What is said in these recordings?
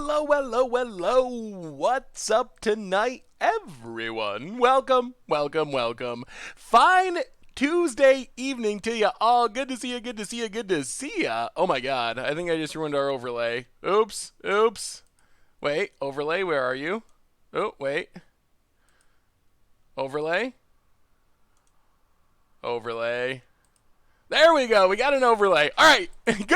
Hello. What's up tonight, everyone? Welcome. Fine Tuesday evening to you all. Good to see ya. Oh my god, I think I just ruined our overlay. Oops. Wait, overlay, where are you? Oh, wait. Overlay. There we go. We got an overlay. All right. Good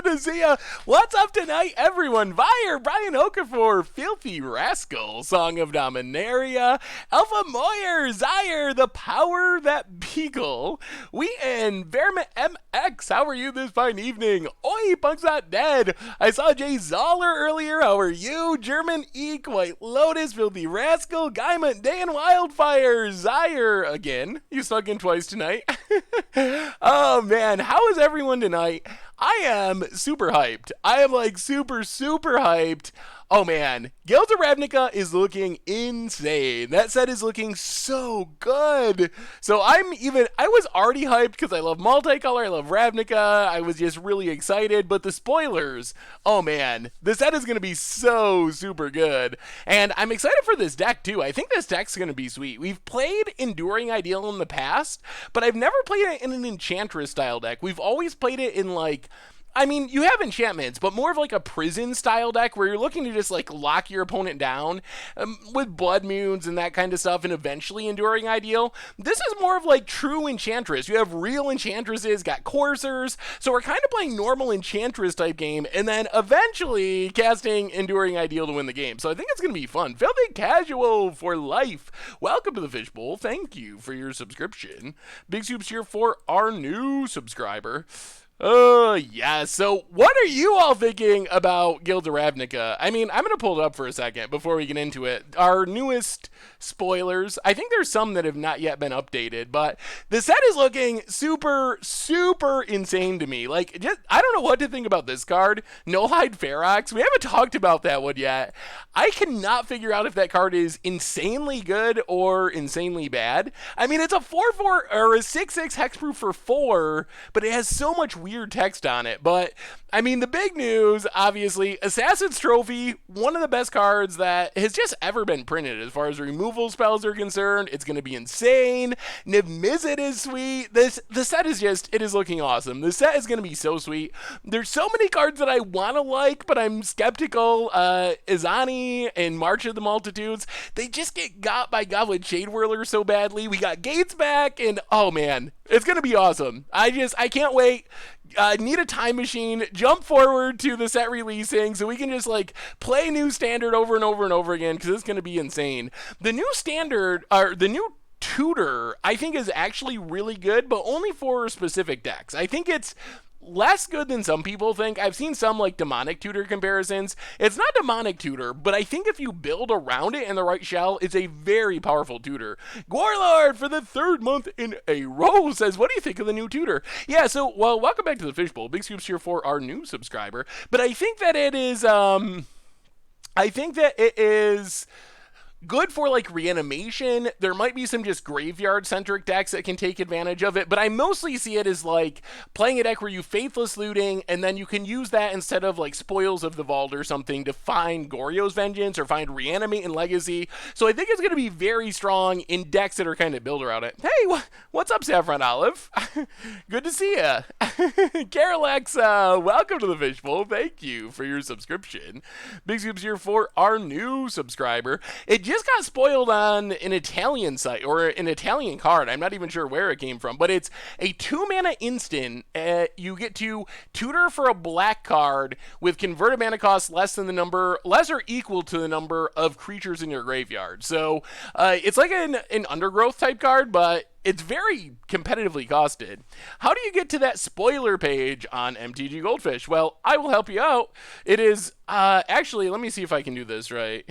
to see ya. What's up tonight, everyone? Fire, Brian Okafor, Filthy Rascal, Song of Dominaria, Alpha Moyer, Zyre, The Power That Beagle, We and Vermin MX. How are you this fine evening? Oi, Punk's Not Dead. I saw Jay Zoller earlier. How are you? German Eek, White Lotus, Filthy Rascal, Guyman, Day and Wildfire, Zyre again. You snuck in twice tonight. Oh man, how is everyone tonight? I am super hyped. I am like super hyped. Oh man, Guild of Ravnica is looking insane. That set is looking so good. So I was already hyped because I love multicolor, I love Ravnica. I was just really excited, but the spoilers, oh man, the set is going to be so super good. And I'm excited for this deck too. I think this deck's going to be sweet. We've played Enduring Ideal in the past, but I've never played it in an Enchantress style deck. We've always played it in you have enchantments, but more of like a prison style deck where you're looking to just like lock your opponent down with blood moons and that kind of stuff, and eventually Enduring Ideal. This is more of like true Enchantress. You have real Enchantresses, got coursers, so we're kind of playing normal Enchantress type game, and then eventually casting Enduring Ideal to win the game. So I think it's going to be fun. Filthy Casual for life. Welcome to the Fishbowl. Thank you for your subscription. Big soups here for our new subscriber. Yeah, so what are you all thinking about Guild of Ravnica? I mean, I'm going to pull it up for a second before we get into it. Our newest spoilers, I think there's some that have not yet been updated, but the set is looking super insane to me. I don't know what to think about this card. No Hide Ferox, we haven't talked about that one yet. I cannot figure out if that card is insanely good or insanely bad. I mean, it's a 4/4 or a 6/6 hexproof for 4, but it has so much weird text on it. But I mean, the big news, obviously, Assassin's Trophy, one of the best cards that has just ever been printed as far as removal spells are concerned. It's going to be insane. Niv Mizzet is sweet. The set is it is looking awesome. The set is going to be so sweet. There's so many cards that I want to like, but I'm skeptical. Izani and March of the Multitudes, they just get got by Goblin Shade Whirler so badly. We got Gates back, and oh man, it's going to be awesome. I can't wait. Need a time machine, jump forward to the set releasing so we can just play new standard over and over again, because it's going to be insane. The new standard, or the new Tutor, I think is actually really good, but only for specific decks. I think it's less good than some people think. I've seen some demonic tutor comparisons. It's not demonic tutor, but I think if you build around it in the right shell, it's a very powerful tutor. Gorlord for the 3rd month in a row says, what do you think of the new tutor? Yeah, so, well, welcome back to the Fishbowl. Big scoops here for our new subscriber. But I think that it is good for reanimation. There might be some just graveyard centric decks that can take advantage of it, but I mostly see it as playing a deck where you Faithless Looting, and then you can use that instead of Spoils of the Vault or something to find Goryo's Vengeance or find Reanimate and Legacy. So I think it's going to be very strong in decks that are kind of built around it. Hey, what's up, Saffron Olive? Good to see ya. Carolax, welcome to the Fishbowl. Thank you for your subscription. Big scoops here for our new subscriber. It just got spoiled on an Italian site, or an Italian card. I'm not even sure where it came from, but it's a 2-mana instant. You get to tutor for a black card with converted mana cost less or equal to the number of creatures in your graveyard. So it's like an Undergrowth type card, but it's very competitively costed. How do you get to that spoiler page on MTG Goldfish? Well, I will help you out. It is, actually, let me see if I can do this right.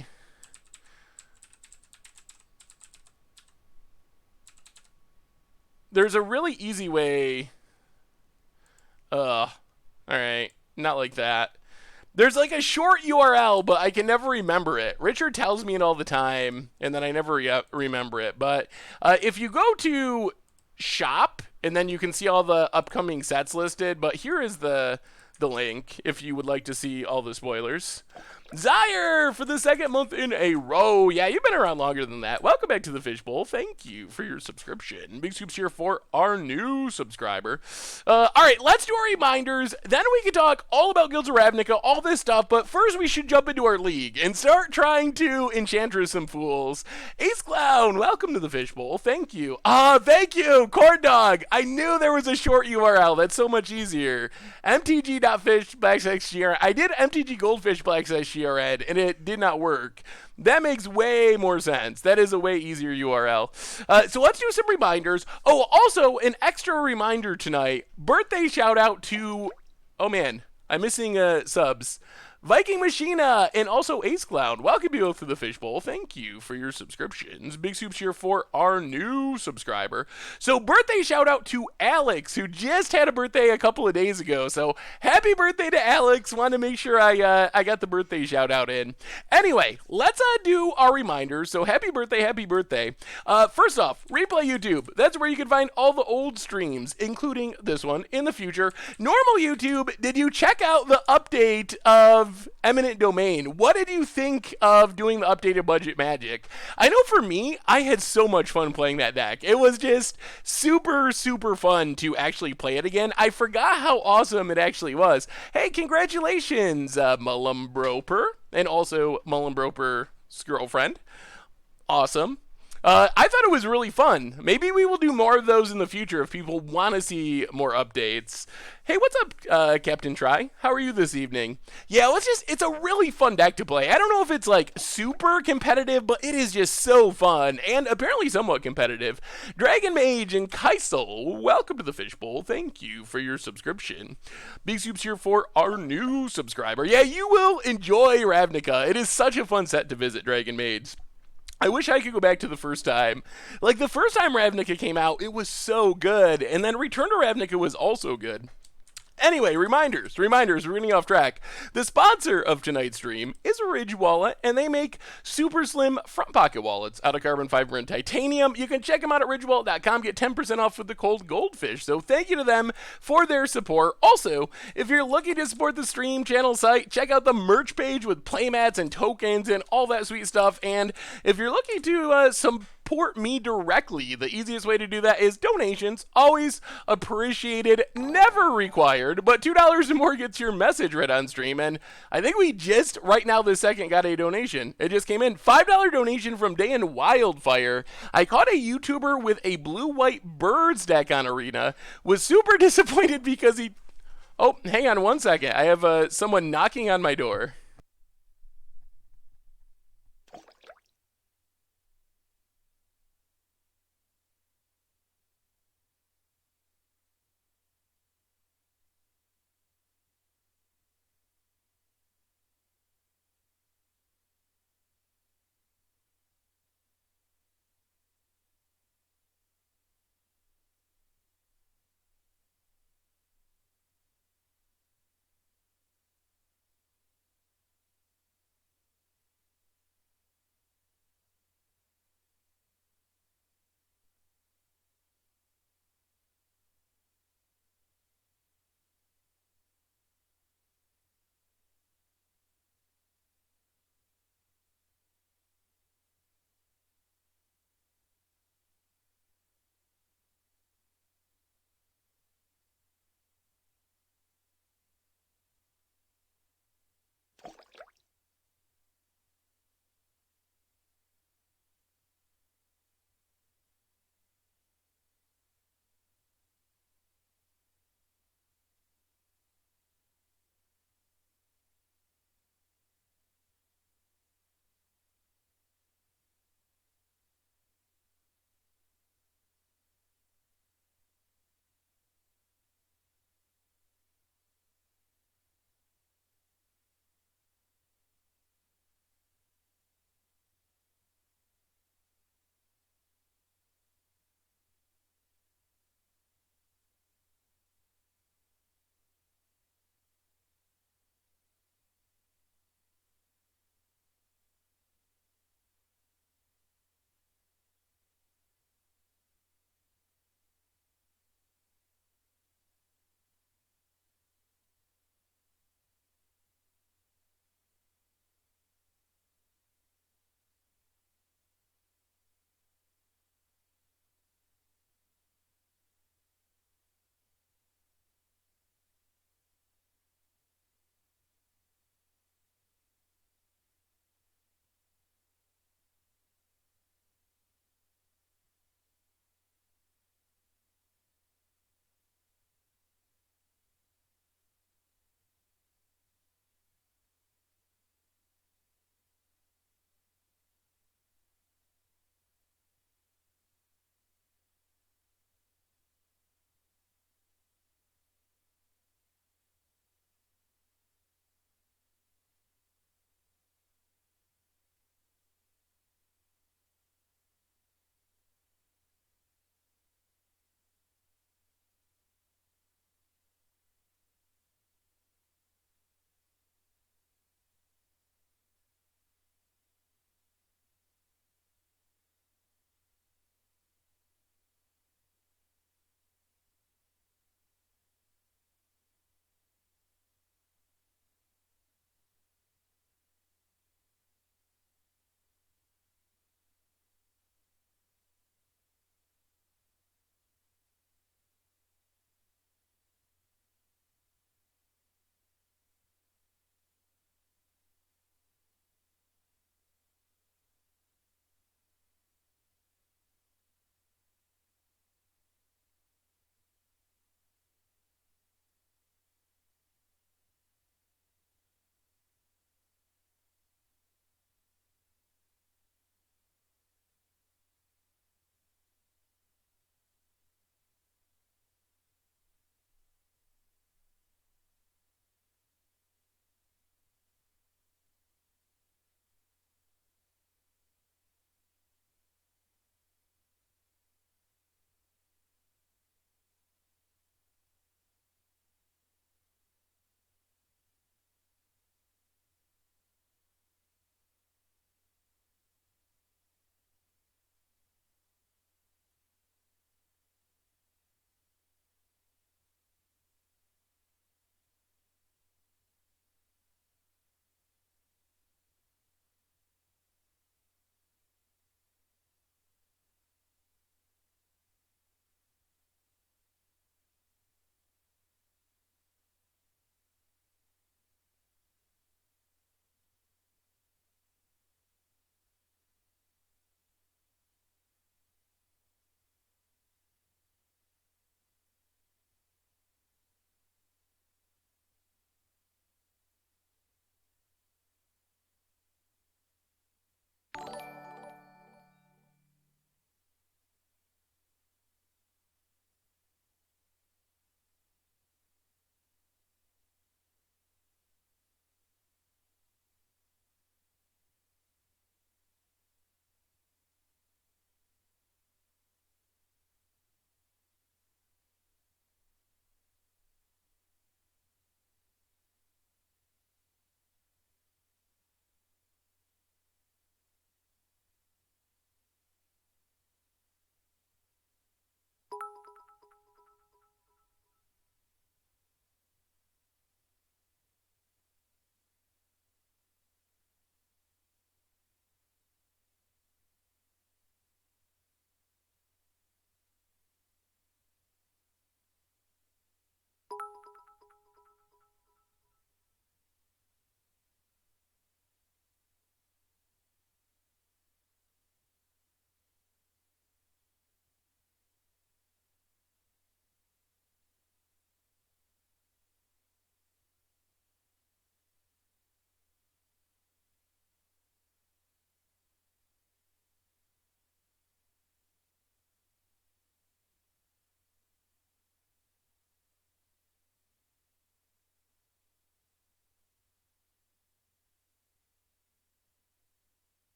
There's a really easy way. Alright. Not like that. There's a short URL, but I can never remember it. Richard tells me it all the time, and then I never remember it. But if you go to shop, and then you can see all the upcoming sets listed. But here is the link if you would like to see all the spoilers. Zaire for the second month in a row. Yeah, you've been around longer than that. Welcome back to the Fishbowl. Thank you for your subscription. Big Scoops here for our new subscriber. All right, let's do our reminders. Then we can talk all about Guilds of Ravnica, all this stuff. But first, we should jump into our league and start trying to Enchantress some fools. Ace Clown, welcome to the Fishbowl. Thank you. Thank you, Corn Dog. I knew there was a short URL. That's so much easier. mtg.fish/grn. I did mtg goldfish/grn and it did not work. That makes way more sense. That is a way easier URL. So let's do some reminders. Oh, also an extra reminder tonight. Birthday shout out to, oh man, I'm missing subs. Viking Machina and also Ace Clown. Welcome you both to the Fishbowl. Thank you for your subscriptions. Big Soups here for our new subscriber. So birthday shout out to Alex, who just had a birthday a couple of days ago. So happy birthday to Alex. Want to make sure I got the birthday shout out in. Anyway, let's do our reminders. So happy birthday, happy birthday. First off, Replay YouTube. That's where you can find all the old streams, including this one in the future. Normal YouTube, did you check out the update of Eminent Domain? What did you think of doing the updated budget magic? I know for me, I had so much fun playing that deck. It was just super, super fun to actually play it again. I forgot how awesome it actually was. Hey, congratulations, Mullumbroper, and also Mullumbroper's girlfriend. Awesome. I thought it was really fun. Maybe we will do more of those in the future if people want to see more updates. Hey, what's up, Captain Try? How are you this evening? Yeah, it's a really fun deck to play. I don't know if it's like super competitive, but it is just so fun and apparently somewhat competitive. Dragon Mage and Kaisel, welcome to the Fishbowl. Thank you for your subscription. Big Soups here for our new subscriber. Yeah, you will enjoy Ravnica. It is such a fun set to visit, Dragon Mage. I wish I could go back to the first time. Like, the first time Ravnica came out, it was so good. And then Return to Ravnica was also good. Anyway, reminders, we're getting off track. The sponsor of tonight's stream is Ridge Wallet, and they make super slim front pocket wallets out of carbon fiber and titanium. You can check them out at ridgewallet.com, get 10% off with the cold goldfish. So thank you to them for their support. Also, if you're looking to support the stream channel site, check out the merch page with playmats and tokens and all that sweet stuff. And if you're looking to support me directly, the easiest way to do that is donations. Always appreciated, never required, but $2 or more gets your message read on stream. And I think we just right now this second got a donation. It just came in. $5 donation from Dan Wildfire. I caught a YouTuber with a blue-white birds deck on Arena. Was super disappointed because he... Oh, hang on one second. I have someone knocking on my door.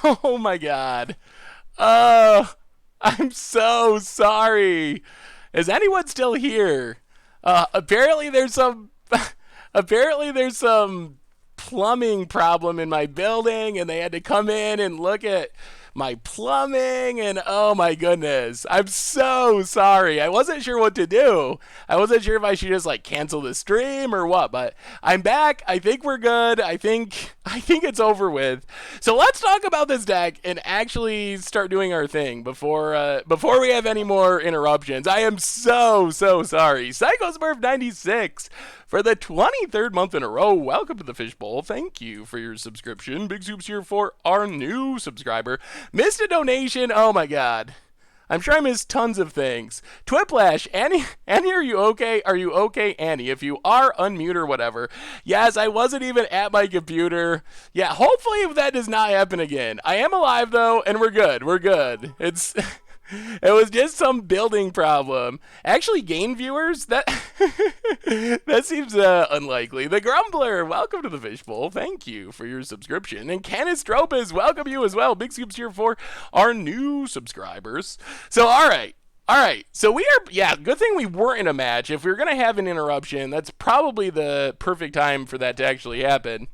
Oh my god. Uh, I'm so sorry. Is anyone still here? Apparently there's some apparently there's some plumbing problem in my building and they had to come in and look at my plumbing and oh my goodness. I'm so sorry. I wasn't sure what to do. I wasn't sure if I should just like cancel the stream or what, but I'm back. I think we're good. I think it's over with. So let's talk about this deck and actually start doing our thing before we have any more interruptions. I am so sorry. Psychosmurf 96 for the 23rd month in a row. Welcome to the Fishbowl. Thank you for your subscription. Big soups here for our new subscriber. Missed a donation. Oh my god. I'm sure I missed tons of things. Twiplash, Annie, are you okay? Are you okay, Annie? If you are, unmute or whatever. Yes, I wasn't even at my computer. Yeah, hopefully that does not happen again. I am alive though, and we're good. We're good. It was just some building problem. Actually, gain viewers? That that seems unlikely. The Grumbler, welcome to the Fishbowl. Thank you for your subscription. And Canistropus, welcome you as well. Big scoops here for our new subscribers. So, all right. So we are, yeah, good thing we weren't in a match. If we were going to have an interruption, that's probably the perfect time for that to actually happen.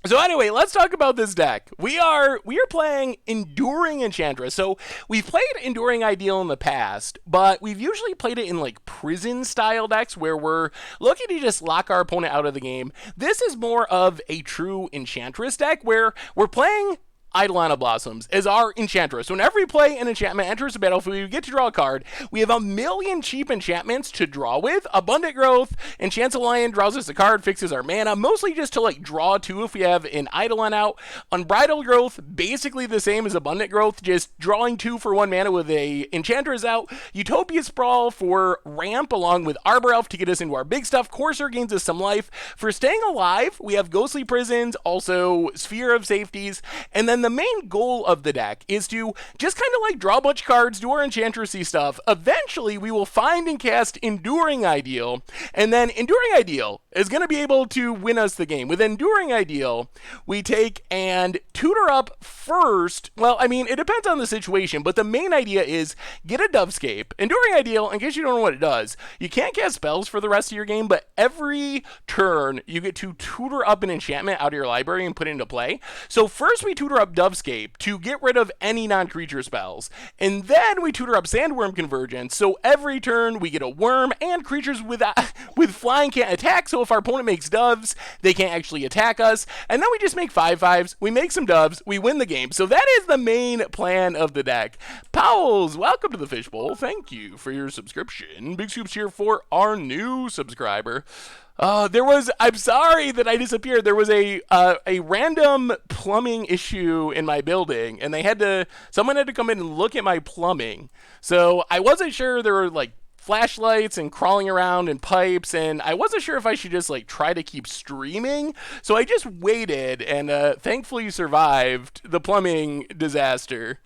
So anyway, let's talk about this deck. We are playing Enduring Enchantress. So we've played Enduring Ideal in the past, but we've usually played it in like prison style decks where we're looking to just lock our opponent out of the game. This is more of a true Enchantress deck where we're playing Eidolon Blossoms as our Enchantress. Whenever we play an enchantment enters the battlefield, we get to draw a card. We have 1,000,000 cheap enchantments to draw with. Abundant Growth, Enchants a Lion, draws us a card, fixes our mana, mostly just to like draw two if we have an Eidolon out. Unbridled Growth, basically the same as Abundant Growth, just drawing 2 for 1 mana with a Enchantress out. Utopia Sprawl for ramp along with Arbor Elf to get us into our big stuff. Courser gains us some life. For staying alive, we have Ghostly Prisons, also Sphere of Safeties, and then the main goal of the deck is to just kind of like draw a bunch of cards, do our Enchantress-y stuff. Eventually, we will find and cast Enduring Ideal, and then Enduring Ideal is going to be able to win us the game. With Enduring Ideal, we take and tutor up first. Well, I mean, it depends on the situation, but the main idea is get a Dovescape. Enduring Ideal, in case you don't know what it does, you can't cast spells for the rest of your game, but every turn, you get to tutor up an enchantment out of your library and put it into play. So first we tutor up Dovescape to get rid of any non-creature spells. And then we tutor up Sandworm Convergence, so every turn we get a worm, and creatures with flying can't attack, so if our opponent makes doves, they can't actually attack us. And then we just make 5/5s, we make some doves, we win the game. So that is the main plan of the deck. Powells, welcome to the Fishbowl. Thank you for your subscription. Big scoops here for our new subscriber. I'm sorry that I disappeared. There was a random plumbing issue in my building, and someone had to come in and look at my plumbing. So I wasn't sure. There were like flashlights and crawling around and pipes, and I wasn't sure if I should just like try to keep streaming. So I just waited and thankfully survived the plumbing disaster.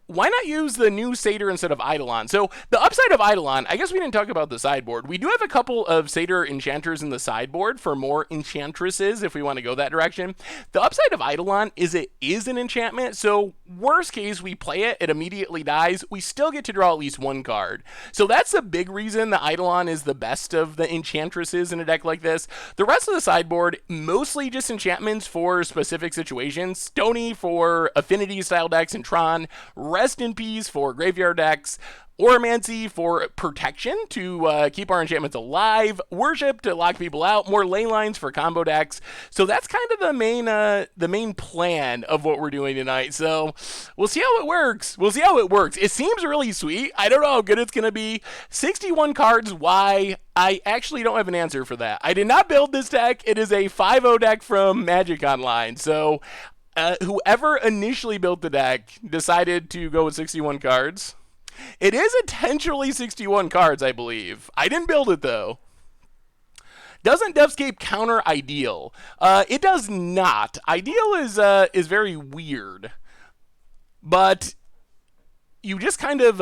Why not use the new Satyr instead of Eidolon? So the upside of Eidolon, I guess we didn't talk about the sideboard. We do have a couple of Satyr enchanters in the sideboard for more enchantresses if we want to go that direction. The upside of Eidolon is it is an enchantment, so worst case we play it, it immediately dies, we still get to draw at least 1 card. So that's the big reason the Eidolon is the best of the enchantresses in a deck like this. The rest of the sideboard, mostly just enchantments for specific situations. Stony for affinity style decks and Tron. Rest in Peace for graveyard decks, Oromancy for protection to keep our enchantments alive, Worship to lock people out, more Laylines for combo decks. So that's kind of the main plan of what we're doing tonight. So we'll see how it works. It seems really sweet. I don't know how good it's going to be. 61 cards, why? I actually don't have an answer for that. I did not build this deck. It is a 5-0 deck from Magic Online. So whoever initially built the deck decided to go with 61 cards. It is intentionally 61 cards, I believe. I didn't build it, though. Doesn't Dovescape counter Ideal? It does not. Ideal is very weird. But you just kind of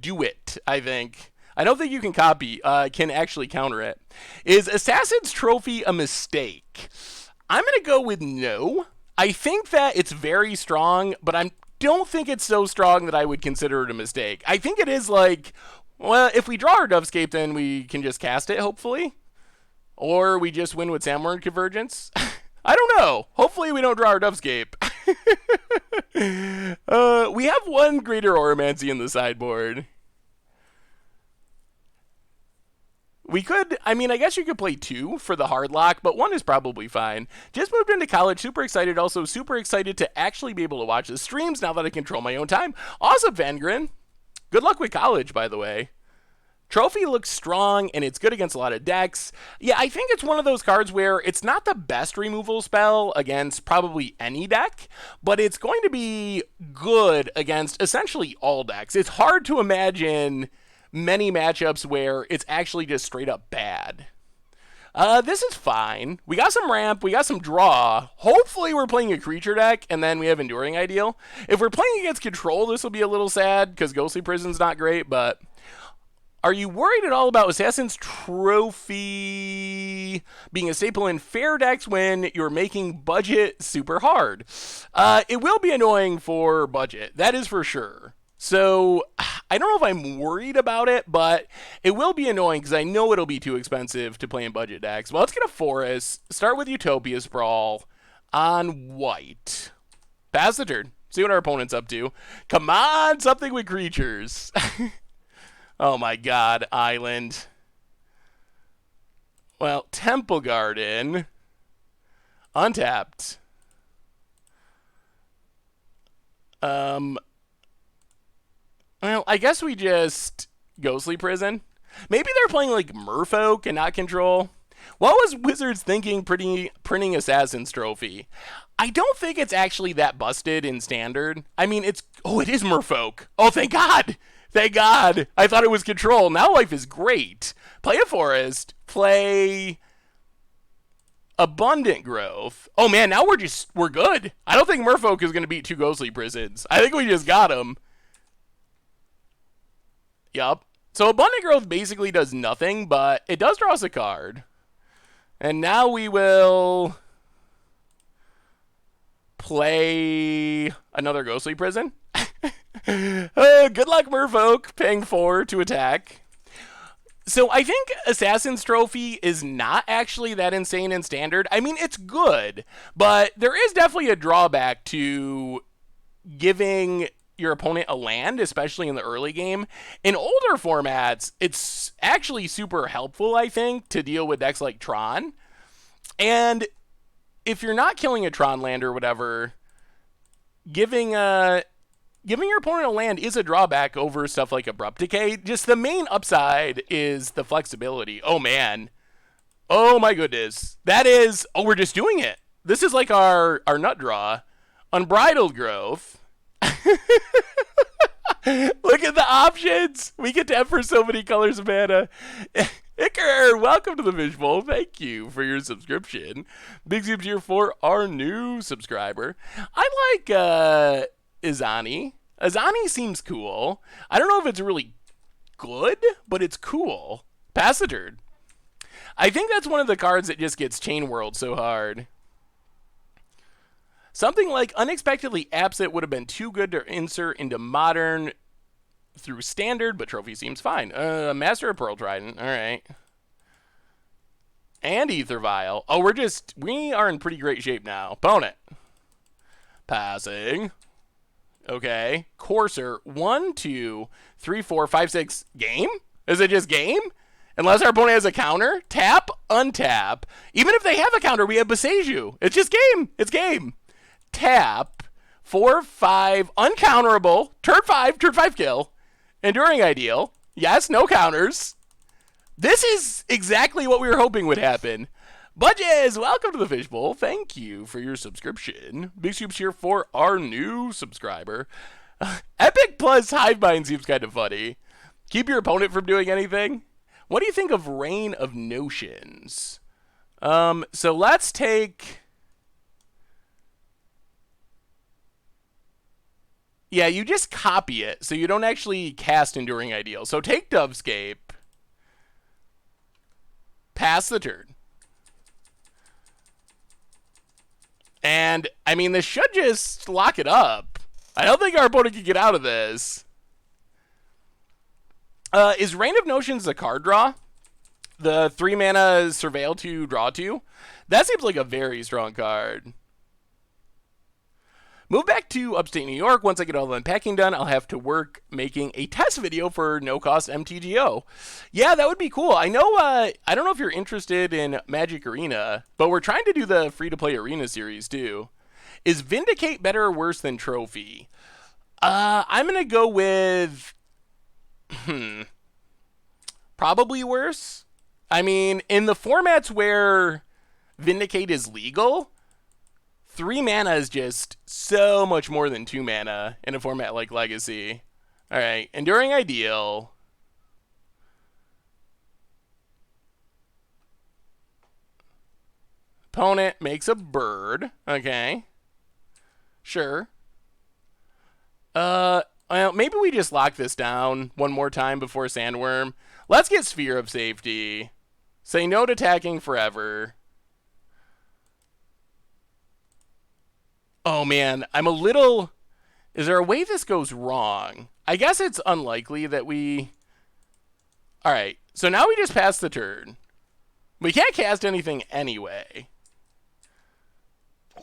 do it, I think. I don't think you can actually counter it. Is Assassin's Trophy a mistake? I'm going to go with no. I think that it's very strong, but I don't think it's so strong that I would consider it a mistake. I think it is like, well, if we draw our Dovescape, then we can just cast it, hopefully. Or we just win with Samward Convergence. I don't know. Hopefully we don't draw our Dovescape. We have one Greater Oromancy in the sideboard. We could, I mean, I guess you could play 2 for the hard lock, but 1 is probably fine. Just moved into college, super excited. Also super excited to actually be able to watch the streams now that I control my own time. Awesome, Vangren. Good luck with college, by the way. Trophy looks strong, and it's good against a lot of decks. Yeah, I think it's one of those cards where it's not the best removal spell against probably any deck, but it's going to be good against essentially all decks. It's hard to imagine many matchups where it's actually just straight up bad. This is fine. We got some ramp, we got some draw. Hopefully we're playing a creature deck, and then we have Enduring Ideal. If we're playing against control, this will be a little sad, because Ghostly Prison's not great, but... Are you worried at all about Assassin's Trophy being a staple in fair decks when you're making budget super hard? It will be annoying for budget, that is for sure. So, I don't know if I'm worried about it, but it will be annoying because I know it'll be too expensive to play in budget decks. Well, let's get a Forest, start with Utopia Sprawl on white. Pass the turn, see what our opponent's up to. Come on, something with creatures. Oh my god, Island. Well, Temple Garden. Untapped. Well, I guess we just Ghostly Prison. Maybe they're playing like Merfolk and not Control. What was Wizards thinking printing Assassin's Trophy? I don't think it's actually that busted in Standard. I mean, it is Merfolk. Oh, thank God. Thank God. I thought it was Control. Now life is great. Play a Forest. Play Abundant Growth. Oh man, now we're good. I don't think Merfolk is going to beat 2 Ghostly Prisons. I think we just got him. Yup. So Abundant Growth basically does nothing, but it does draw us a card. And now we will play another Ghostly Prison. Good luck, Merfolk, paying 4 to attack. So I think Assassin's Trophy is not actually that insane in Standard. I mean, it's good, but there is definitely a drawback to giving your opponent a land, especially in the early game. In older formats, it's actually super helpful, I think, to deal with decks like Tron. And if you're not killing a Tron land or whatever, giving your opponent a land is a drawback over stuff like Abrupt Decay. Just the main upside is the flexibility. Oh, man. Oh, my goodness. That is... Oh, we're just doing it. This is like our nut draw. Unbridled Growth. Look at the options. We get to have for so many colors of mana. Iker, welcome to the Fishbowl. Thank you for your subscription. Big Zoom here for our new subscriber. I like Izani. Izani seems cool. I don't know if it's really good, but it's cool. Pass the turn. I think that's one of the cards that just gets Chain World so hard. Something like Unexpectedly Absent would have been too good to insert into Modern through Standard, but Trophy seems fine. Master of Pearl Trident. All right. And Ether Vial. Oh, we are in pretty great shape now. Ponent. Passing. Okay. Courser. 1, 2, 3, 4, 5, 6. Game? Is it just game? Unless our opponent has a counter. Tap, untap. Even if they have a counter, we have Passaggio. It's just game. It's game. Tap. 4, 5. Uncounterable. Turn 5 kill. Enduring Ideal. Yes, no counters. This is exactly what we were hoping would happen. Budges, welcome to the Fishbowl. Thank you for your subscription. Big soups here for our new subscriber. Epic plus Hivemind seems kind of funny. Keep your opponent from doing anything. What do you think of Reign of Notions? So let's take... Yeah, you just copy it, so you don't actually cast Enduring Ideal. So take Dovescape. Pass the turn. And, I mean, this should just lock it up. I don't think our opponent can get out of this. Is Reign of Notions a card draw? The 3 mana Surveil to draw 2? That seems like a very strong card. Move back to upstate New York. Once I get all the unpacking done, I'll have to work making a test video for no-cost MTGO. Yeah, that would be cool. I know, I don't know if you're interested in Magic Arena, but we're trying to do the free-to-play Arena series, too. Is Vindicate better or worse than Trophy? I'm going to go with... probably worse. I mean, in the formats where Vindicate is legal... 3 mana is just so much more than 2 mana in a format like Legacy. Alright, Enduring Ideal. Ponent makes a bird. Okay. Sure. Well, maybe we just lock this down one more time before Sandworm. Let's get Sphere of Safety. Say no to attacking forever. Oh, man, I'm a little... Is there a way this goes wrong? I guess it's unlikely that we... Alright, so now we just pass the turn. We can't cast anything anyway.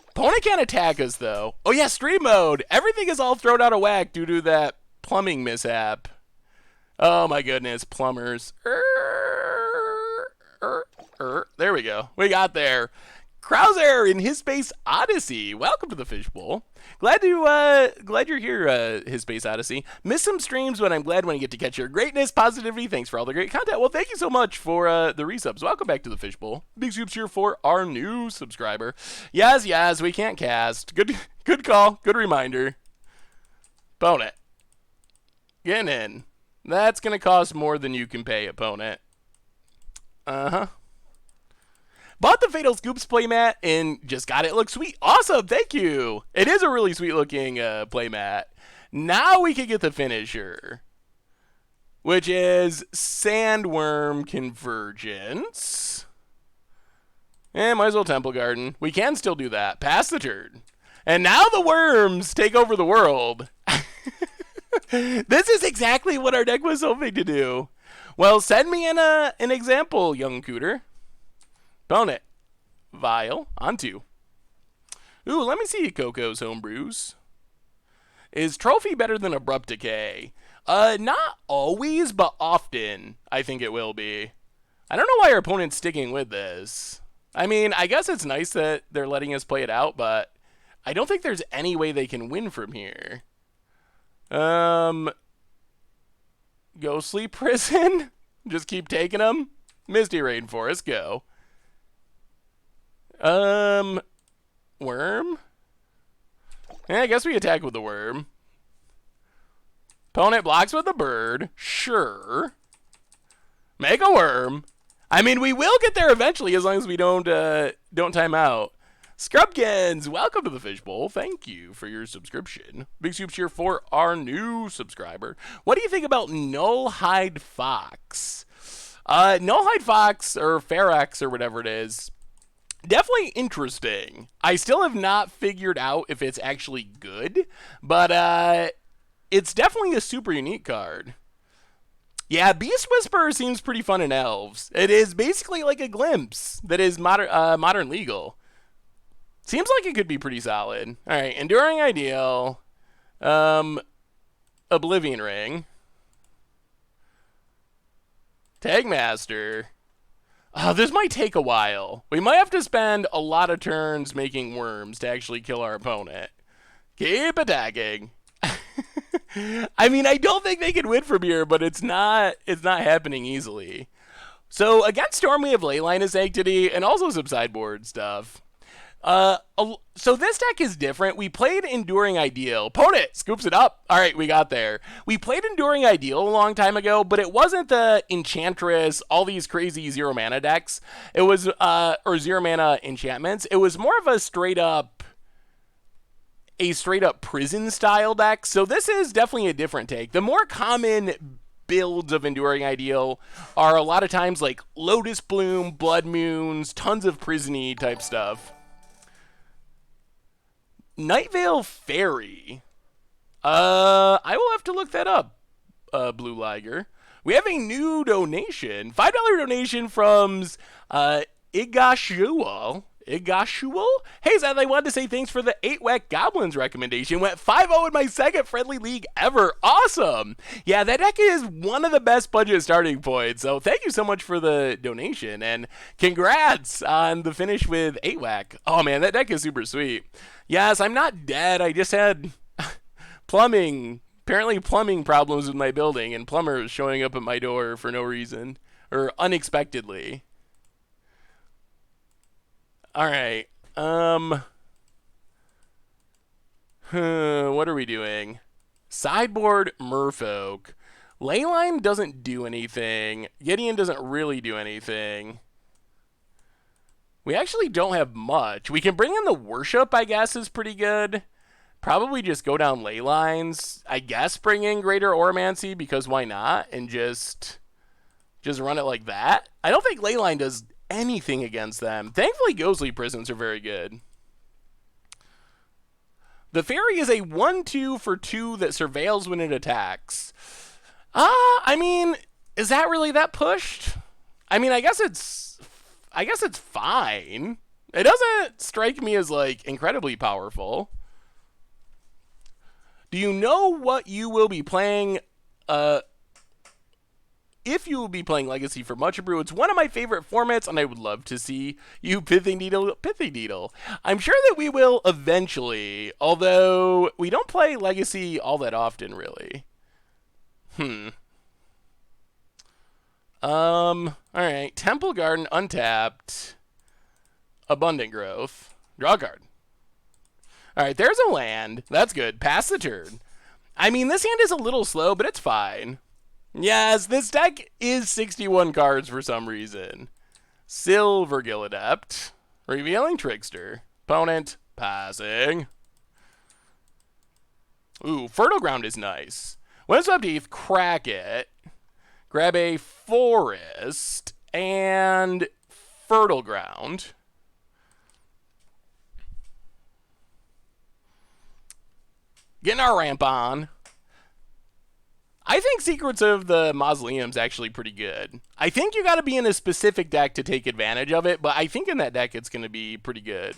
Opponent can't attack us, though. Oh, yeah, Stream Mode! Everything is all thrown out of whack due to that plumbing mishap. Oh, my goodness, plumbers. There we go. We got there. Krauser in His Space Odyssey. Welcome to the Fishbowl. Glad you're here, His Space Odyssey. Miss some streams, but I'm glad when I get to catch your greatness, positivity. Thanks for all the great content. Well, thank you so much for the resubs. Welcome back to the Fishbowl. Big soups here for our new subscriber. Yes, we can't cast. Good call. Good reminder. Opponent. Getting in. That's going to cost more than you can pay, opponent. Uh-huh. Bought the Fatal Scoops playmat and just got it look sweet. Awesome, thank you. It is a really sweet looking playmat. Now we can get the finisher, which is Sandworm Convergence. And might as well Temple Garden. We can still do that. Pass the turn. And now the worms take over the world. This is exactly what our deck was hoping to do. Well, send me an example, young Cooter. Opponent. Vial. On 2. Ooh, let me see Coco's homebrews. Is Trophy better than Abrupt Decay? Not always, but often, I think it will be. I don't know why our opponent's sticking with this. I mean, I guess it's nice that they're letting us play it out, but I don't think there's any way they can win from here. Ghostly Prison? Just keep taking them? Misty Rainforest, go. Worm? Yeah, I guess we attack with the worm. Opponent blocks with the bird. Sure. Make a worm. I mean, we will get there eventually as long as we don't time out. Scrubkins, welcome to the Fishbowl. Thank you for your subscription. Big soups here for our new subscriber. What do you think about Nullhide Fox? Nullhide Fox, or Pharax, or whatever it is, definitely interesting. I still have not figured out if it's actually good, but it's definitely a super unique card. Yeah, Beast Whisperer seems pretty fun in Elves. It is basically like a glimpse that is modern legal. Seems like it could be pretty solid. All right, Enduring Ideal, Oblivion Ring, Tagmaster. Oh, this might take a while. We might have to spend a lot of turns making worms to actually kill our opponent. Keep attacking. I mean, I don't think they can win from here, but it's not happening easily. So against Storm, we have Layline as Sanctity and also some sideboard stuff. So this deck is different. We played Enduring Ideal. Ponent scoops it up. All right, we got there. We played Enduring Ideal a long time ago, but it wasn't the Enchantress, all these crazy 0 mana decks. It was, or 0 mana enchantments. It was more of a straight up prison style deck. So this is definitely a different take. The more common builds of Enduring Ideal are a lot of times like Lotus Bloom, Blood Moons, tons of prison-y type stuff. Nightvale Faerie. I will have to look that up, Blue Liger. We have a new donation, $5 donation from Igashual. Igashual? Hey, Zed, I wanted to say thanks for the 8-Whack Goblins recommendation. Went 5-0 in my second friendly league ever. Awesome. Yeah, that deck is one of the best budget starting points. So thank you so much for the donation. And congrats on the finish with 8-Whack. Oh, man, that deck is super sweet. Yes, I'm not dead. I just had apparently plumbing problems with my building, and plumbers showing up at my door for no reason, or unexpectedly. Alright, what are we doing? Sideboard Merfolk. Layline doesn't do anything. Gideon doesn't really do anything. We actually don't have much. We can bring in the Worship, I guess, is pretty good. Probably just go down ley lines. I guess bring in Greater Oromancy, because why not? And just run it like that. I don't think Layline does anything against them. Thankfully, Ghostly Prisons are very good. The Faerie is a 1/2 for 2 that surveils when it attacks. I mean, is that really that pushed? I mean, I guess it's fine. It doesn't strike me as like incredibly powerful. Do you know what you will be playing? If you will be playing Legacy for Much Brew, it's one of my favorite formats, and I would love to see you Pithy Needle. I'm sure that we will eventually, although we don't play Legacy all that often, really. Alright. Temple Garden, untapped. Abundant Growth. Draw a card. Alright, there's a land. That's good. Pass the turn. I mean, this hand is a little slow, but it's fine. Yes, this deck is 61 cards for some reason. Silvergill Adept. Revealing Trickster. Ponent. Passing. Ooh, Fertile Ground is nice. When it's up to crack it. Grab a Forest. And Fertile Ground. Getting our ramp on. I think Secrets of the Mausoleum's actually pretty good. I think you gotta be in a specific deck to take advantage of it, but I think in that deck it's gonna be pretty good.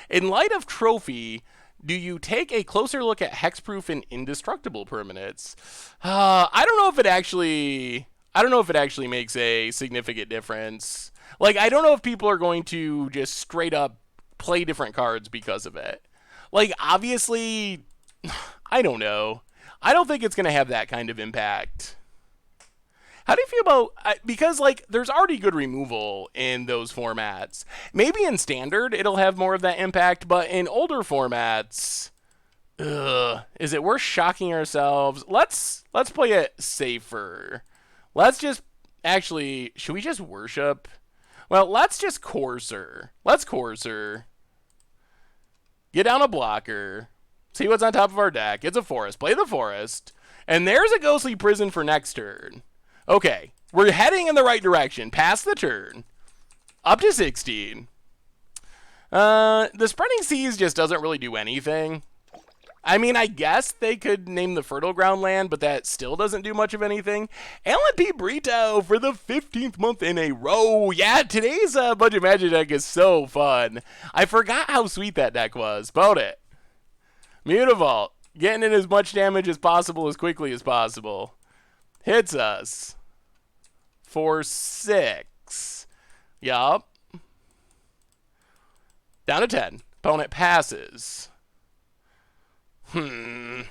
In light of Trophy, do you take a closer look at hexproof and indestructible permanents? I don't know if it actually makes a significant difference. Like, I don't know if people are going to just straight up play different cards because of it. Like, obviously, I don't know. I don't think it's going to have that kind of impact. How do you feel about... because, like, there's already good removal in those formats. Maybe in Standard it'll have more of that impact, but in older formats... is it worth shocking ourselves? Let's play it safer. Let's just... Actually, should we just Worship? Well, let's just Courser. Let's Courser. Get down a blocker. See what's on top of our deck. It's a Forest. Play the Forest. And there's a Ghostly Prison for next turn. Okay. We're heading in the right direction. Pass the turn. Up to 16. The Spreading Seas just doesn't really do anything. I mean, I guess they could name the Fertile Ground land, but that still doesn't do much of anything. Alan P. Brito for the 15th month in a row. Yeah, today's Budget Magic deck is so fun. I forgot how sweet that deck was. Boat it. Mutavault. Getting in as much damage as possible as quickly as possible. Hits us. For 6. Yup. Down to 10. Opponent passes. 1,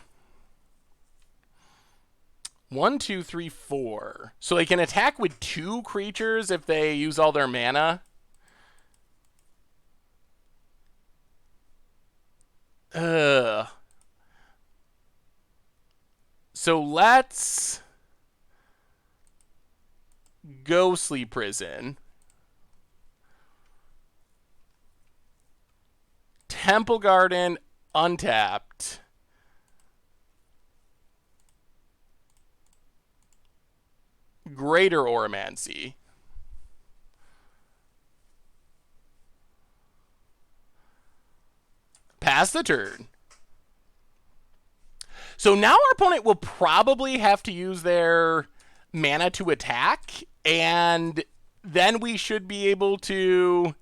2, 3, 4. So they can attack with 2 creatures if they use all their mana. So let's Ghostly Prison. Temple Garden, untapped. Greater Oromancy. Pass the turn. So now our opponent will probably have to use their mana to attack, and then we should be able to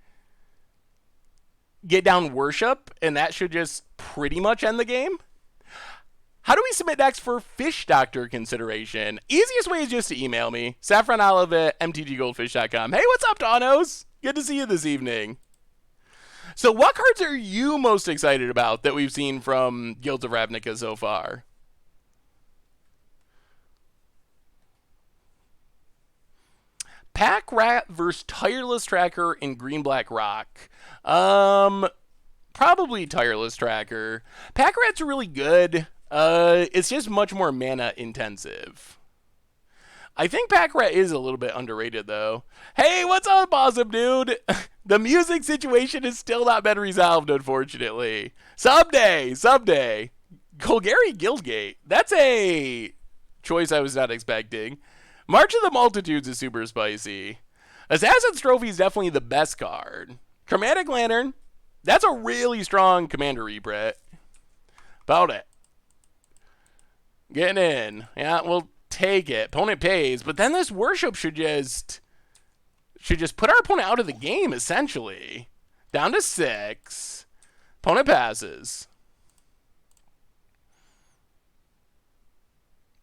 get down Worship, and that should just pretty much end the game. How do we submit decks for Fish Doctor consideration? Easiest way is just to email me, saffronolive@mtggoldfish.com. Hey, what's up, Donos? Good to see you this evening. So what cards are you most excited about that we've seen from Guilds of Ravnica so far? Pack Rat versus Tireless Tracker in Green-Black Rock. Probably Tireless Tracker. Pack Rat's really good. It's just much more mana intensive. I think Pack Rat is a little bit underrated, though. Hey, what's up, awesome dude? The music situation has still not been resolved, unfortunately. Someday. Golgari Guildgate. That's a choice I was not expecting. March of the Multitudes is super spicy. Assassin's Trophy is definitely the best card. Chromatic Lantern. That's a really strong commander reprint. About it. Getting in. Yeah, we'll take it. Opponent pays, but then this Worship should just put our opponent out of the game, essentially. Down to 6. Opponent passes.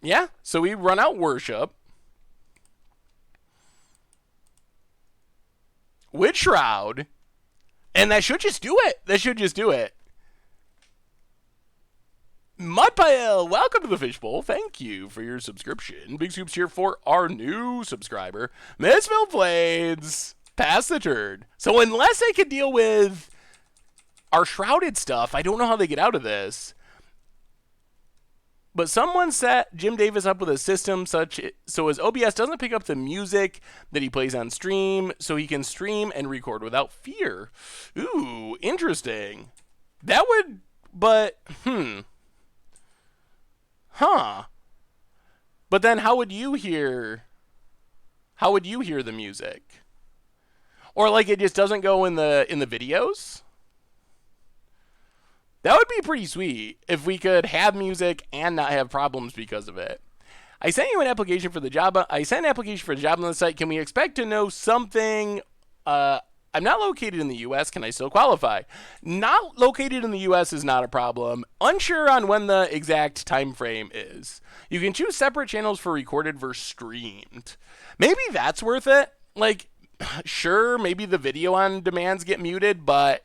Yeah, so we run out Worship. With Shroud. And that should just do it. Mudpile, welcome to the Fishbowl. Thank you for your subscription. Big soups here for our new subscriber. Missville Blades. Pass the turn. So unless they can deal with our shrouded stuff, I don't know how they get out of this. But someone set Jim Davis up with a system so his OBS doesn't pick up the music that he plays on stream, so he can stream and record without fear. Ooh, interesting. That would, but, Huh. But then how would you hear the music? Or like it just doesn't go in the videos? That would be pretty sweet if we could have music and not have problems because of it. I sent you an application for the job. I sent an application for a job on the site. Can we expect to know something? I'm not located in the U.S. Can I still qualify? Not located in the U.S. is not a problem. Unsure on when the exact time frame is. You can choose separate channels for recorded versus streamed. Maybe that's worth it. Like, sure, maybe the video on demands get muted, but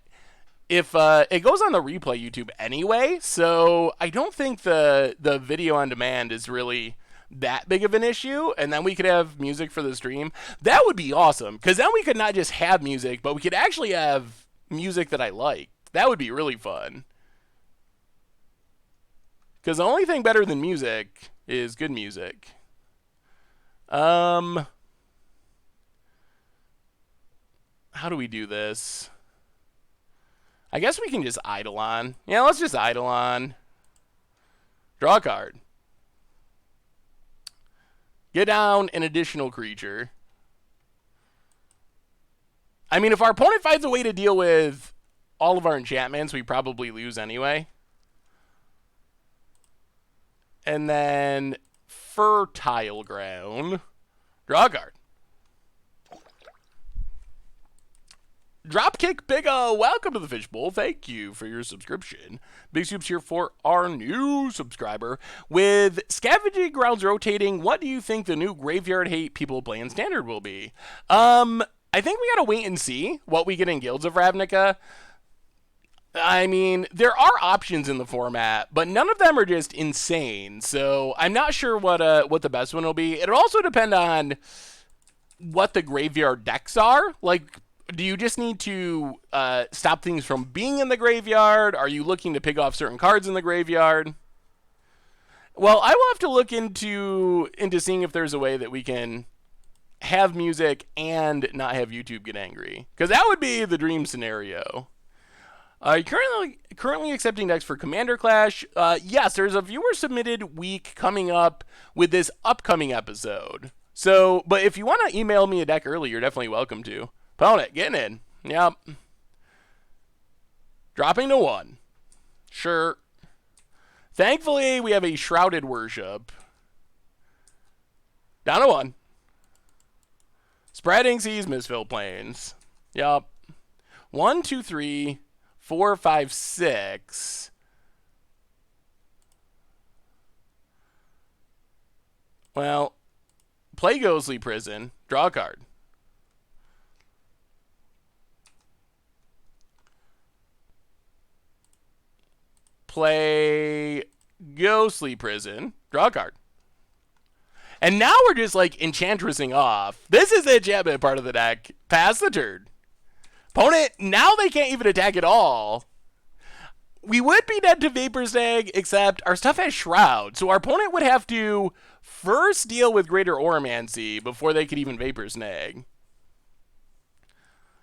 if it goes on the replay YouTube anyway, so I don't think the video on demand is really that big of an issue, and then we could have music for the stream. That would be awesome, because then we could not just have music, but we could actually have music that I like. That would be really fun. Because the only thing better than music is good music. How do we do this? I guess we can just Eidolon. Yeah, let's just Eidolon. Draw a card. Get down an additional creature. I mean, if our opponent finds a way to deal with all of our enchantments, we probably lose anyway. And then Fertile Ground. Draw a card. Dropkick Big O, welcome to the Fishbowl. Thank you for your subscription. Big Soup's here for our new subscriber. With Scavenging Grounds rotating, what do you think the new Graveyard Hate people playing Standard will be? I think we gotta wait and see what we get in Guilds of Ravnica. I mean, there are options in the format, but none of them are just insane. So I'm not sure what the best one will be. It'll also depend on what the graveyard decks are. Like, do you just need to stop things from being in the graveyard? Are you looking to pick off certain cards in the graveyard? Well, I will have to look into seeing if there's a way that we can have music and not have YouTube get angry. Because that would be the dream scenario. Are you currently accepting decks for Commander Clash? Yes, there's a viewer-submitted week coming up with this upcoming episode. So, but if you want to email me a deck early, you're definitely welcome to. Ponent, getting in. Yep. Dropping to 1. Sure. Thankfully, we have a Shrouded Worship. Down to 1. Spreading Seas, Mistfilled Plains. Yup. 1, 2, 3, 4, 5, 6. Well, play Ghostly Prison. Draw a card. Play Ghostly Prison. Draw a card. And now we're just like Enchantressing off. This is the enchantment part of the deck. Pass the turn. Opponent, now they can't even attack at all. We would be dead to Vapor Snag, except our stuff has Shroud. So our opponent would have to first deal with Greater Oromancy before they could even Vapor Snag.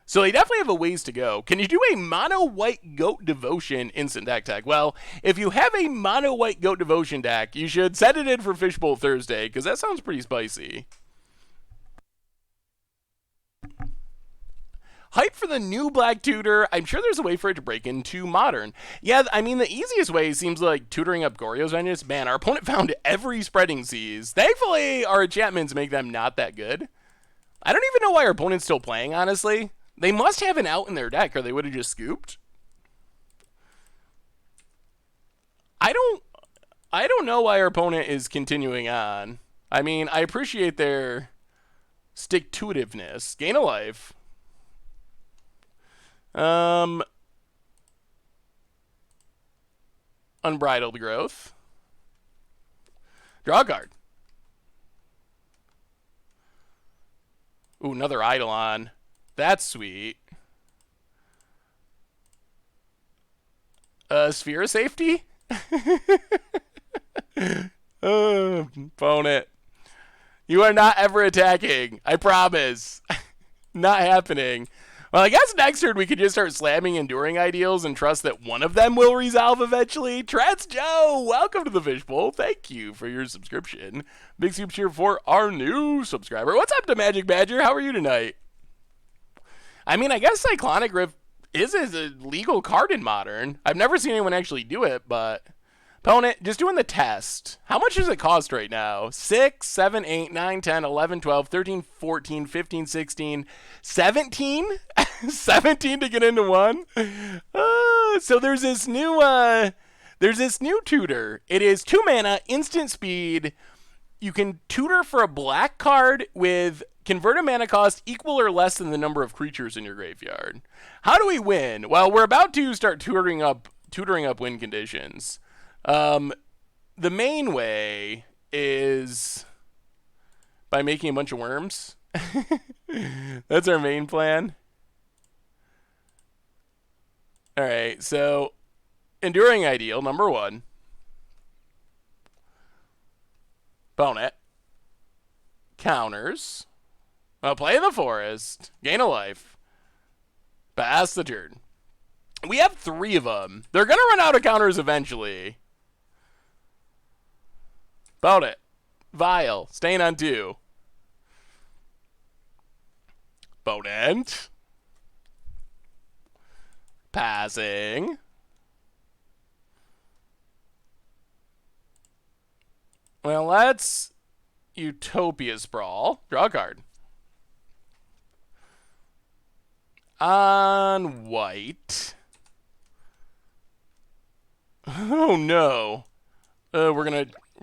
So they definitely have a ways to go. Can you do a mono white goat devotion instant deck tech? Well, if you have a mono white goat devotion deck, you should set it in for Fishbowl Thursday, because that sounds pretty spicy. Hype for the new Black Tutor. I'm sure there's a way for it to break into Modern. Yeah, I mean, the easiest way seems like tutoring up Goryo's Vengeance. Man, our opponent found every Spreading Seas. Thankfully, our enchantments make them not that good. I don't even know why our opponent's still playing, honestly. They must have an out in their deck, or they would have just scooped. I don't know why our opponent is continuing on. I mean, I appreciate their stick-to-itiveness. Gain a life. Unbridled Growth. Draw a card. Ooh, another Eidolon. That's sweet. Sphere of Safety? Opponent. You are not ever attacking. I promise. Not happening. Well, I guess next turn we could just start slamming Enduring Ideals and trust that one of them will resolve eventually. Trets Joe, welcome to the Fishbowl. Thank you for your subscription. Big super cheer for our new subscriber. What's up to Magic Badger? How are you tonight? I mean, I guess Cyclonic Rift is a legal card in Modern. I've never seen anyone actually do it, but... Opponent, just doing the test. How much does it cost right now? 6, 7, 8, 9, 10, 11, 12, 13, 14, 15, 16, 17? 17 to get into one? So there's this new tutor. It is 2 mana, instant speed. You can tutor for a black card with convert a mana cost equal or less than the number of creatures in your graveyard. How do we win? Well, we're about to start tutoring up win conditions. The main way is by making a bunch of worms. That's our main plan. All right, so Enduring Ideal, number 1. Ponent. Counters. Well, play in the forest. Gain a life. Pass the turn. We have 3 of them. They're going to run out of counters eventually. Ponent. Vile. Staying on 2. Ponent. Passing. Well, let's Utopia Sprawl. Draw a card. On white. Oh no. We're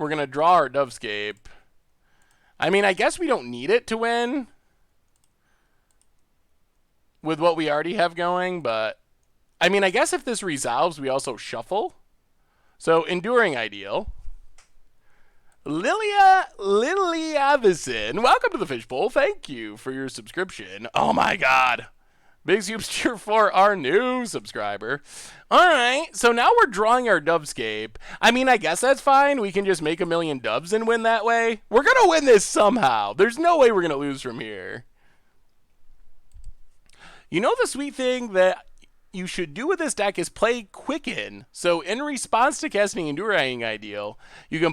gonna draw our Dovescape. I mean, I guess we don't need it to win with what we already have going, but I mean, I guess if this resolves, we also shuffle. So Enduring Ideal. Lilia Avison, welcome to the Fishbowl. Thank you for your subscription. Oh my god. Big super cheer for our new subscriber. Alright, so now we're drawing our Dovescape. I mean, I guess that's fine. We can just make a million doves and win that way. We're going to win this somehow. There's no way we're going to lose from here. You know the sweet thing that you should do with this deck is play Quicken. So in response to casting Enduring Ideal, you can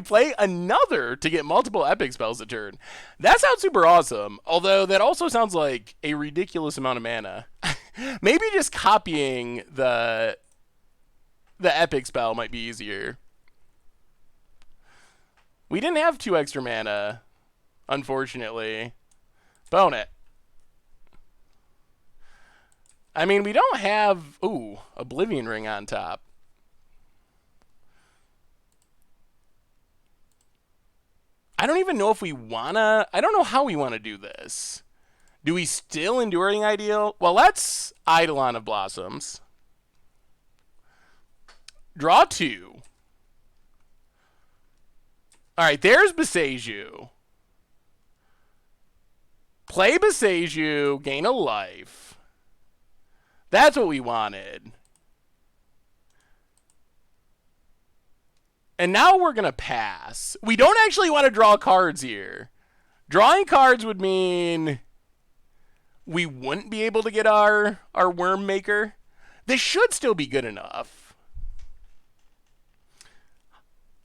play another to get multiple epic spells a turn. That sounds super awesome, although that also sounds like a ridiculous amount of mana. Maybe just copying the the epic spell might be easier. We didn't have 2 extra mana, unfortunately. Ponent. I mean, we don't have... Ooh, Oblivion Ring on top. I don't even know if we wanna... I don't know how we want to do this. Do we still Enduring Ideal? Well, let's Eidolon of Blossoms. Draw 2. Alright, there's Passaggio. Play Passaggio, gain a life. That's what we wanted. And now we're going to pass. We don't actually want to draw cards here. Drawing cards would mean we wouldn't be able to get our Worm Maker. This should still be good enough.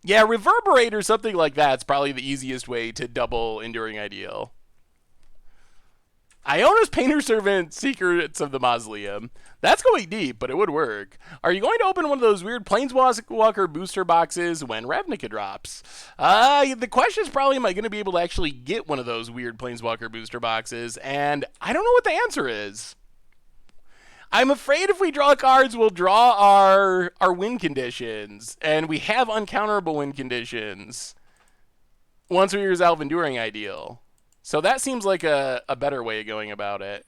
Yeah, Reverberate or something like that's probably the easiest way to double Enduring Ideal. Iona's Painter Servant, Secrets of the Mausoleum. That's going deep, but it would work. Are you going to open one of those weird Planeswalker booster boxes when Ravnica drops? The question is probably, am I going to be able to actually get one of those weird Planeswalker booster boxes? And I don't know what the answer is. I'm afraid if we draw cards, we'll draw our win conditions. And we have uncounterable win conditions once we resolve Enduring Ideal. So that seems like a better way of going about it.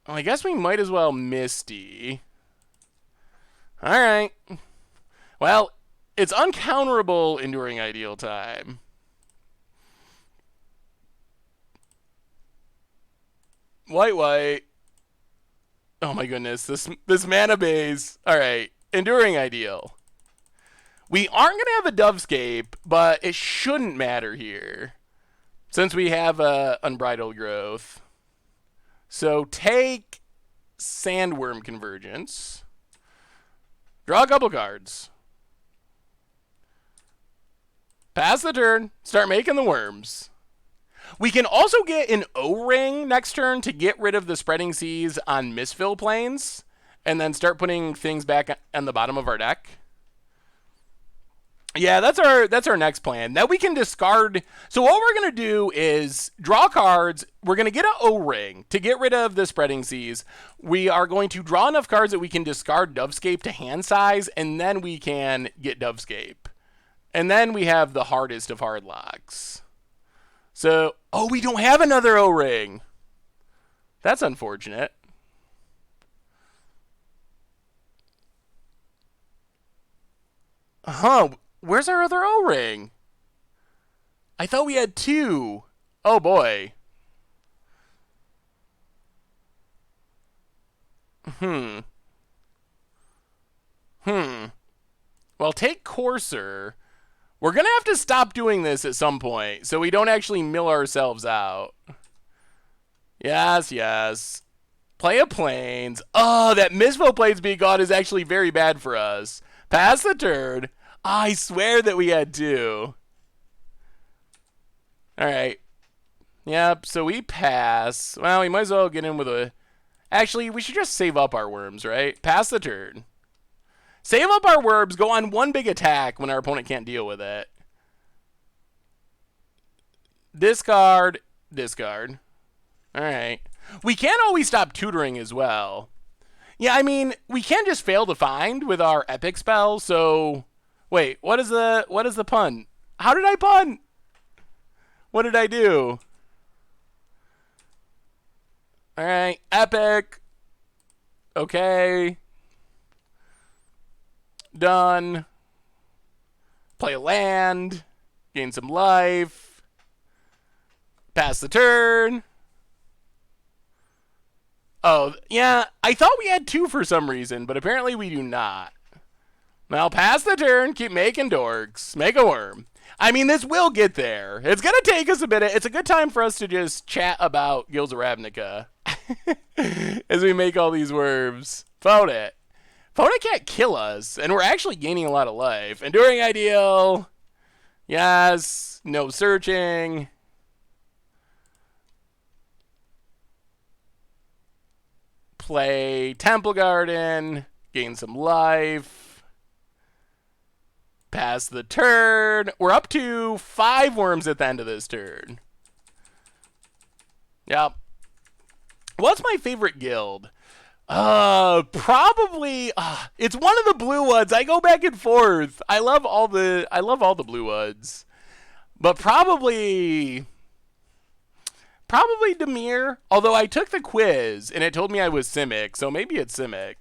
Well, I guess we might as well Misty. Alright. Well, it's uncounterable Enduring Ideal time. White. Oh my goodness, this mana base. Alright, Enduring Ideal. We aren't going to have a Dovescape, but it shouldn't matter here, since we have Unbridled Growth. So take Sandworm Convergence. Draw a couple cards. Pass the turn. Start making the worms. We can also get an O-Ring next turn to get rid of the Spreading Seas on Misfill Plains, and then start putting things back on the bottom of our deck. Yeah, that's our next plan. Now we can discard. So what we're going to do is draw cards. We're going to get an O-Ring to get rid of the Spreading Seas. We are going to draw enough cards that we can discard Dovescape to hand size, and then we can get Dovescape. And then we have the hardest of hard locks. So, oh, we don't have another O-Ring. That's unfortunate. Where's our other O-Ring? I thought we had 2. Oh, boy. Well, take Courser. We're going to have to stop doing this at some point, so we don't actually mill ourselves out. Yes. Play a Plains. Oh, that Misfo Plains being gone is actually very bad for us. Pass the turn. I swear that we had 2. Alright. Yep, so we pass. Well, we might as well get in with a... Actually, we should just save up our worms, right? Pass the turn. Save up our worms, go on one big attack when our opponent can't deal with it. Discard. Alright. We can't always stop tutoring as well. Yeah, I mean, we can't just fail to find with our epic spell, so... Wait, what is the pun? How did I pun? What did I do? Alright, epic. Okay. Done. Play a land. Gain some life. Pass the turn. Oh, yeah, I thought we had 2 for some reason, but apparently we do not. Now, pass the turn, keep making dorks, make a worm. I mean, this will get there. It's going to take us a minute. It's a good time for us to just chat about Guilds of Ravnica as we make all these worms. Ponent. Ponent can't kill us, and we're actually gaining a lot of life. Enduring Ideal. Yes. No searching. Play Temple Garden. Gain some life. Pass the turn. We're up to 5 worms at the end of this turn. Yep. What's my favorite guild? Probably it's one of the blue ones. I go back and forth. I love all the blue ones. But probably Demir, although I took the quiz and it told me I was Simic, so maybe it's Simic.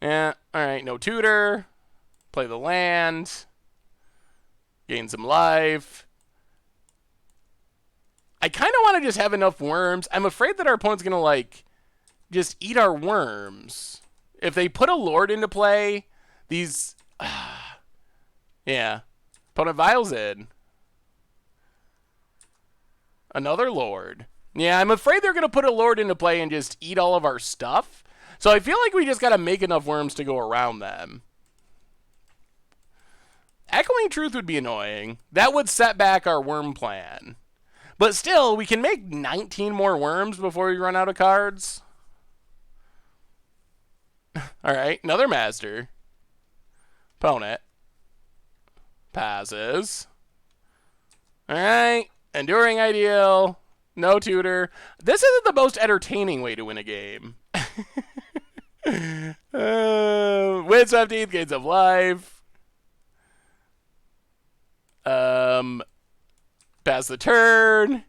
Yeah, all right, no Tutor. Play the land. Gain some life. I kind of want to just have enough worms. I'm afraid that our opponent's going to, like, just eat our worms. If they put a Lord into play, these... yeah. Opponent Vile's in. Another Lord. Yeah, I'm afraid they're going to put a Lord into play and just eat all of our stuff. So I feel like we just got to make enough worms to go around them. Echoing Truth would be annoying. That would set back our worm plan. But still, we can make 19 more worms before we run out of cards. Alright, another Master. Ponent. Passes. Alright, Enduring Ideal. No Tutor. This isn't the most entertaining way to win a game. Win 17th, gains of life. Pass the turn.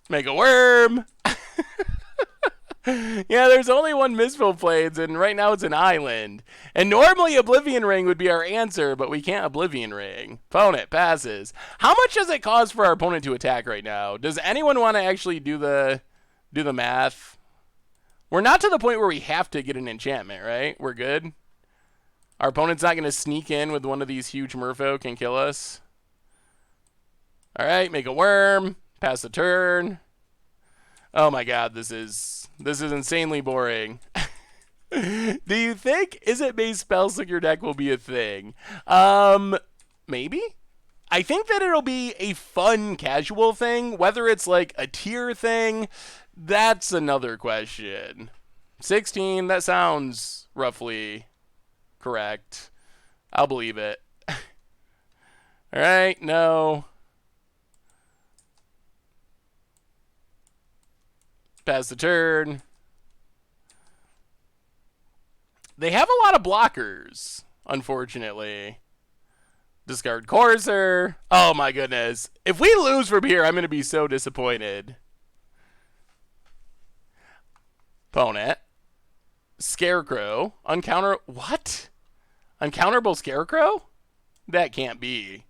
Make a worm. Yeah, there's only one Mistful Plains, and right now it's an island. And normally Oblivion Ring would be our answer, but we can't Oblivion Ring. Opponent passes. How much does it cost for our opponent to attack right now? Does anyone want to actually do the math? We're not to the point where we have to get an enchantment, right? We're good. Our opponent's not going to sneak in with one of these huge merfolk and kill us. All right, make a worm. Pass the turn. Oh my god, this is insanely boring. Do you think Is It Base Spellslinger deck will be a thing? Maybe? I think that it'll be a fun casual thing. Whether it's like a tier thing, that's another question. 16, that sounds roughly correct. I'll believe it. Alright, no. Pass the turn. They have a lot of blockers, unfortunately. Discard Courser. Oh my goodness. If we lose from here, I'm going to be so disappointed. Ponent. Scarecrow. What? Uncounterable Scarecrow? That can't be.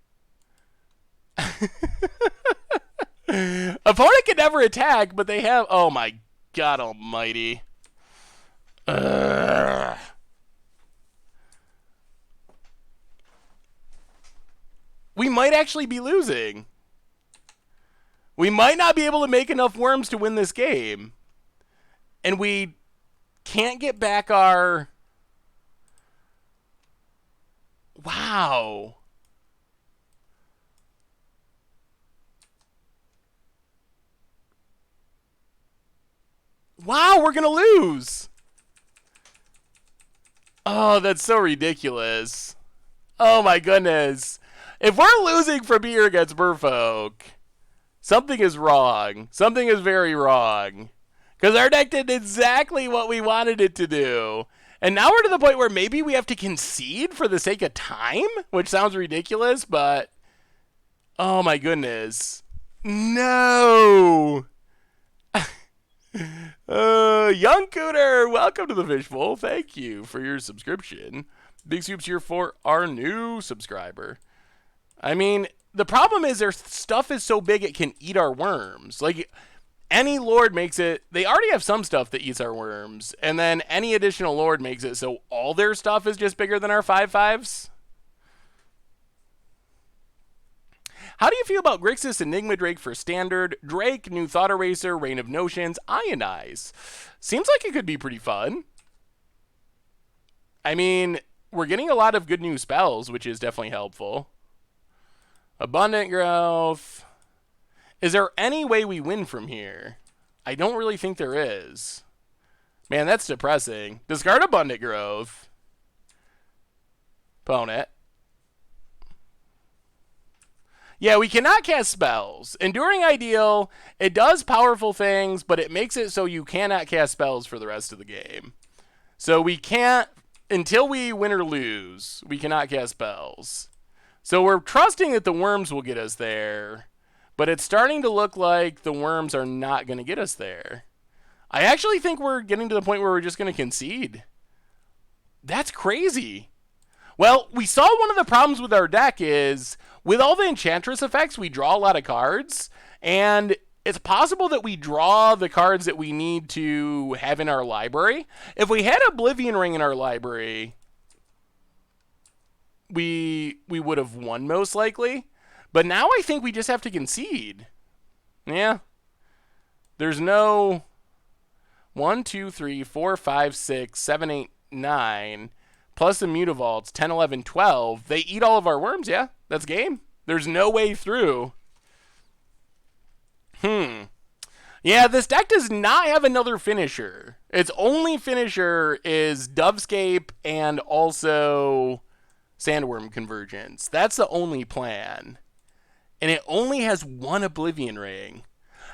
Opponent can never attack, but they have... Oh my god almighty. We might actually be losing. We might not be able to make enough worms to win this game. And we can't get back our... Wow. Wow, we're going to lose. Oh, that's so ridiculous. Oh my goodness. If we're losing from here against Berfo, something is wrong. Something is very wrong. Because our deck did exactly what we wanted it to do. And now we're to the point where maybe we have to concede for the sake of time, which sounds ridiculous, but... Oh my goodness. No! Young Cooter, welcome to the Fishbowl. Thank you for your subscription. Big Soup's here for our new subscriber. I mean, the problem is their stuff is so big it can eat our worms. Like, any Lord makes it... They already have some stuff that eats our worms, and then any additional Lord makes it so all their stuff is just bigger than our 5/5s. How do you feel about Grixis Enigma Drake for Standard, Drake, New Thought Eraser, Reign of Notions, Ionize? Seems like it could be pretty fun. I mean, we're getting a lot of good new spells, which is definitely helpful. Abundant Growth. Is there any way we win from here? I don't really think there is. Man, that's depressing. Discard Abundant Growth. Ponent. Yeah, we cannot cast spells. Enduring Ideal, it does powerful things, but it makes it so you cannot cast spells for the rest of the game. So we can't, until we win or lose, we cannot cast spells. So we're trusting that the worms will get us there, but it's starting to look like the worms are not going to get us there. I actually think we're getting to the point where we're just going to concede. That's crazy. Well, we saw one of the problems with our deck is, with all the Enchantress effects, we draw a lot of cards, and it's possible that we draw the cards that we need to have in our library. If we had Oblivion Ring in our library, we would have won most likely. But now I think we just have to concede. Yeah. There's no 1, 2, 3, 4, 5, 6, 7, 8, 9... plus the Mutavaults, 10, 11, 12. They eat all of our worms, yeah. That's game. There's no way through. Yeah, this deck does not have another finisher. Its only finisher is Dovescape and also Sandworm Convergence. That's the only plan. And it only has one Oblivion Ring.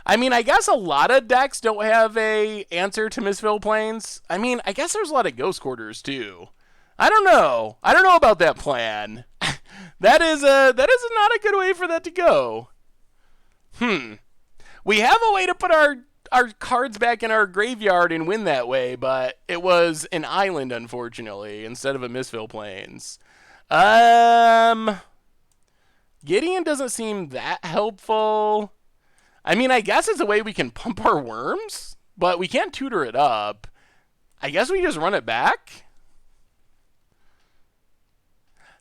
I mean, I guess a lot of decks don't have a answer to Mistfall Plains. I mean, I guess there's a lot of Ghost Quarters, too. I don't know. I don't know about that plan. That is not a good way for that to go. We have a way to put our cards back in our graveyard and win that way, but it was an island, unfortunately, instead of a Mistfall Plains. Gideon doesn't seem that helpful. I mean, I guess it's a way we can pump our worms, but we can't tutor it up. I guess we just run it back.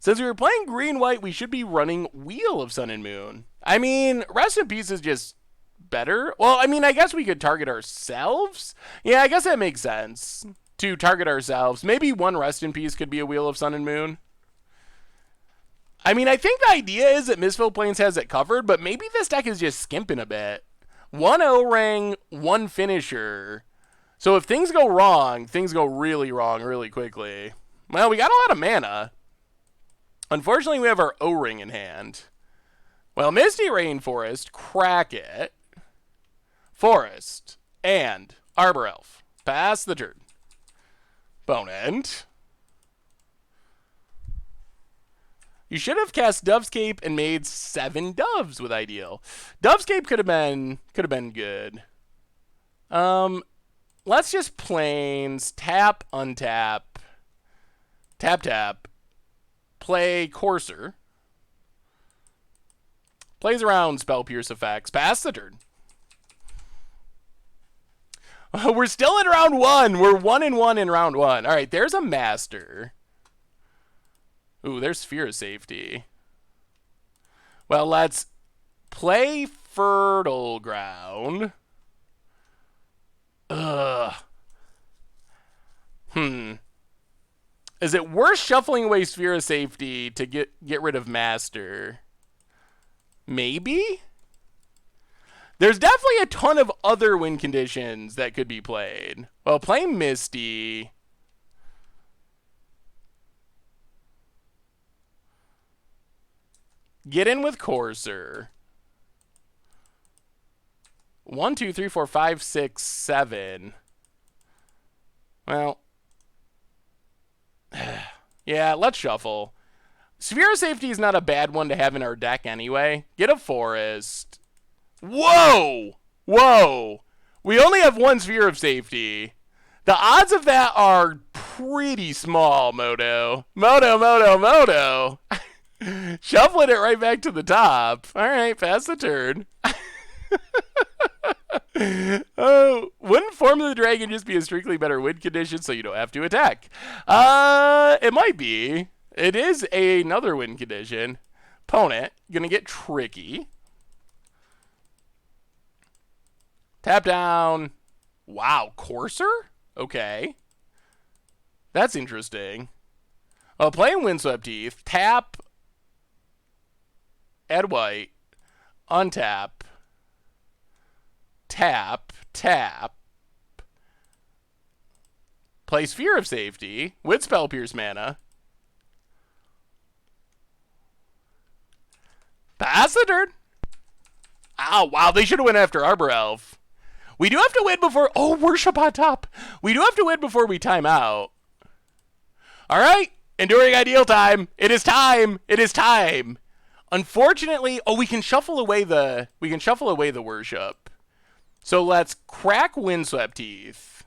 Since we were playing green-white, we should be running Wheel of Sun and Moon. I mean, Rest in Peace is just better. Well, I mean, I guess we could target ourselves. Yeah, I guess that makes sense to target ourselves. Maybe one Rest in Peace could be a Wheel of Sun and Moon. I mean, I think the idea is that Mistfall Plains has it covered, but maybe this deck is just skimping a bit. One O-Ring, one finisher. So if things go wrong, things go really wrong really quickly. Well, we got a lot of mana. Unfortunately, we have our O-Ring in hand. Well, Misty Rainforest, crack it. Forest, and Arbor Elf. Pass the turn. Ponent. You should have cast Dovescape and made 7 doves with Ideal. Dovescape could have been good. Let's just plains tap, untap, tap, tap, play Courser. Plays around Spell Pierce effects. Pass the turn. We're still in round 1. We're 1-1 in round 1. All right, there's a Master. Ooh, there's Fear of Safety. Well, let's play Fertile Ground. Ugh. Is it worth shuffling away Sphere of Safety to get rid of Master? Maybe? There's definitely a ton of other win conditions that could be played. Well, play Misty. Get in with Courser. 1, 2, 3, 4, 5, 6, 7. Well. Yeah, let's shuffle. Sphere of Safety is not a bad one to have in our deck anyway. Get a Forest. Whoa! Whoa! We only have 1 Sphere of Safety. The odds of that are pretty small, Moto. Moto. Shuffling it right back to the top. All right, pass the turn. Oh, wouldn't Form of the Dragon just be a strictly better win condition so you don't have to attack? It might be. It is another win condition. Ponent, gonna get tricky. Tap down. Wow, Courser? Okay. That's interesting. Oh, playing Windswept Teeth. Tap. Add white. Untap. Tap. Tap. Play Sphere of Safety with Spell Pierce mana. Pass the turn. Oh, wow, they should have went after Arbor Elf. We do have to win before... Oh, Worship on top. We do have to win before we time out. All right, Enduring Ideal time. It is time. It is time. Unfortunately... Oh, we can shuffle away the... Worship. So let's crack Windswept Teeth.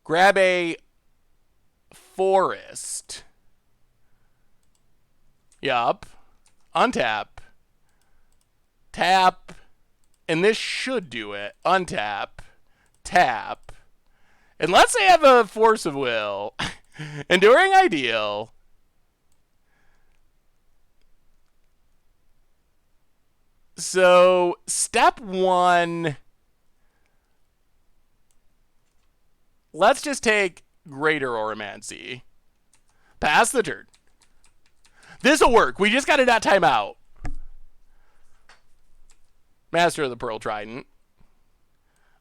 Grab a Forest. Yup. Untap. Tap. And this should do it. Untap. Tap. Unless they have a Force of Will. Enduring Ideal. So, step one. Let's just take Greater Oromancy. Pass the turn. This'll work. We just gotta not time out. Master of the Pearl Trident.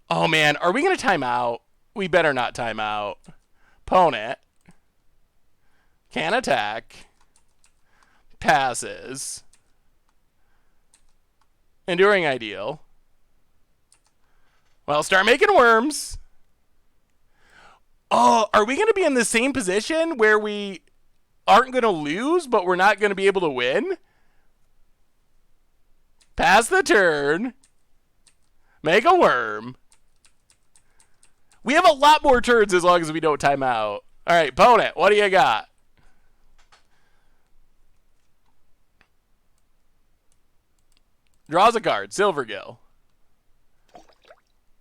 Oh, man. Are we gonna time out? We better not time out. Ponent. Can attack. Passes. Enduring Ideal. Well, start making worms. Oh, are we going to be in the same position where we aren't going to lose, but we're not going to be able to win? Pass the turn. Make a worm. We have a lot more turns as long as we don't time out. All right, Ponent, what do you got? Draws a card. Silvergill.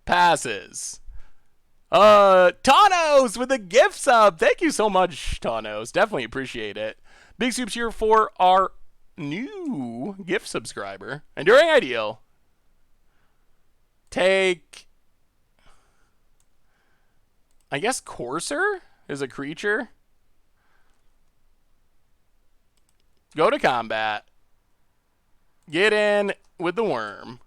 Passes. Tawnos with a gift sub. Thank you so much, Tawnos. Definitely appreciate it. Big soups here for our new gift subscriber. Enduring Ideal. Take... I guess Courser is a creature. Go to combat. Get in with the worm.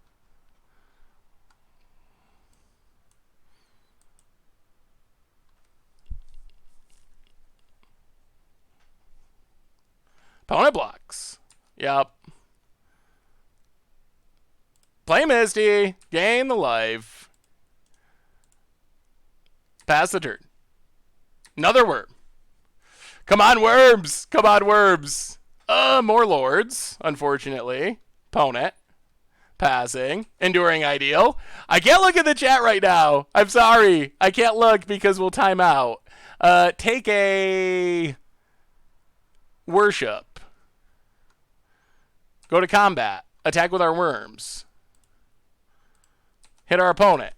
Opponent blocks. Yep. Play Misty. Gain the life. Pass the turn. Another worm. Come on, worms. Come on, worms. More lords, unfortunately. Ponent. Passing. Enduring Ideal. I can't look at the chat right now. I'm sorry. I can't look because we'll time out. Take a... Worship. Go to combat. Attack with our worms. Hit our opponent.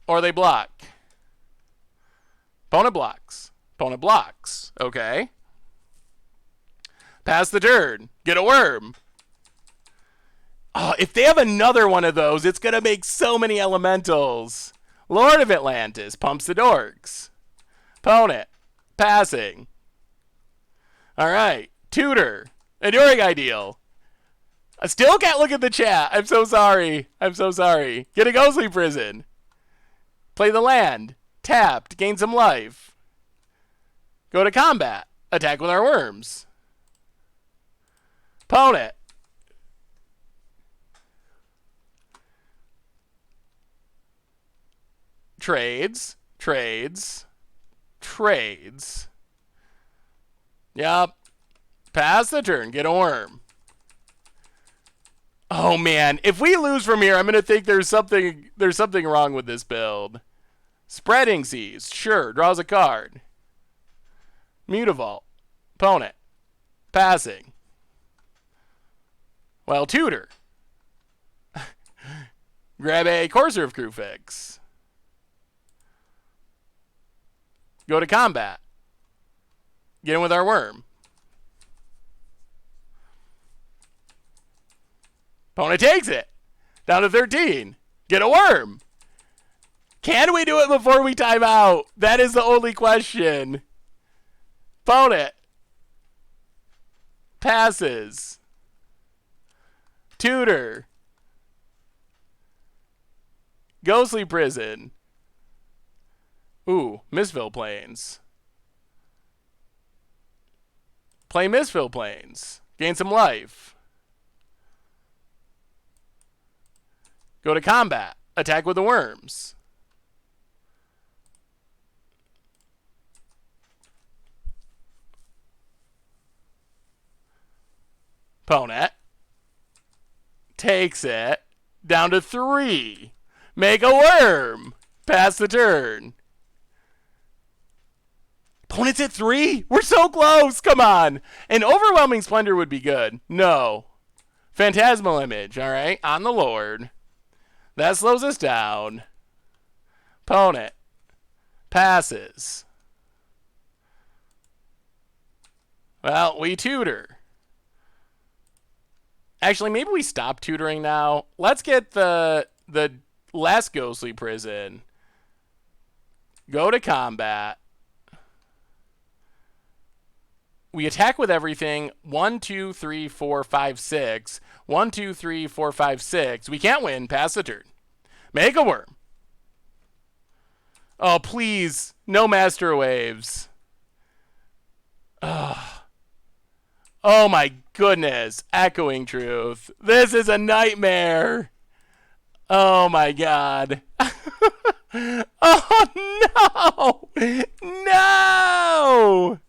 Or they block. Opponent blocks. Opponent blocks. Okay. Pass the turn. Get a worm. Oh, if they have another one of those, it's going to make so many elementals. Lord of Atlantis. Pumps the dorks. Opponent. Passing. All right. Tutor. Enduring Ideal. I still can't look at the chat. I'm so sorry. I'm so sorry. Get a Ghostly Prison. Play the land. Tapped. Gain some life. Go to combat. Attack with our worms. Opponent. Trades. Trades. Trades. Yep. Pass the turn. Get a worm. Oh, man. If we lose from here, I'm going to think there's something wrong with this build. Spreading Seas. Sure. Draws a card. Mutavault. Opponent. Passing. Well, Tutor. Grab a Courser of Crewfix. Go to combat. Get in with our worm. Opponent takes it. Down to 13. Get a worm. Can we do it before we time out? That is the only question. Opponent. Passes. Tutor. Ghostly Prison. Ooh, Mistfall Plains. Play Mistfall Plains. Gain some life. Go to combat. Attack with the worms. Ponent takes it down to 3. Make a worm. Pass the turn. Ponent's at 3? We're so close. Come on. An overwhelming Splendour would be good. No. Phantasmal Image. All right. On the Lord. That slows us down. Ponent passes. Well, we tutor. Actually, maybe we stop tutoring now. Let's get the last ghostly prison. Go to combat. We attack with everything. 1, 2, 3, 4, 5, 6. 1, 2, 3, 4, 5, 6. We can't win. Pass the turn. Make a worm. Oh, please. No Master Waves. Ugh. Oh my goodness. Echoing Truth. This is a nightmare. Oh my god. Oh no. No.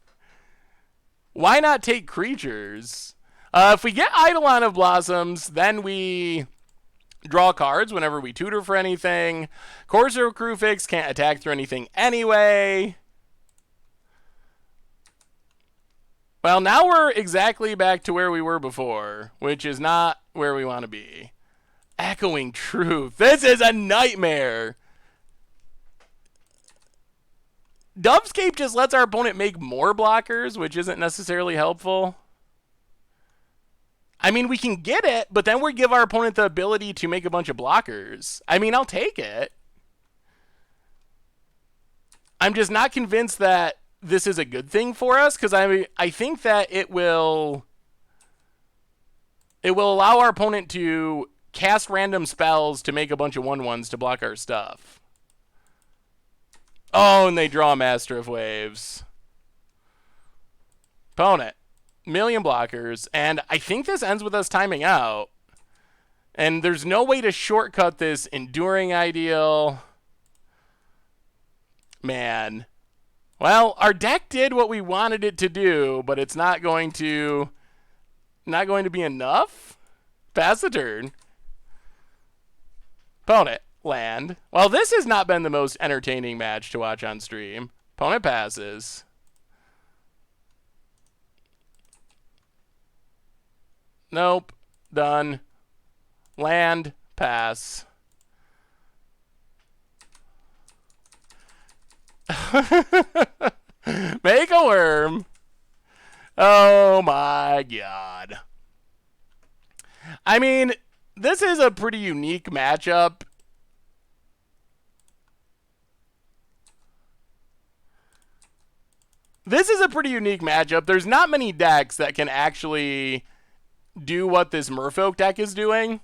Why not take creatures? If we get Eidolon of Blossoms, then we draw cards whenever we tutor for anything. Corsair Crewfix can't attack through anything anyway. Well, now we're exactly back to where we were before, which is not where we want to be. Echoing Truth. This is a nightmare. Dubscape just lets our opponent make more blockers, which isn't necessarily helpful. I mean, we can get it, but then we give our opponent the ability to make a bunch of blockers. I mean, I'll take it. I'm just not convinced that this is a good thing for us, because I think that it will allow our opponent to cast random spells to make a bunch of 1/1s to block our stuff. Oh, and they draw Master of Waves. Ponent. Million blockers. And I think this ends with us timing out. And there's no way to shortcut this Enduring Ideal. Man. Well, our deck did what we wanted it to do, but it's not going to be enough. Pass the turn. Ponent. Land. Well, this has not been the most entertaining match to watch on stream. Ponent passes. Nope. Done. Land. Pass. Make a worm. Oh my god. I mean, this is a pretty unique matchup. There's not many decks that can actually do what this Merfolk deck is doing.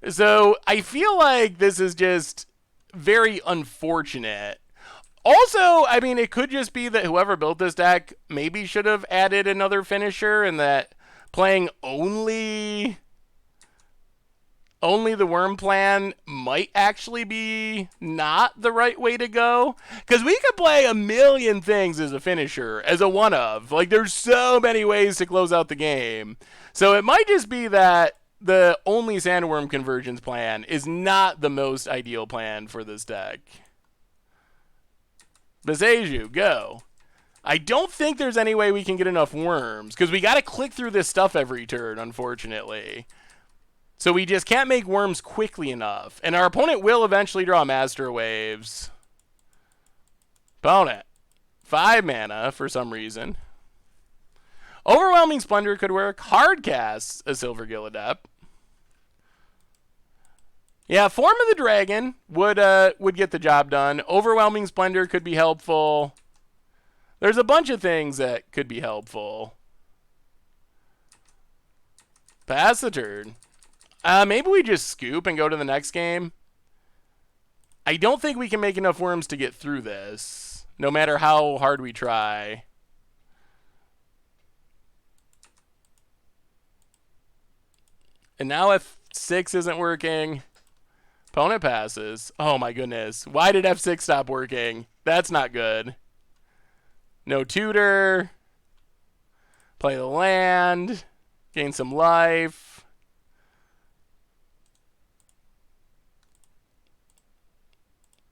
So I feel like this is just very unfortunate. Also, I mean, it could just be that whoever built this deck maybe should have added another finisher, and that playing only the worm plan might actually be not the right way to go. Because we could play a million things as a finisher, as a one-of. Like, there's so many ways to close out the game. So it might just be that the only Sandworm Convergence plan is not the most ideal plan for this deck. Passaggio, go. I don't think there's any way we can get enough worms, because we got to click through this stuff every turn, unfortunately. So we just can't make worms quickly enough. And our opponent will eventually draw Master Waves. Ponent. 5 mana for some reason. Overwhelming Splendour could work. Hard casts a Silvergill Adept. Yeah, Form of the Dragon would get the job done. Overwhelming Splendour could be helpful. There's a bunch of things that could be helpful. Pass the turn. Maybe we just scoop and go to the next game. I don't think we can make enough worms to get through this, no matter how hard we try. And now F6 isn't working. Ponent passes. Oh my goodness. Why did F6 stop working? That's not good. No tutor. Play the land. Gain some life.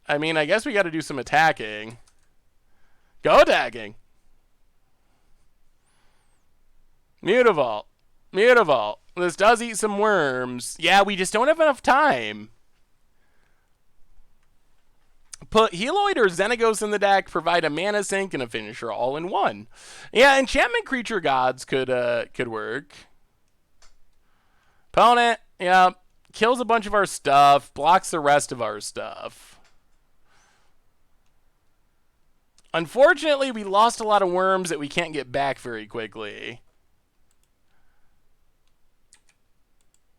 I mean, I guess we got to do some attacking. Go attacking. Mutavault. Mutavault. This does eat some worms. Yeah, we just don't have enough time. Put Heloid or Xenagos in the deck, provide a mana sink and a finisher all in one. Yeah, enchantment creature gods could work. Ponent, yeah, kills a bunch of our stuff, blocks the rest of our stuff. Unfortunately, we lost a lot of worms that we can't get back very quickly.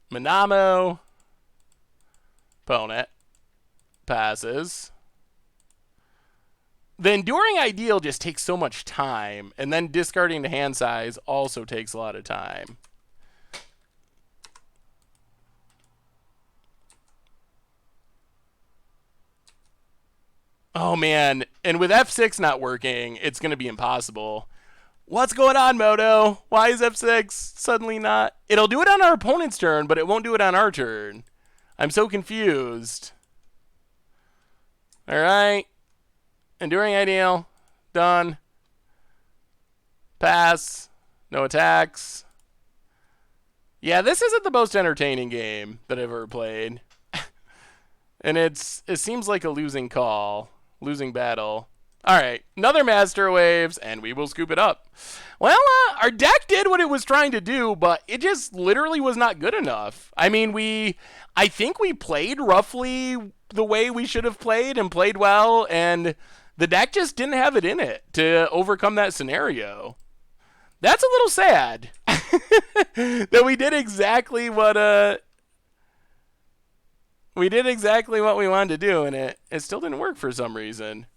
Manamo. Ponent. Passes. The Enduring Ideal just takes so much time, and then discarding the hand size also takes a lot of time. Oh man, and with F6 not working, it's going to be impossible. What's going on, Moto? Why is F6 suddenly not? It'll do it on our opponent's turn, but it won't do it on our turn. I'm so confused. All right. Enduring Ideal. Done. Pass. No attacks. Yeah, this isn't the most entertaining game that I've ever played. And it seems like a losing call. Losing battle. All right, another Master Waves, and we will scoop it up. Well, our deck did what it was trying to do, but it just literally was not good enough. I mean, I think we played roughly the way we should have played and played well, and the deck just didn't have it in it to overcome that scenario. That's a little sad that we did exactly what we wanted to do, and it still didn't work for some reason.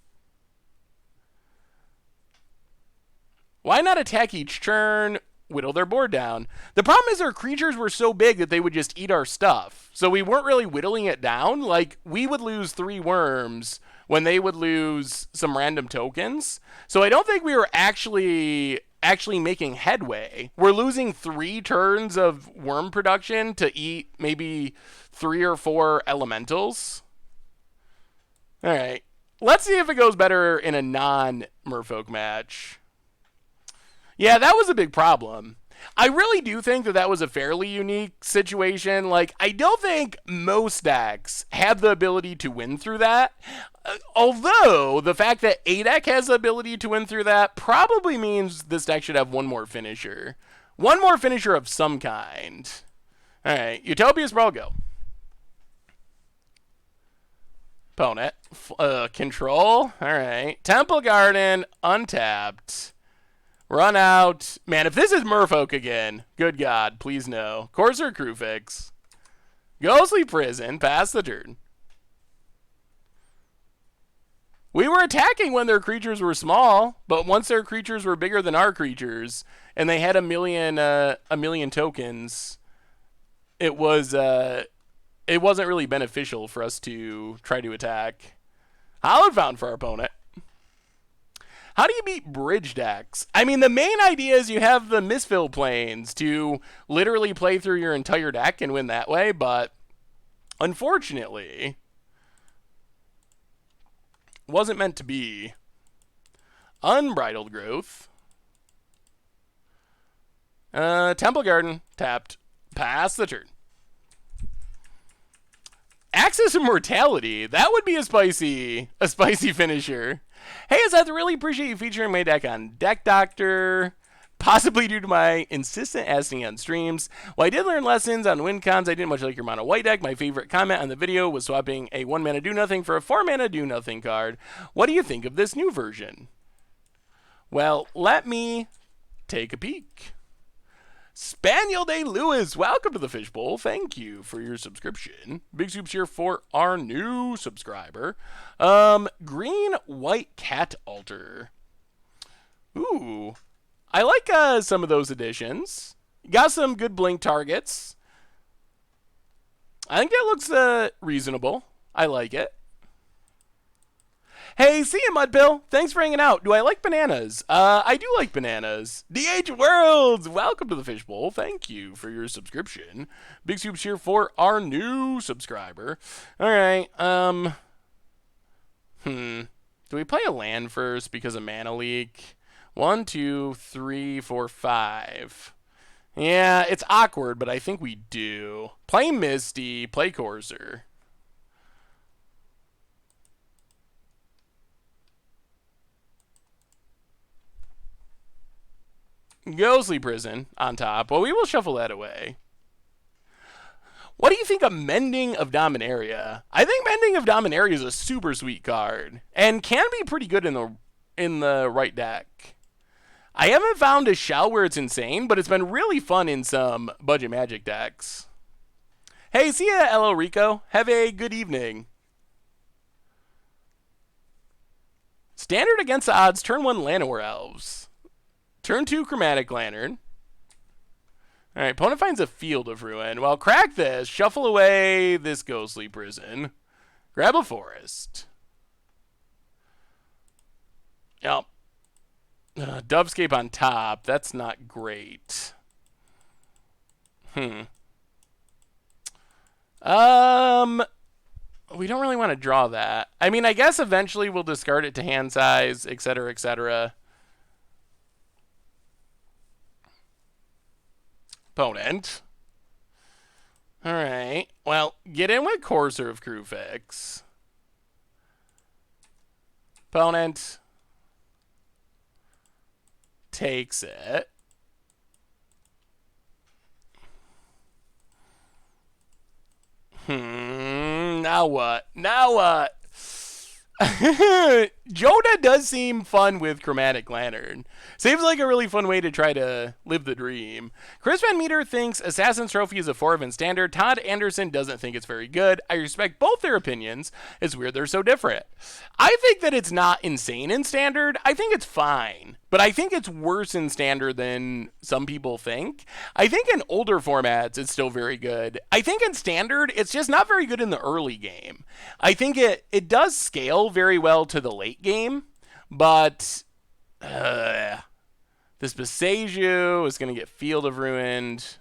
Why not attack each turn, whittle their board down? The problem is our creatures were so big that they would just eat our stuff. So we weren't really whittling it down. Like, we would lose 3 worms when they would lose some random tokens. So I don't think we were actually making headway. We're losing 3 turns of worm production to eat maybe 3 or 4 elementals. All right. Let's see if it goes better in a non-Merfolk match. Yeah, that was a big problem. I really do think that was a fairly unique situation. Like, I don't think most decks have the ability to win through that. Although, the fact that a deck has the ability to win through that probably means this deck should have one more finisher. One more finisher of some kind. All right, Utopia's Brawl, go. Ponent. Control. All right. Temple Garden, untapped. Run out. Man, if this is Merfolk again, good God, please no. Courser Crewfix. Ghostly Prison, pass the turn. We were attacking when their creatures were small, but once their creatures were bigger than our creatures, and they had a million tokens, it wasn't really beneficial for us to try to attack. Hallowed Fountain for our opponent. How do you beat bridge decks? I mean, the main idea is you have the misfill planes to literally play through your entire deck and win that way, but unfortunately, wasn't meant to be. Unbridled Growth. Temple Garden, tapped. Pass the turn. Access Immortality. That would be a spicy finisher. Hey, I really appreciate you featuring my deck on Deck Doctor. Possibly due to my insistent asking on streams. While I did learn lessons on win cons, I didn't much like your mono white deck. My favorite comment on the video was swapping a 1-mana do-nothing for a 4-mana do-nothing card. What do you think of this new version? Well, let me take a peek. Spaniel Day Lewis, welcome to the Fishbowl. Thank you for your subscription. Big soups here for our new subscriber. Green White Cat Altar. Ooh, I like some of those additions. Got some good blink targets. I think it looks reasonable. I like it. Hey, see you, Mudpill. Thanks for hanging out. Do I like bananas? I do like bananas. DH Worlds, welcome to the Fishbowl. Thank you for your subscription. Big soups here for our new subscriber. All right. Do we play a land first because of mana leak? 1, 2, 3, 4, 5. Yeah, it's awkward, but I think we do. Play Misty, play Courser. Ghostly Prison on top. Well, we will shuffle that away. What do you think of Mending of Dominaria? I think Mending of Dominaria is a super sweet card and can be pretty good in the right deck. I haven't found a shell where it's insane, but it's been really fun in some budget Magic decks. Hey, see ya, LL Rico. Have a good evening. Standard against the odds, turn 1 Llanowar Elves. Turn 2 Chromatic Lantern. Alright, opponent finds a Field of Ruin. Well, crack this. Shuffle away this Ghostly Prison. Grab a Forest. Yep. Dovescape on top. That's not great. We don't really want to draw that. I mean, I guess eventually we'll discard it to hand size, etc., etc. Ponent. Alright. Well, get in with Courser of Crewfix. Ponent takes it. Now what? Now what? Joda does seem fun with Chromatic Lantern. Seems like a really fun way to try to live the dream. Chris Van Meter thinks Assassin's Trophy is a 4 in Standard. Todd Anderson doesn't think it's very good. I respect both their opinions. It's weird they're so different. I think that it's not insane in Standard. I think it's fine. But I think it's worse in Standard than some people think. I think in older formats, it's still very good. I think in Standard, it's just not very good in the early game. I think it does scale very well to the late game, but this Passaggio is going to get Field of Ruined.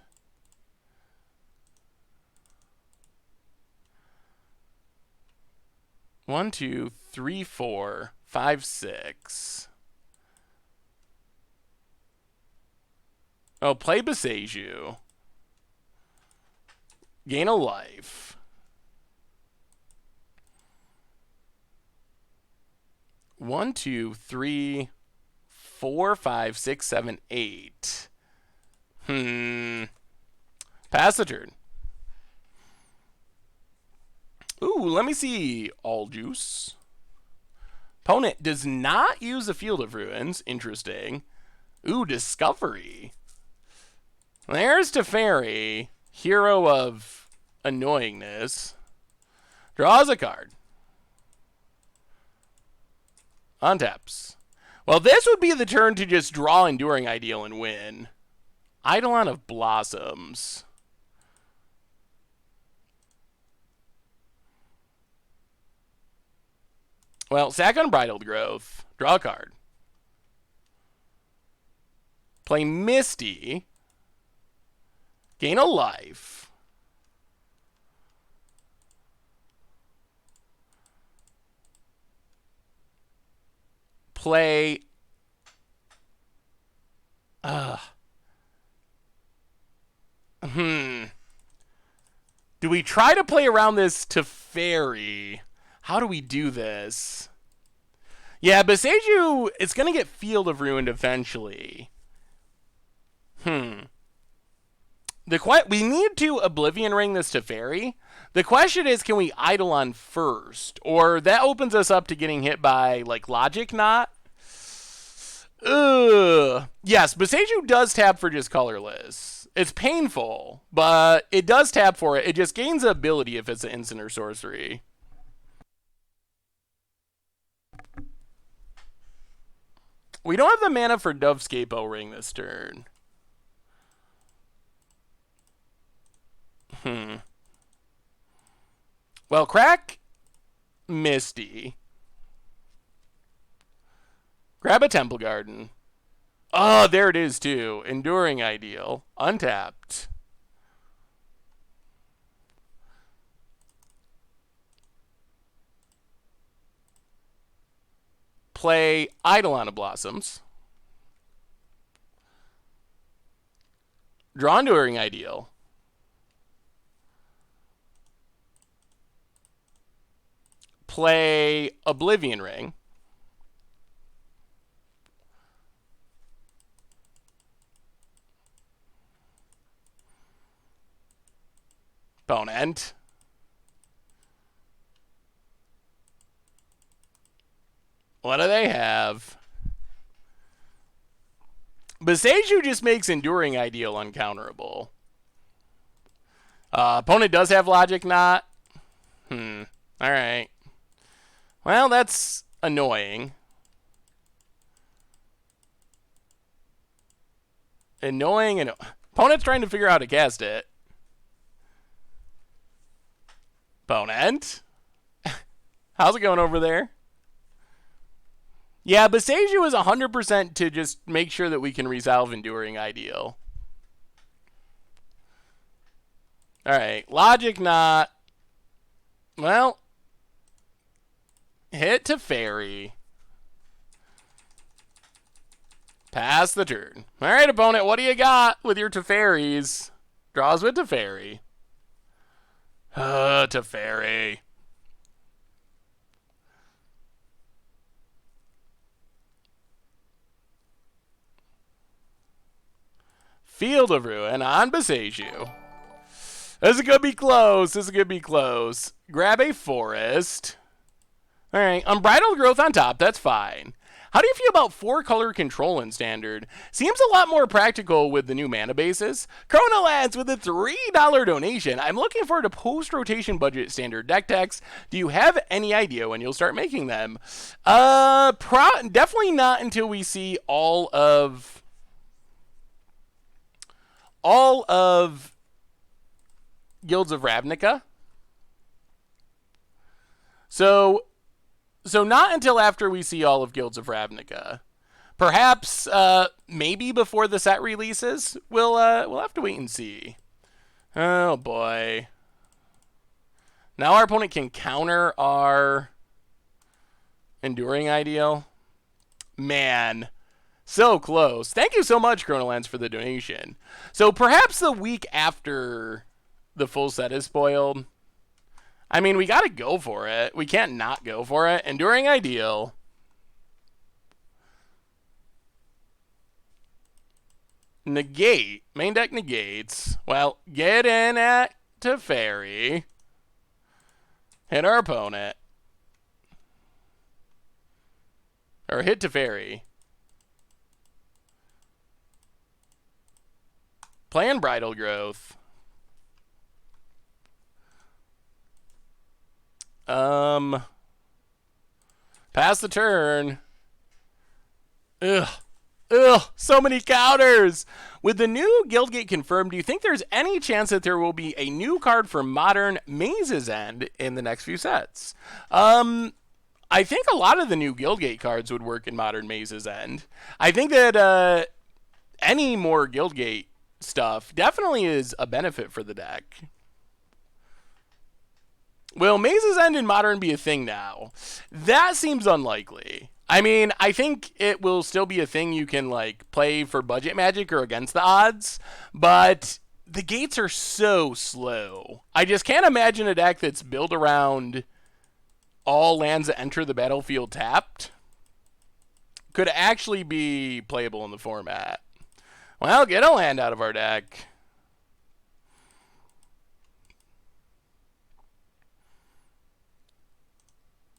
One, two, three, 4, 5, 6. Oh, play Passaggio. Gain a life. One, two, three, 4, 5, 6, 7, 8. Pass the turn. Ooh, let me see. All juice. Ponent does not use a Field of Ruins. Interesting. Ooh, Discovery. There's to Faerie, hero of Annoyingness. Draws a card. Untaps. Well, this would be the turn to just draw Enduring Ideal and win. Eidolon of Blossoms. Well, sack Unbridled Growth. Draw a card. Play Misty. Gain a life. Play. Do we try to play around this to Faerie? How do we do this? Yeah, Passaggio, it's going to get Field of Ruined eventually. We need to Oblivion Ring this to Faerie. The question is, can we Eidolon first? Or that opens us up to getting hit by, like, Logic Knot. Yes, Passaggio does tap for just colorless. It's painful, but it does tap for it. It just gains ability if it's an instant or sorcery. We don't have the mana for Dovescape O-Ring this turn. Well, crack Misty. Grab a Temple Garden. Oh, there it is, too. Enduring Ideal. Untapped. Play Eidolon of Blossoms. Draw Enduring Ideal. Play Oblivion Ring. Ponent. What do they have? Passaggio just makes Enduring Ideal uncounterable. Opponent does have Logic Knot. Alright. Well, that's annoying. Annoying and opponent's trying to figure out how to cast it. Ponent. How's it going over there? Yeah, Passaggio is 100% to just make sure that we can resolve Enduring Ideal. Alright, Logic Knot. Well, hit to Faerie. Pass the turn. Alright, opponent, what do you got with your Teferis? Draws with Teferi. Teferi. Field of Ruin on Passaggio. This is going to be close. This is going to be close. Grab a Forest. All right. Unbridled Growth on top. That's fine. How do you feel about 4-color control in Standard? Seems a lot more practical with the new mana bases. Chrono Lads with a $3 donation. I'm looking forward to post-rotation budget Standard deck decks. Do you have any idea when you'll start making them? Definitely not until we see all of Guilds of Ravnica. So not until after we see all of Guilds of Ravnica. Perhaps, maybe before the set releases. We'll have to wait and see. Oh boy. Now our opponent can counter our Enduring Ideal. Man. So close. Thank you so much, Chronolance, for the donation. So perhaps the week after the full set is spoiled. I mean, we got to go for it. We can't not go for it. Enduring Ideal. Negate. Main deck negates. Well, get in at Teferi. Hit our opponent. Or hit Teferi. Play Unbridled Growth. Pass the turn. Ugh. So many counters. With the new Guildgate confirmed, do you think there's any chance that there will be a new card for Modern Maze's End in the next few sets? I think a lot of the new Guildgate cards would work in Modern Maze's End. I think that any more Guildgate stuff definitely is a benefit for the deck. Will Maze's End in Modern be a thing now? That seems unlikely. I mean, I think it will still be a thing you can, like, play for budget Magic or against the odds, but the gates are so slow. I just can't imagine a deck that's built around all lands that enter the battlefield tapped could actually be playable in the format. Well, get a land out of our deck.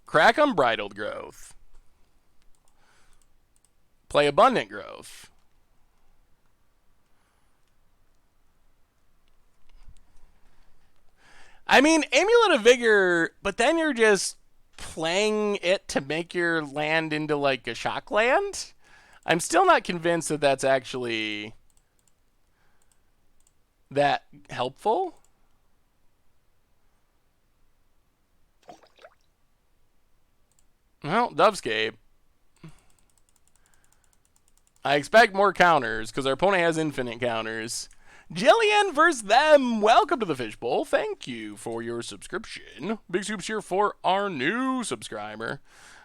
Crack Unbridled Growth. Play Abundant Growth. I mean, Amulet of Vigor, but then you're just playing it to make your land into like a shock land. I'm still not convinced that that's actually that helpful. Well, Dovescape. I expect more counters because our opponent has infinite counters. Jillian versus them. Welcome to the Fishbowl. Thank you for your subscription. Big soups here for our new subscriber.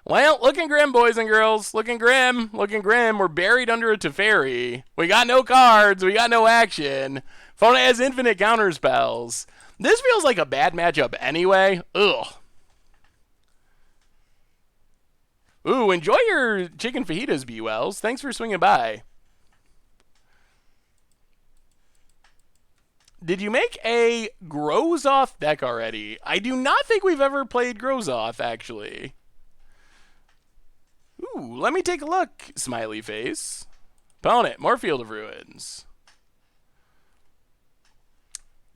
Well, looking grim, boys and girls. Looking grim. Looking grim. We're buried under a Faerie. We got no cards. We got no action. Opponent has infinite counter spells. This feels like a bad matchup anyway. Ugh. Ooh, enjoy your chicken fajitas, B. Wells. Thanks for swinging by. Did you make a Grozoth deck already? I do not think we've ever played Grozoth, actually. Ooh, let me take a look, smiley face. Ponent, more Field of Ruins.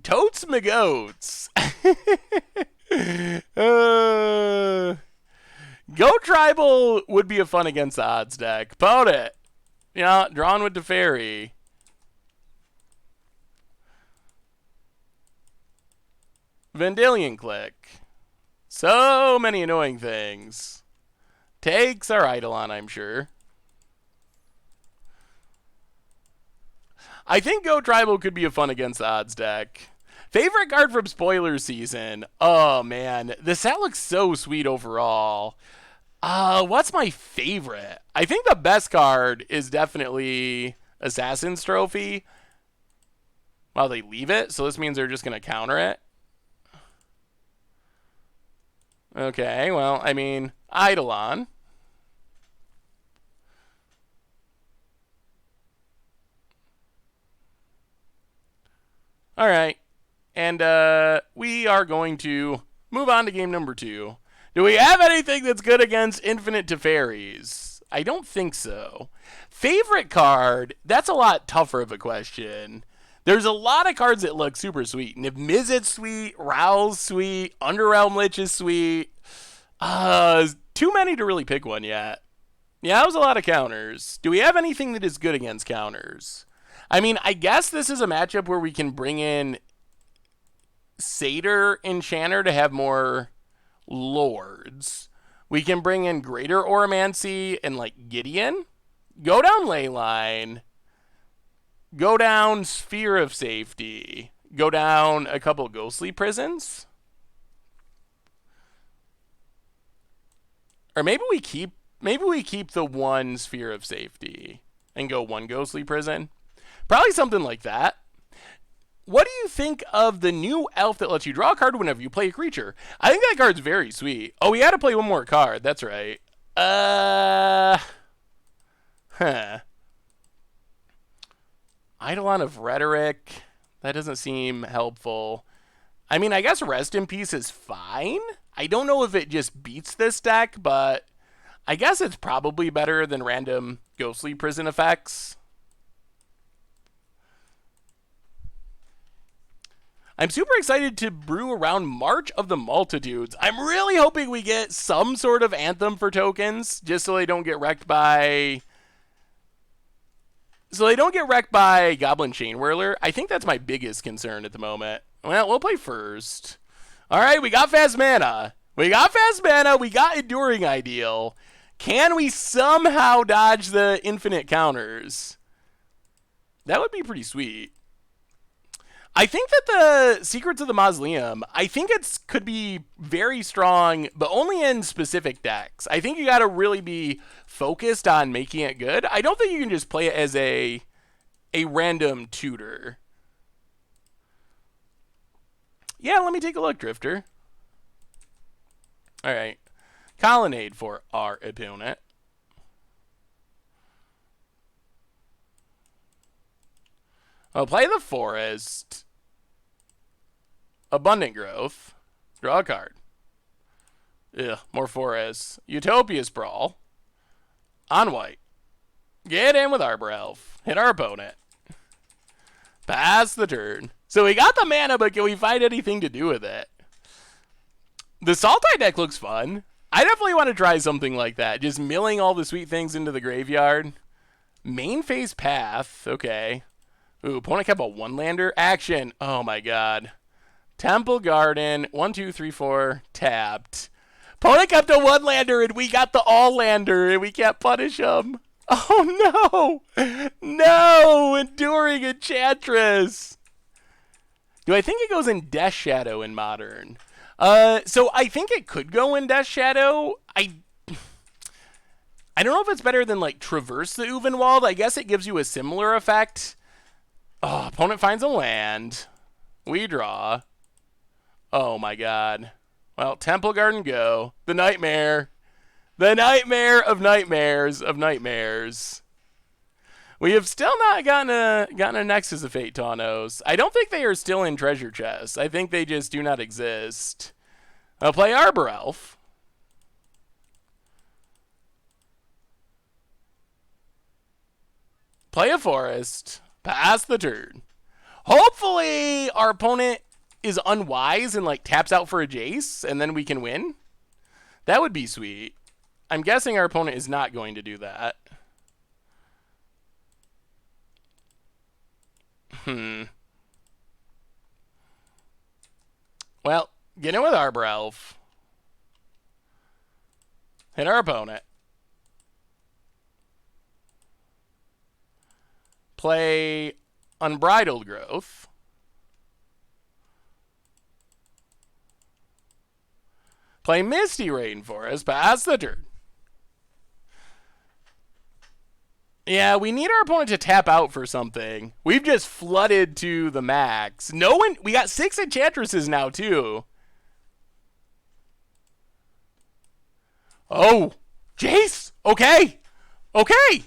Totes McGoats. Go Tribal would be a fun against the odds deck. Ponent. Yeah, drawn with the Faerie. Vendilion Click. So many annoying things. Takes our Eidolon, I'm sure. I think Go Tribal could be a fun against the odds deck. Favorite card from spoiler season? Oh, man. The set looks so sweet overall. What's my favorite? I think the best card is definitely Assassin's Trophy. Well, they leave it, so this means they're just going to counter it. Okay, well, I mean, Eidolon. All right. And we are going to move on to game number 2. Do we have anything that's good against Infinite Teferis? I don't think so. Favorite card? That's a lot tougher of a question. There's a lot of cards that look super sweet. Niv Mizzet's sweet, Rowl's sweet, Underrealm Lich is sweet. Too many to really pick one yet. Yeah, that was a lot of counters. Do we have anything that is good against counters? I mean, I guess this is a matchup where we can bring in Satyr Enchanter to have more lords. We can bring in Greater Oromancy and like Gideon. Go down Layline. Go down Sphere of Safety. Go down a couple Ghostly Prisons. Or maybe we keep the one Sphere of Safety and go one Ghostly Prison. Probably something like that. What do you think of the new elf that lets you draw a card whenever you play a creature? I think that card's very sweet. Oh, we had to play one more card. That's right. Eidolon of Rhetoric. That doesn't seem helpful. I mean, I guess Rest in Peace is fine. I don't know if it just beats this deck, but I guess it's probably better than random Ghostly Prison effects. I'm super excited to brew around March of the Multitudes. I'm really hoping we get some sort of Anthem for tokens, just so they don't get wrecked by... Goblin Chain Whirler. I think that's my biggest concern at the moment. Well, we'll play first. All right, we got fast mana. We got Enduring Ideal. Can we somehow dodge the infinite counters? That would be pretty sweet. I think that the Secrets of the Mausoleum, I think it could be very strong, but only in specific decks. I think you got to really be focused on making it good. I don't think you can just play it as a random tutor. Yeah, let me take a look, Drifter. All right. Colonnade for our opponent. I'll play the Forest. Abundant Growth. Draw a card. Ugh, more Forest. Utopia Sprawl. On white. Get in with Arbor Elf. Hit our opponent. Pass the turn. So we got the mana, but can we find anything to do with it? The Sultai deck looks fun. I definitely want to try something like that. Just milling all the sweet things into the graveyard. Main phase path. Okay. Ooh, opponent kept a one-lander. Action. Oh my god. Temple Garden. 1, 2, 3, 4. Tapped. Opponent kept a one-lander and we got the all-lander and we can't punish him. Oh no. No. Enduring Enchantress. Do I think it goes in Death Shadow in Modern? So I think it could go in Death Shadow. I don't know if it's better than, like, Traverse the Uvenwald. I guess it gives you a similar effect. Oh, opponent finds a land. We draw. Oh, my God. Well, Temple Garden go. The nightmare. The nightmare of nightmares of nightmares. We have still not gotten a Nexus of Fate Taunos. I don't think they are still in treasure chests. I think they just do not exist. I'll play Arbor Elf. Play a forest. Pass the turn. Hopefully our opponent is unwise and, like, taps out for a Jace, and then we can win. That would be sweet. I'm guessing our opponent is not going to do that. Well, get in with Arbor Elf. Hit our opponent. Play Unbridled Growth. Play Misty Rainforest. Pass the turn. Yeah, we need our opponent to tap out for something. We've just flooded to the max. No one. We got 6 Enchantresses now, too. Oh, Jace. Okay. Okay.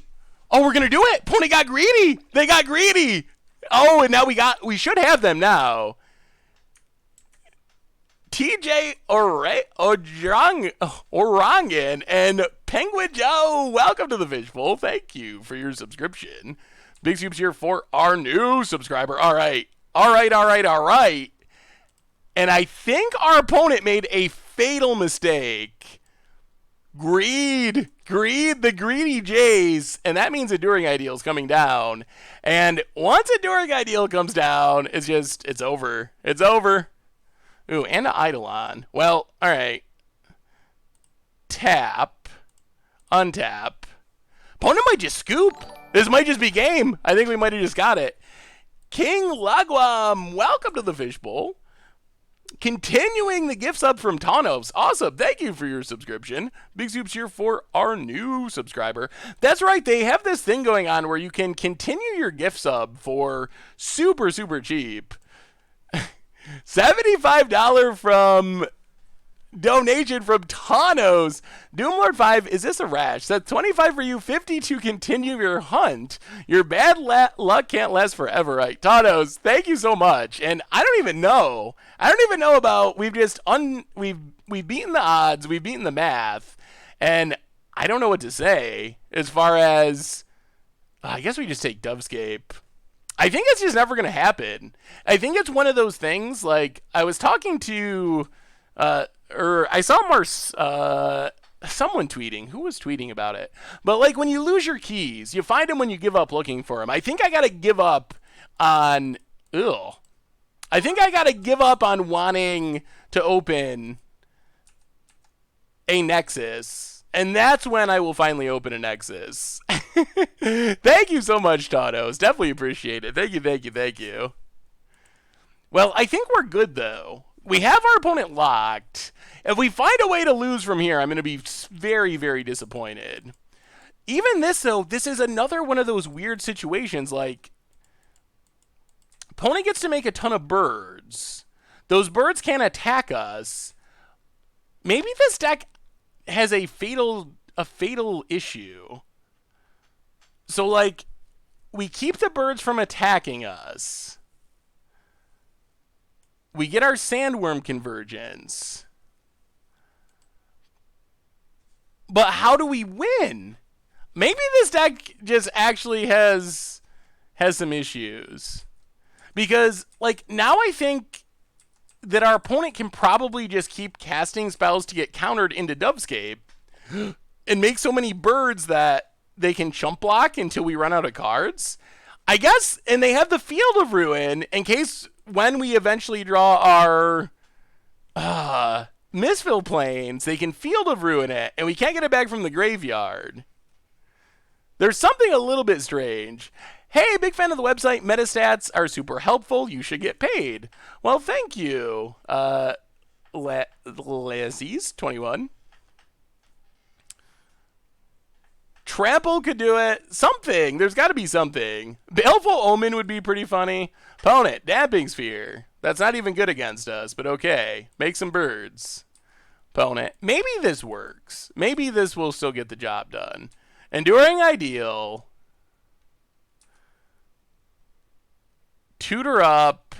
Oh, we're going to do it. Opponent got greedy. They got greedy. Oh, and now we should have them now. TJ Orangan and Penguin Joe, welcome to the Fishbowl. Thank you for your subscription. Big Soups here for our new subscriber. All right. And I think our opponent made a fatal mistake. Greed, the greedy Jays, and that means Enduring Ideal is coming down. And once Enduring Ideal comes down, it's over. It's over. Ooh, and an Eidolon. Well, all right. Tap. Untap. Opponent might just scoop. This might just be game. I think we might have just got it. King Lagwam, welcome to the Fishbowl. Continuing the gift sub from Taunos. Awesome. Thank you for your subscription. Big Soups here for our new subscriber. That's right. They have this thing going on where you can continue your gift sub for super, super cheap. $75 from donation from Taunos. Doomlord 5, is this a rash? That's 25 for you, 50 to continue your hunt. Your bad luck can't last forever, right? Taunos, thank you so much. And I don't even know about, we've beaten the odds, we've beaten the math, and I don't know what to say as far as, I guess we just take Dovescape. I think it's just never going to happen. I think it's one of those things, like, I was talking to, or I saw someone tweeting. Who was tweeting about it? But, like, when you lose your keys, you find them when you give up looking for them. I think I got to give up on, wanting to open a Nexus. And that's when I will finally open a Nexus. Thank you so much, Taunos. Definitely appreciate it. Thank you. Well, I think we're good, though. We have our opponent locked. If we find a way to lose from here, I'm going to be very, very disappointed. Even this, though, this is another one of those weird situations, like, opponent gets to make a ton of birds. Those birds can't attack us. Maybe this deck has a fatal issue. So, like, we keep the birds from attacking us. We get our Sandworm Convergence. But how do we win? Maybe this deck just actually has some issues. Because, like, now I think that our opponent can probably just keep casting spells to get countered into Dovescape and make so many birds that they can chump block until we run out of cards. I guess, and they have the Field of Ruin in case when we eventually draw our Mistfall Plains, they can Field of Ruin it, and we can't get it back from the graveyard. There's something a little bit strange. Hey, big fan of the website. Metastats are super helpful. You should get paid. Well, thank you. Lazies21. Trample could do it. Something. There's got to be something. Baleful Omen would be pretty funny. Ponent, Damping Sphere. That's not even good against us, but okay. Make some birds. Ponent. Maybe this works. Maybe this will still get the job done. Enduring Ideal. Tutor up.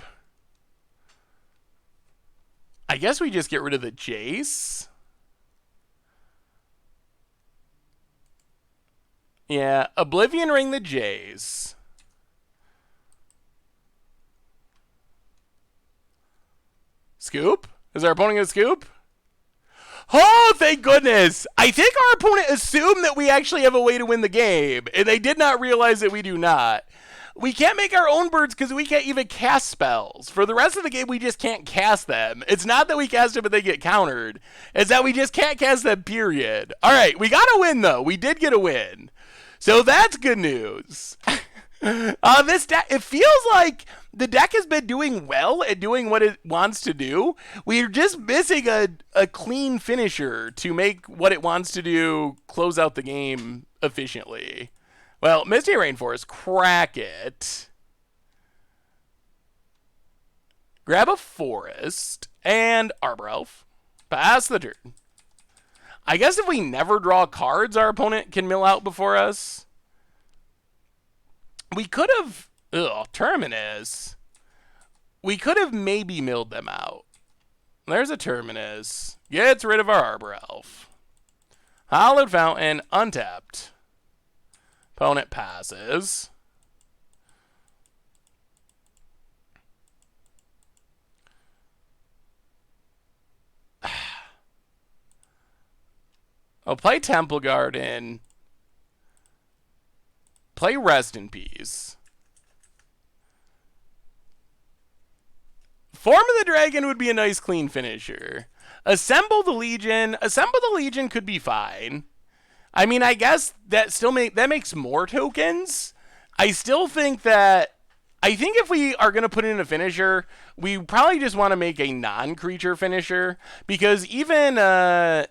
I guess we just get rid of the Jace. Yeah, Oblivion Ring the Jays. Scoop? Is our opponent going to scoop? Oh, thank goodness. I think our opponent assumed that we actually have a way to win the game, and they did not realize that we do not. We can't make our own birds because we can't even cast spells. For the rest of the game, we just can't cast them. It's not that we cast them but they get countered. It's that we just can't cast them, period. All right, we got a win, though. We did get a win. So that's good news. This deck, it feels like the deck has been doing well at doing what it wants to do. We're just missing a clean finisher to make what it wants to do close out the game efficiently. Well, Misty Rainforest, crack it. Grab a forest and Arbor Elf. Pass the turn. I guess if we never draw cards, our opponent can mill out before us. We could have... Terminus. We could have maybe milled them out. There's a Terminus. Gets rid of our Arbor Elf. Hallowed Fountain, untapped. Opponent passes. I'll play Temple Garden. Play Rest in Peace. Form of the Dragon would be a nice clean finisher. Assemble the Legion. Assemble the Legion could be fine. I mean, I guess that still that makes more tokens. I still think that... I think if we are going to put in a finisher, we probably just want to make a non-creature finisher. Because even the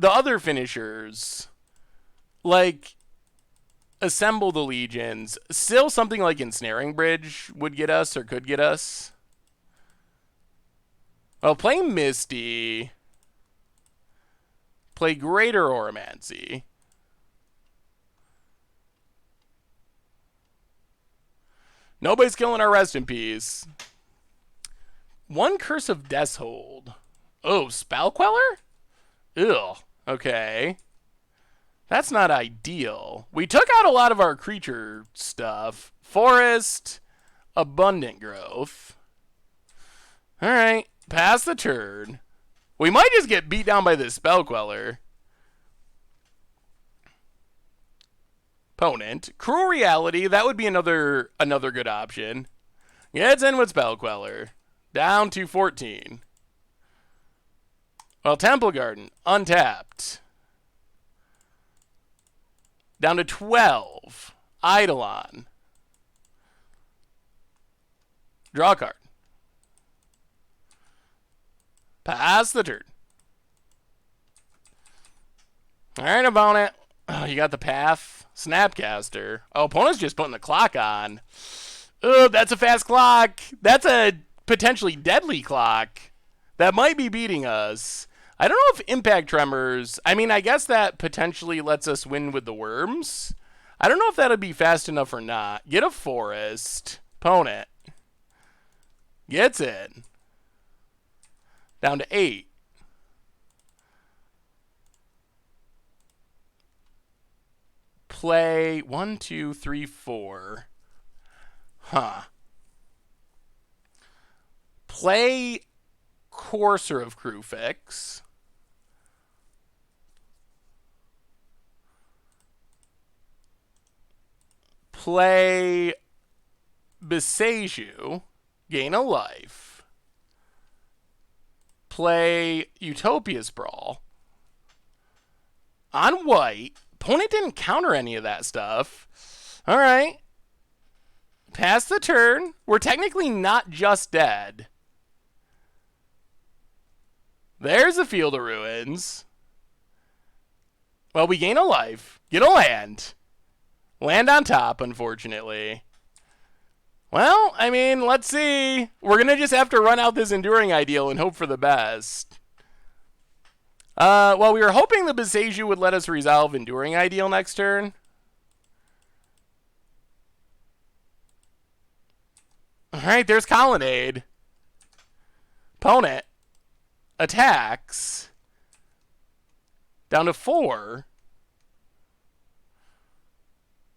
other finishers, like Assemble the Legions, still something like Ensnaring Bridge would get us or could get us. Well, play Misty. Play Greater Oromancy. Nobody's killing our Rest in Peace. One Curse of Deathhold. Oh, Spell Queller? Ew. Okay. That's not ideal. We took out a lot of our creature stuff. Forest. Abundant Growth. Alright. Pass the turn. We might just get beat down by this Spell Queller. Ponent. Cruel Reality. That would be another good option. Gets in with Spell Queller. Down to 14. Well, Temple Garden. Untapped. Down to 12. Eidolon. Draw a card. Pass the turn. Alright, opponent. Oh, you got the path. Snapcaster. Oh, opponent's just putting the clock on. Oh, that's a fast clock. That's a potentially deadly clock. That might be beating us. I don't know if Impact Tremors... I mean, I guess that potentially lets us win with the worms. I don't know if that'll be fast enough or not. Get a forest. Opponent. Gets in. Down to 8. Play 1, 2, 3, 4. Huh. Play Courser of Crufix. Play Passaggio, gain a life. Play Utopia's Brawl. On white, opponent didn't counter any of that stuff. All right. Pass the turn. We're technically not just dead. There's a Field of Ruins. Well, we gain a life. Get a land. Land on top, unfortunately. Well, I mean, let's see. We're going to just have to run out this Enduring Ideal and hope for the best. Well, we were hoping the Passaggio would let us resolve Enduring Ideal next turn. Alright, there's Colonnade. Ponent attacks. Down to 4.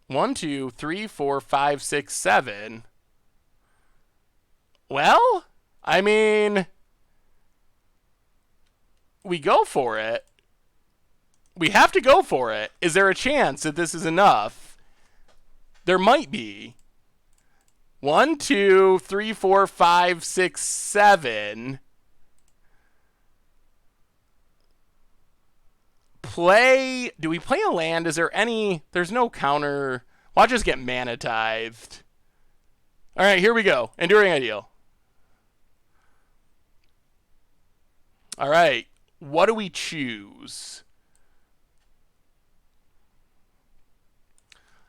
1, 2, 3, 4, 5, 6, 7. Well, I mean, we go for it. We have to go for it. Is there a chance that this is enough? There might be. 1, 2, 3, 4, 5, 6, 7. Play. Do we play a land? Is there any? There's no counter. Watch us get mana tithed. All right, here we go. Enduring Ideal. All right. What do we choose?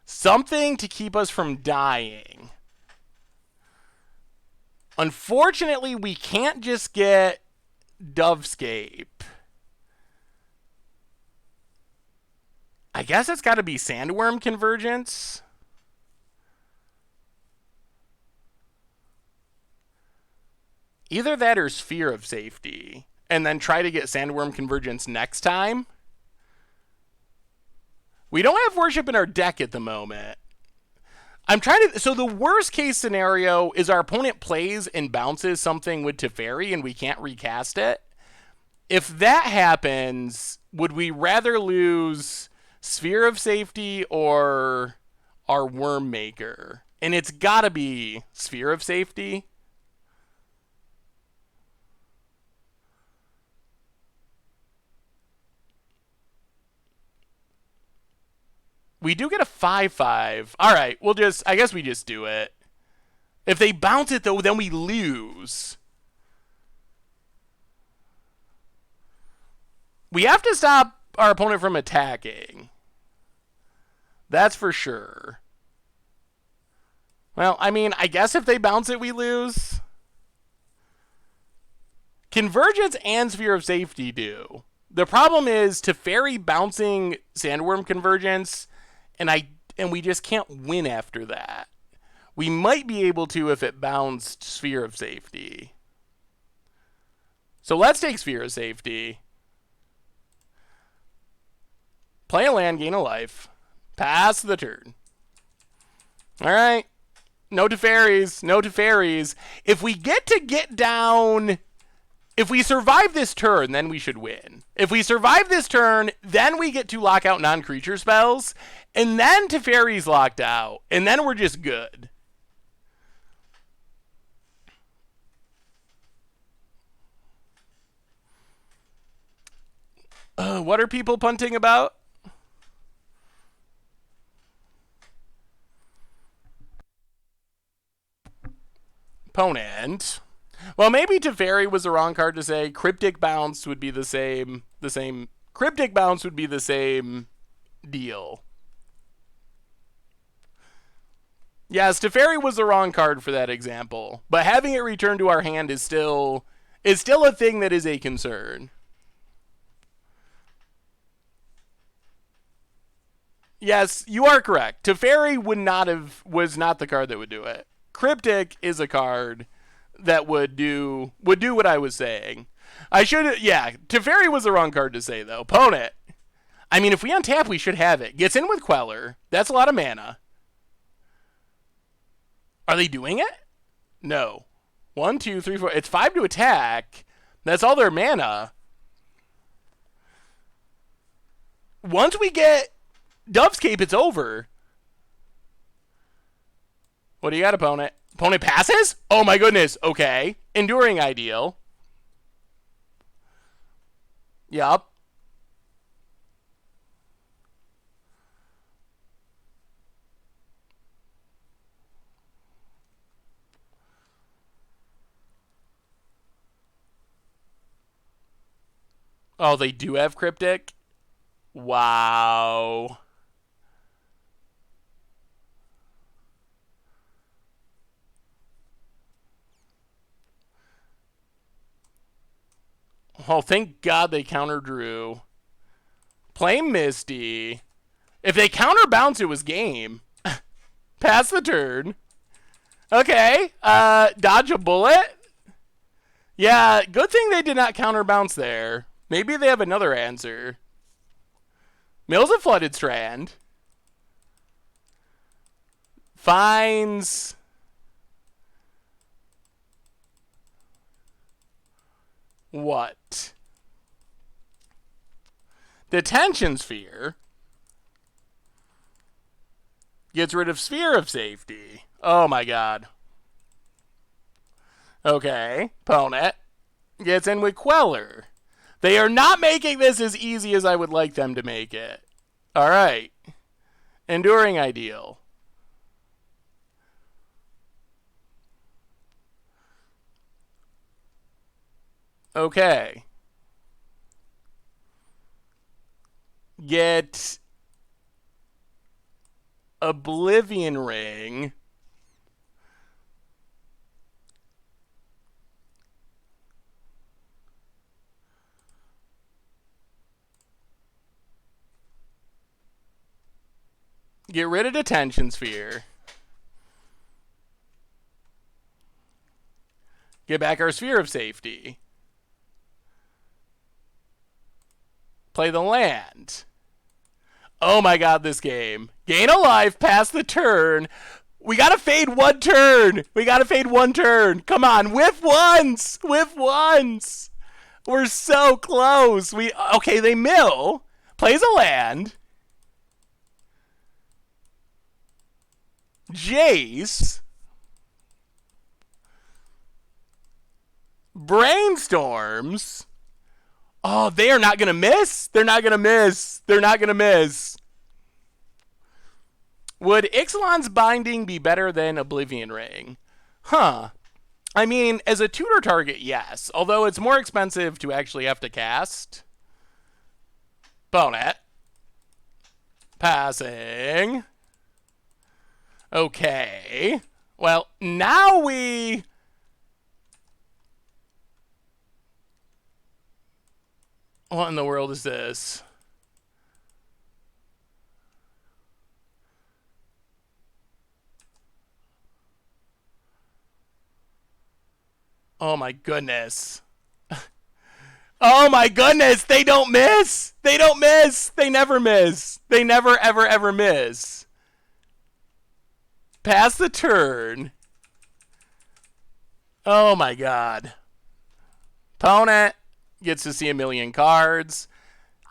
Something to keep us from dying. Unfortunately, we can't just get Dovescape. I guess it's got to be Sandworm Convergence. Either that or Sphere of Safety. And then try to get Sandworm Convergence next time. We don't have Worship in our deck at the moment. I'm trying to... So the worst case scenario is our opponent plays and bounces something with Teferi and we can't recast it. If that happens, would we rather lose Sphere of Safety or our Worm Maker? And it's got to be Sphere of Safety. We do get a 5/5. All right, we'll just... I guess we just do it. If they bounce it, though, then we lose. We have to stop our opponent from attacking. That's for sure. Well, I mean, I guess if they bounce it, we lose. Convergence and Sphere of Safety do. The problem is Teferi bouncing Sandworm Convergence, and we just can't win after that. We might be able to if it bounced Sphere of Safety. So let's take Sphere of Safety. Play a land, gain a life. Pass the turn. All right. No Teferis. No Teferis. If we get down... If we survive this turn, then we should win. If we survive this turn, then we get to lock out non-creature spells, and then Teferi's locked out, and then we're just good. What are people punting about? Ponent. Well, maybe Teferi was the wrong card to say. Cryptic Bounce would be the same. Cryptic Bounce would be the same deal. Yes, Teferi was the wrong card for that example. But having it returned to our hand is still a thing that is a concern. Yes, you are correct. Teferi was not the card that would do it. Cryptic is a card that would do what I was saying. Teferi was the wrong card to say, though. Ponent. I mean, if we untap, we should have it. Gets in with Queller. That's a lot of mana. Are they doing it? No. 1, 2, 3, 4. It's 5 to attack. That's all their mana. Once we get Dove's Cape, it's over. What do you got, opponent? Opponent passes? Oh my goodness. Okay. Enduring Ideal. Yup. Oh, they do have Cryptic? Wow. Oh, thank God they counter drew. Play Misty. If they counter bounce, it was game. Pass the turn. Okay. Dodge a bullet. Yeah, good thing they did not counter bounce there. Maybe they have another answer. Mills a Flooded Strand. Finds... what? Detention Sphere. Gets rid of Sphere of Safety. Oh my god. Okay. Ponent. Gets in with Queller. They are not making this as easy as I would like them to make it. Alright. Enduring Ideal. Okay. Get Oblivion Ring. Get rid of Detention Sphere. Get back our Sphere of Safety. Play the land. Oh my god, this game. Gain a life, pass the turn. We gotta fade one turn. We gotta fade one turn. Come on, whiff once. Whiff once. We're so close. Okay, they mill. Plays a land. Jace. Brainstorms. Oh, they are not going to miss. They're not going to miss. They're not going to miss. Would Ixalan's Binding be better than Oblivion Ring? Huh. I mean, as a tutor target, yes. Although it's more expensive to actually have to cast. Ponent. Passing. Okay. Well, now we... what in the world is this? Oh my goodness. Oh my goodness, they don't miss. They don't miss. They never miss. They never, ever, ever miss. Pass the turn. Oh my god. Ponent gets to see a million cards.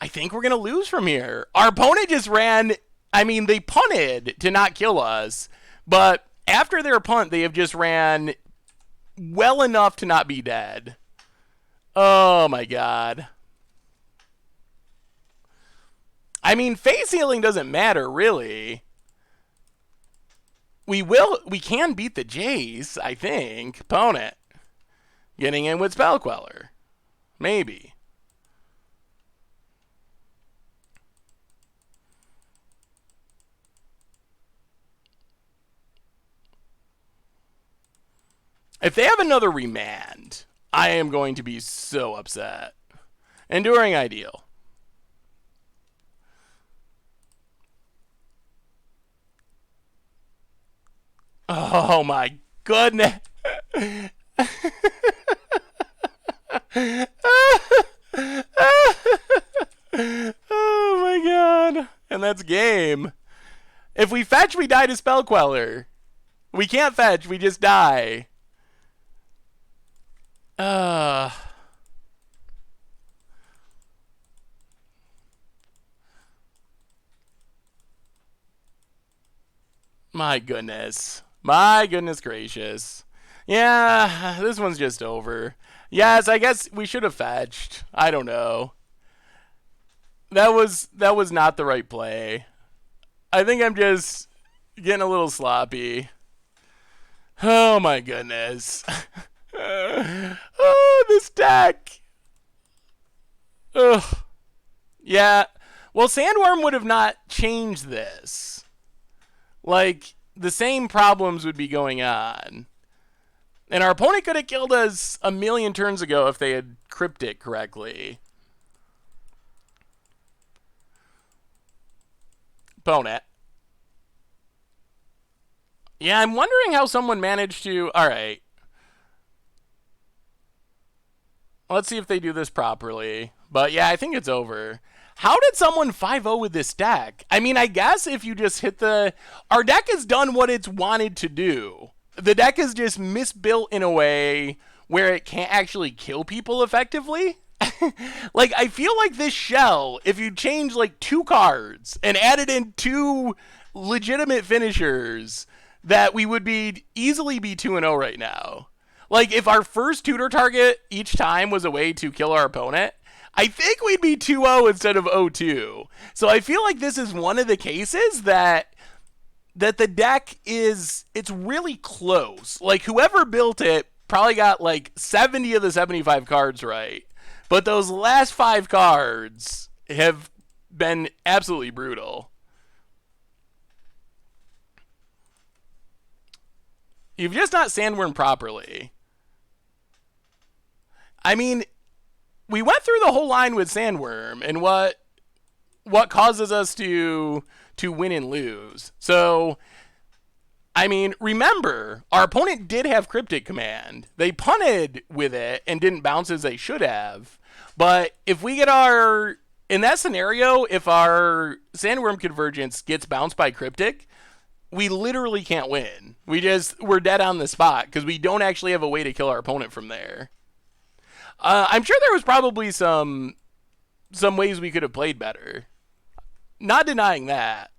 I think we're going to lose from here. Our opponent just ran... I mean, they punted to not kill us. But after their punt, they have just ran well enough to not be dead. Oh my god. I mean, face healing doesn't matter, really. We can beat the Jace, I think. Ponent. Getting in with Spell Queller. Maybe. If they have another remand, I am going to be so upset. Enduring Ideal. Oh my goodness. Oh my god. And that's game. If we fetch, we die to Spell Queller. We can't fetch, we just die. Uh, my goodness. My goodness gracious. Yeah, this one's just over. Yes, I guess we should have fetched. I don't know. That was not the right play. I think I'm just getting a little sloppy. Oh my goodness. Oh, this deck. Ugh. Yeah. Well, Sandworm would have not changed this. Like, the same problems would be going on. And our opponent could have killed us a million turns ago if they had crypted correctly. Ponent. Yeah, I'm wondering how someone managed to... Alright. Let's see if they do this properly. But yeah, I think it's over. How did someone 5-0 with this deck? I mean, I guess if you just hit the... Our deck has done what it's wanted to do. The deck is just misbuilt in a way where it can't actually kill people effectively. Like, I feel like this shell, if you change like 2 cards and added in 2 legitimate finishers, that we would be easily be 2-0 right now. Like, if our first tutor target each time was a way to kill our opponent, I think we'd be 2-0 instead of 0-2. So I feel like this is one of the cases that the deck is, it's really close. Like, whoever built it probably got like 70 of the 75 cards right. But those last 5 cards have been absolutely brutal. You've just not sandwormed properly. I mean, we went through the whole line with Sandworm and what causes us to win and lose. So, I mean, remember, our opponent did have Cryptic Command. They punted with it and didn't bounce as they should have. But if we get our... In that scenario, if our Sandworm Convergence gets bounced by Cryptic, we literally can't win. We're dead on the spot because we don't actually have a way to kill our opponent from there. I'm sure there was probably some ways we could have played better. Not denying that.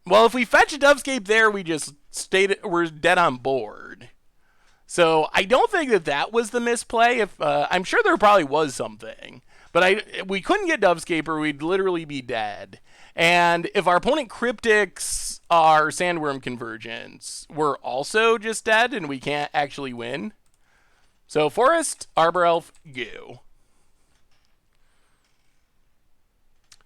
Well, if we fetch a Dovescape there, we're dead on board. So I don't think that was the misplay. I'm sure there probably was something, but we couldn't get Dovescape or we'd literally be dead. And if our opponent Cryptics our Sandworm Convergence, we're also just dead and we can't actually win. So Forest, Arbor Elf, go.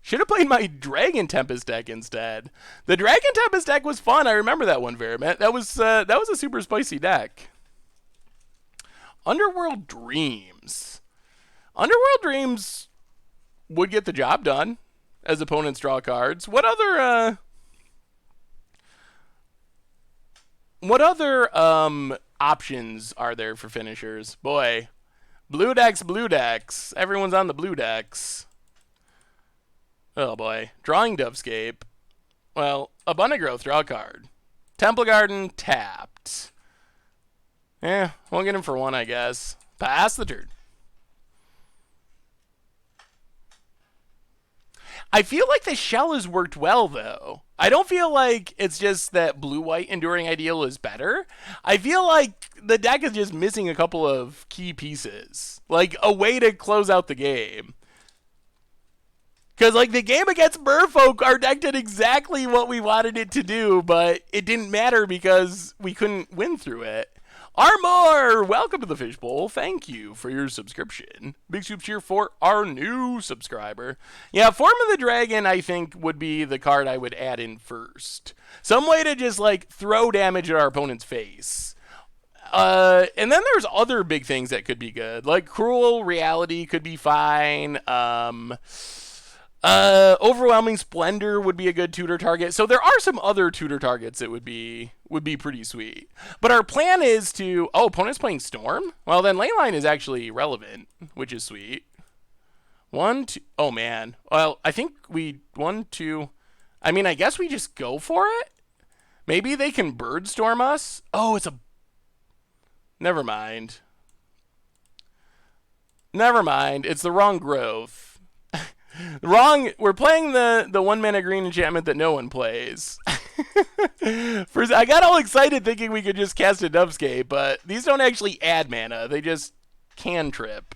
Should have played my Dragon Tempest deck instead. The Dragon Tempest deck was fun. I remember that one, Veriment. That was a super spicy deck. Underworld Dreams. Underworld Dreams would get the job done as opponents draw cards. What other options are there for finishers? Boy, blue decks. Everyone's on the blue decks. Oh boy, drawing Dovescape. Well, Abundant Growth, draw a card. Temple Garden, tapped. We'll get him for 1, I guess. Pass the turn. I feel like the shell has worked well, though. I don't feel like it's just that blue-white Enduring Ideal is better. I feel like the deck is just missing a couple of key pieces. Like, a way to close out the game. Because, like, the game against Berfo, our deck did exactly what we wanted it to do, but it didn't matter because we couldn't win through it. Armor, welcome to the Fishbowl. Thank you for your subscription. Big soup cheer for our new subscriber. Yeah, Form of the Dragon, I think, would be the card I would add in first. Some way to just, like, throw damage at our opponent's face. And then there's other big things that could be good. Like, Cruel Reality could be fine. Overwhelming Splendour would be a good tutor target. So there are some other tutor targets that would be pretty sweet. But our plan is to... Oh, opponent's playing Storm? Well, then Layline is actually relevant, which is sweet. 1, 2... Oh, man. Well, I think 1, 2... I mean, I guess we just go for it? Maybe they can Bird Storm us? Oh, it's a... Never mind. Never mind. It's the wrong growth. Wrong. We're playing the 1 mana green enchantment that no one plays. First, I got all excited thinking we could just cast a Dovescape, but these don't actually add mana. They just cantrip.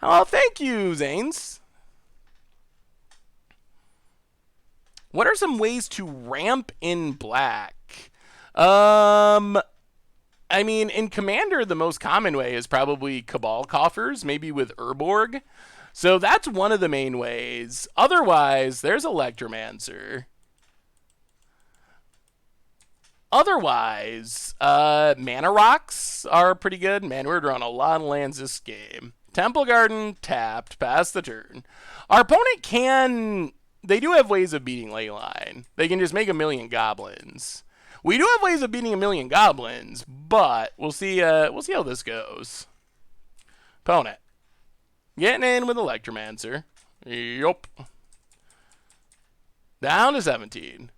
Oh, thank you, Zanes. What are some ways to ramp in black? I mean, in Commander, the most common way is probably Cabal Coffers, maybe with Urborg. So that's one of the main ways. Otherwise, there's Electromancer. Otherwise, Mana Rocks are pretty good. Man, we're drawing a lot of lands this game. Temple Garden, tapped, pass the turn. Our opponent can... They do have ways of beating Layline. They can just make 1,000,000 goblins. We do have ways of beating 1,000,000 goblins, but we'll see how this goes. Ponent. Getting in with Electromancer. Yup. Down to 17.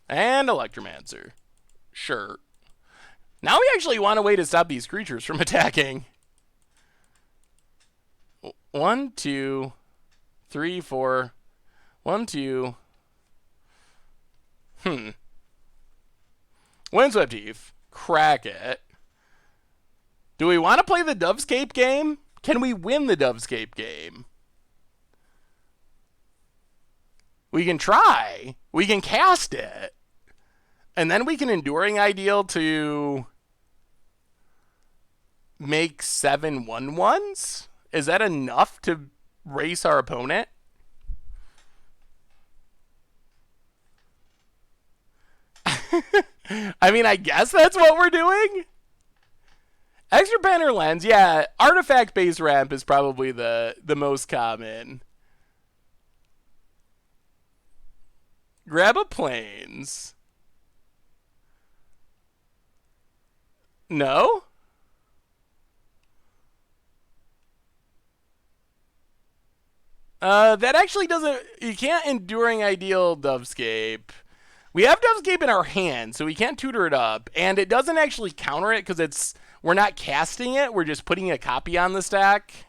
And Electromancer. Sure. Now we actually want a way to stop these creatures from attacking. 1, 2, 3, 4. 1, 2. Windswept Eve. Crack it. Do we want to play the Dovescape game? Can we win the Dovescape game? We can try. We can cast it. And then we can Enduring Ideal to make 7 1/1s? Is that enough to race our opponent? I mean, I guess that's what we're doing. Extra Banner Lens, yeah. Artifact-based ramp is probably the most common. Grab a Plains. No? That actually doesn't... You can't Enduring Ideal Dovescape. We have Dovescape in our hand, so we can't tutor it up. And it doesn't actually counter it because we're not casting it. We're just putting a copy on the stack.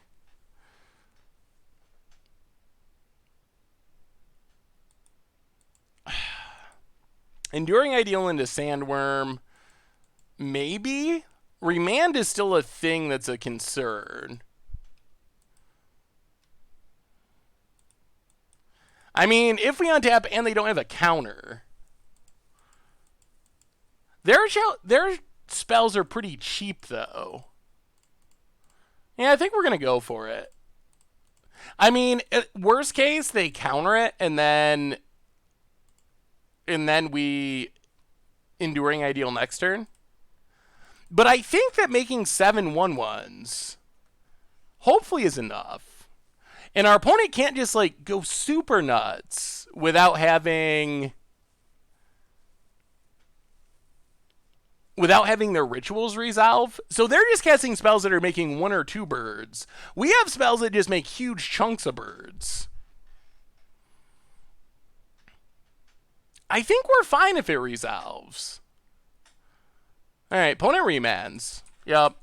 Enduring Ideal into Sandworm. Maybe? Remand is still a thing that's a concern. I mean, if we untap and they don't have a counter... Their spells are pretty cheap, though. Yeah, I think we're going to go for it. I mean, worst case, they counter it, and then we Enduring Ideal next turn. But I think that making 7 1/1s hopefully is enough. And our opponent can't just, like, go super nuts without having their rituals resolve. So they're just casting spells that are making 1 or 2 birds. We have spells that just make huge chunks of birds. I think we're fine if it resolves. Alright, opponent remands. Yup.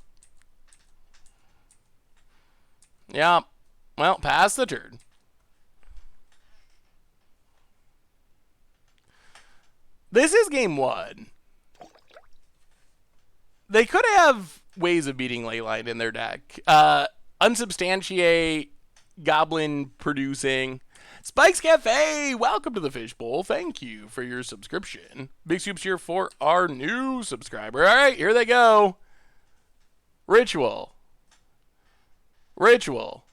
Yup. Well, pass the turn. This is game 1. They could have ways of beating Layline in their deck. Unsubstantiate, Goblin producing. Spikes Cafe, welcome to the Fishbowl. Thank you for your subscription. Big soups here for our new subscriber. All right, here they go. Ritual. Ritual.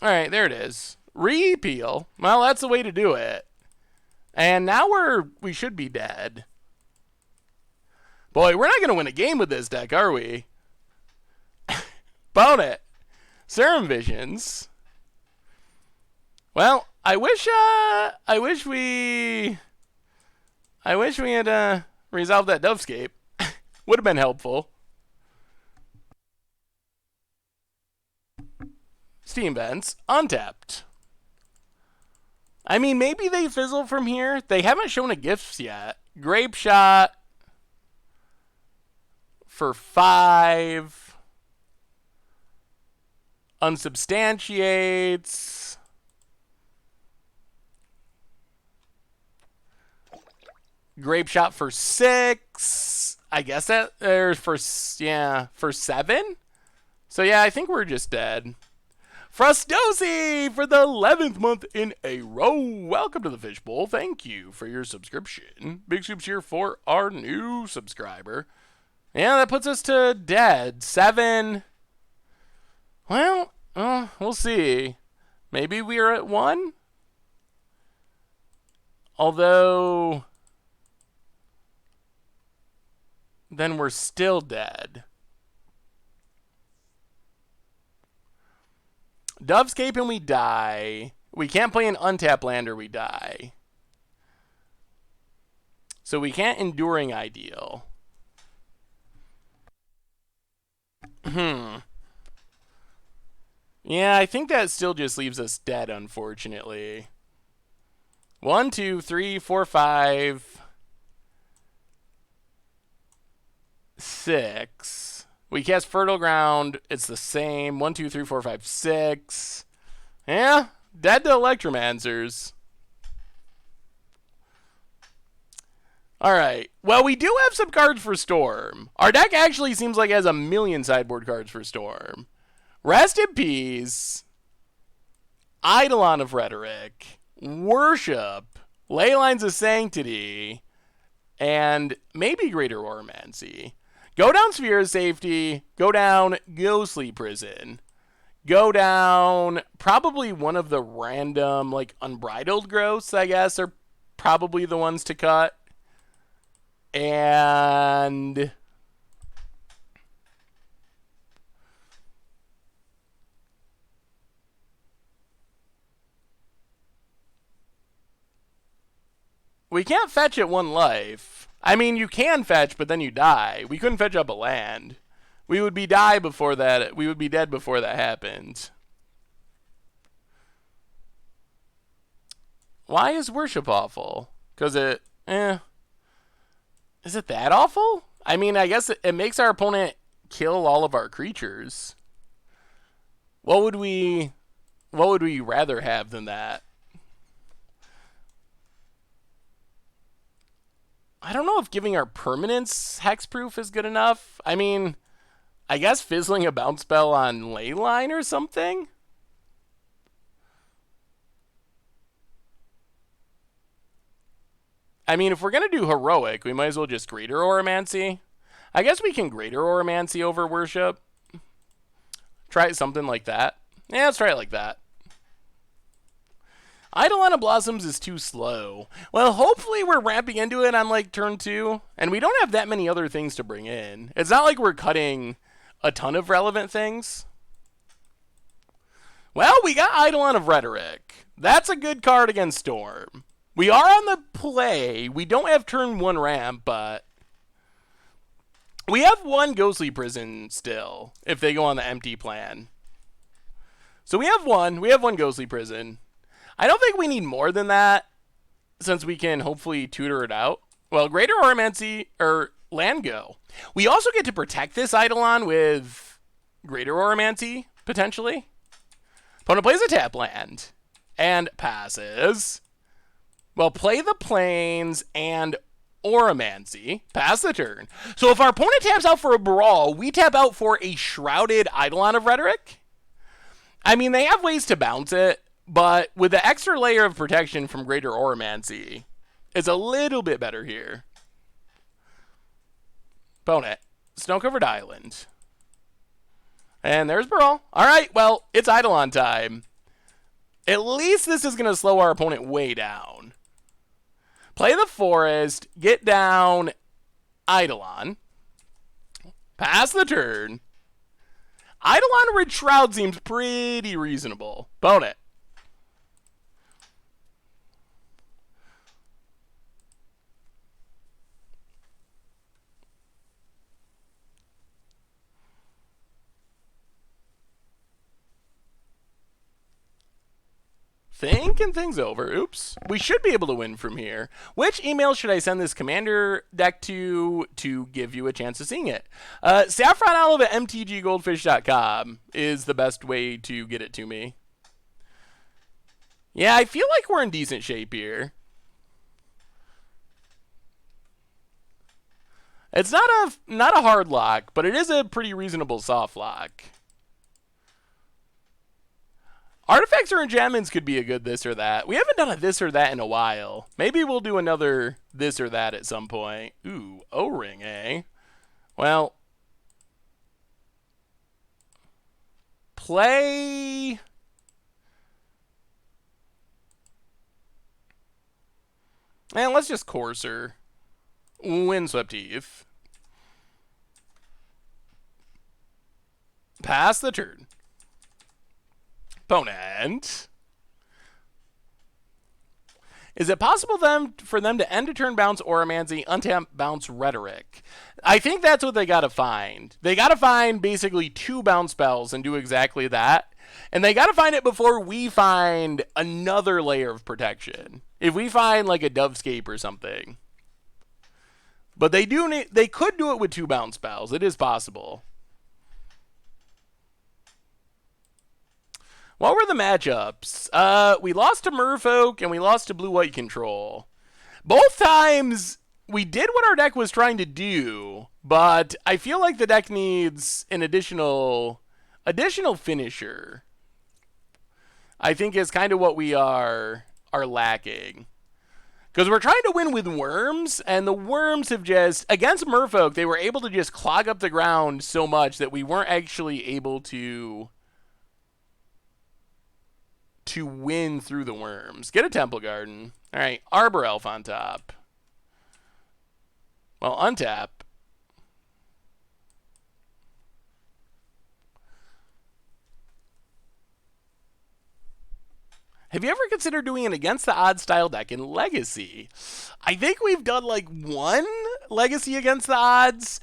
All right, there it is. Repeal. Well, that's the way to do it. And now we should be dead. Boy, we're not going to win a game with this deck, are we? Ponent. Serum Visions. Well, I wish we had resolved that Dovescape. Would have been helpful. Steam Vents, untapped. I mean, maybe they fizzle from here. They haven't shown a gifts yet. Grape Shot for 5. Unsubstantiates. Grape Shot for 6. I guess that there's for 7. So yeah, I think we're just dead. Frustosi for the 11th month in a row. Welcome to the Fishbowl. Thank you for your subscription. Big soups here for our new subscriber. Yeah, that puts us to dead. 7. Well, we'll see. Maybe we are at 1? Although, then we're still dead. Dovescape and we die. We can't play an untapped land or we die. So we can't Enduring Ideal. Yeah, I think that still just leaves us dead, unfortunately. 1, 2, 3, 4, 5, 6. We cast Fertile Ground. It's the same. 1, 2, 3, 4, 5, 6. Yeah, dead to Electromancers. Alright. Well, we do have some cards for Storm. Our deck actually seems like it has a million sideboard cards for Storm. Rest in Peace. Eidolon of Rhetoric. Worship. Laylines of Sanctity. And maybe Greater Oromancy. Go down Sphere of Safety. Go down Ghostly Prison. Go down probably one of the random, like, Unbridled Growths, I guess, are probably the ones to cut. And we can't fetch at 1 life. I mean, you can fetch, but then you die. We couldn't fetch up a land. We would be dead before that. We would be dead before that happened. Why is Worship awful? Because it, Is it that awful? I mean, I guess it makes our opponent kill all of our creatures. What would we rather have than that? I don't know if giving our permanents hexproof is good enough. I mean, I guess fizzling a bounce spell on Layline or something? I mean, if we're going to do heroic, we might as well just Greater Oromancy. I guess we can Greater Oromancy over Worship. Try something like that. Yeah, let's try it like that. Eidolon of Blossoms is too slow. Well, hopefully we're ramping into it on, like, turn 2. And we don't have that many other things to bring in. It's not like we're cutting a ton of relevant things. Well, we got Eidolon of Rhetoric. That's a good card against Storm. We are on the play. We don't have turn 1 ramp, but we have 1 Ghostly Prison still, if they go on the empty plan. So we have 1. We have 1 Ghostly Prison. I don't think we need more than that, since we can hopefully tutor it out. Well, Greater Oromancy, or land go. We also get to protect this Eidolon with Greater Oromancy, potentially. Opponent plays a tap land, and passes. Well, play the plains and Oromancy. Pass the turn. So if our opponent taps out for a Brawl, we tap out for a Shrouded Eidolon of Rhetoric. I mean, they have ways to bounce it, but with the extra layer of protection from Greater Oromancy, it's a little bit better here. Ponent. Snow-covered island. And there's Brawl. Alright, well, it's Eidolon time. At least this is going to slow our opponent way down. Play the forest, get down Eidolon. Pass the turn. Eidolon Rid Shroud seems pretty reasonable. Ponent. Think? thinking things over. Oops. We should be able to win from here. Which email should I send this commander deck to give you a chance of seeing it? saffronolive at mtggoldfish.com is the best way to get it to me. Yeah, I feel like we're in decent shape here. It's not a hard lock, but it is a pretty reasonable soft lock. Artifacts or enchantments could be a good this or that. We haven't done a this or that in a while. Maybe we'll do another this or that at some point. Ooh, O-ring, eh? Well, play... And let's just Courser. Windswept Heath. Pass the turn. Ponent. Is it possible for them to end a turn bounce Auramancy, untap bounce Rhetoric? I think that's what they gotta find. They gotta find basically 2 bounce spells and do exactly that. And they gotta find it before we find another layer of protection. If we find like a Dovescape or something. But they could do it with 2 bounce spells. It is possible. What were the matchups? We lost to Merfolk and we lost to Blue-White Control. Both times we did what our deck was trying to do, but I feel like the deck needs an additional finisher. I think is kind of what we are lacking. Because we're trying to win with worms, and the worms have just... Against Merfolk, they were able to just clog up the ground so much that we weren't actually able to win through the worms. Get a Temple Garden. All right, Arbor Elf on top. Well, untap. Have you ever considered doing an against the odds style deck in Legacy? I think we've done like 1 Legacy against the odds.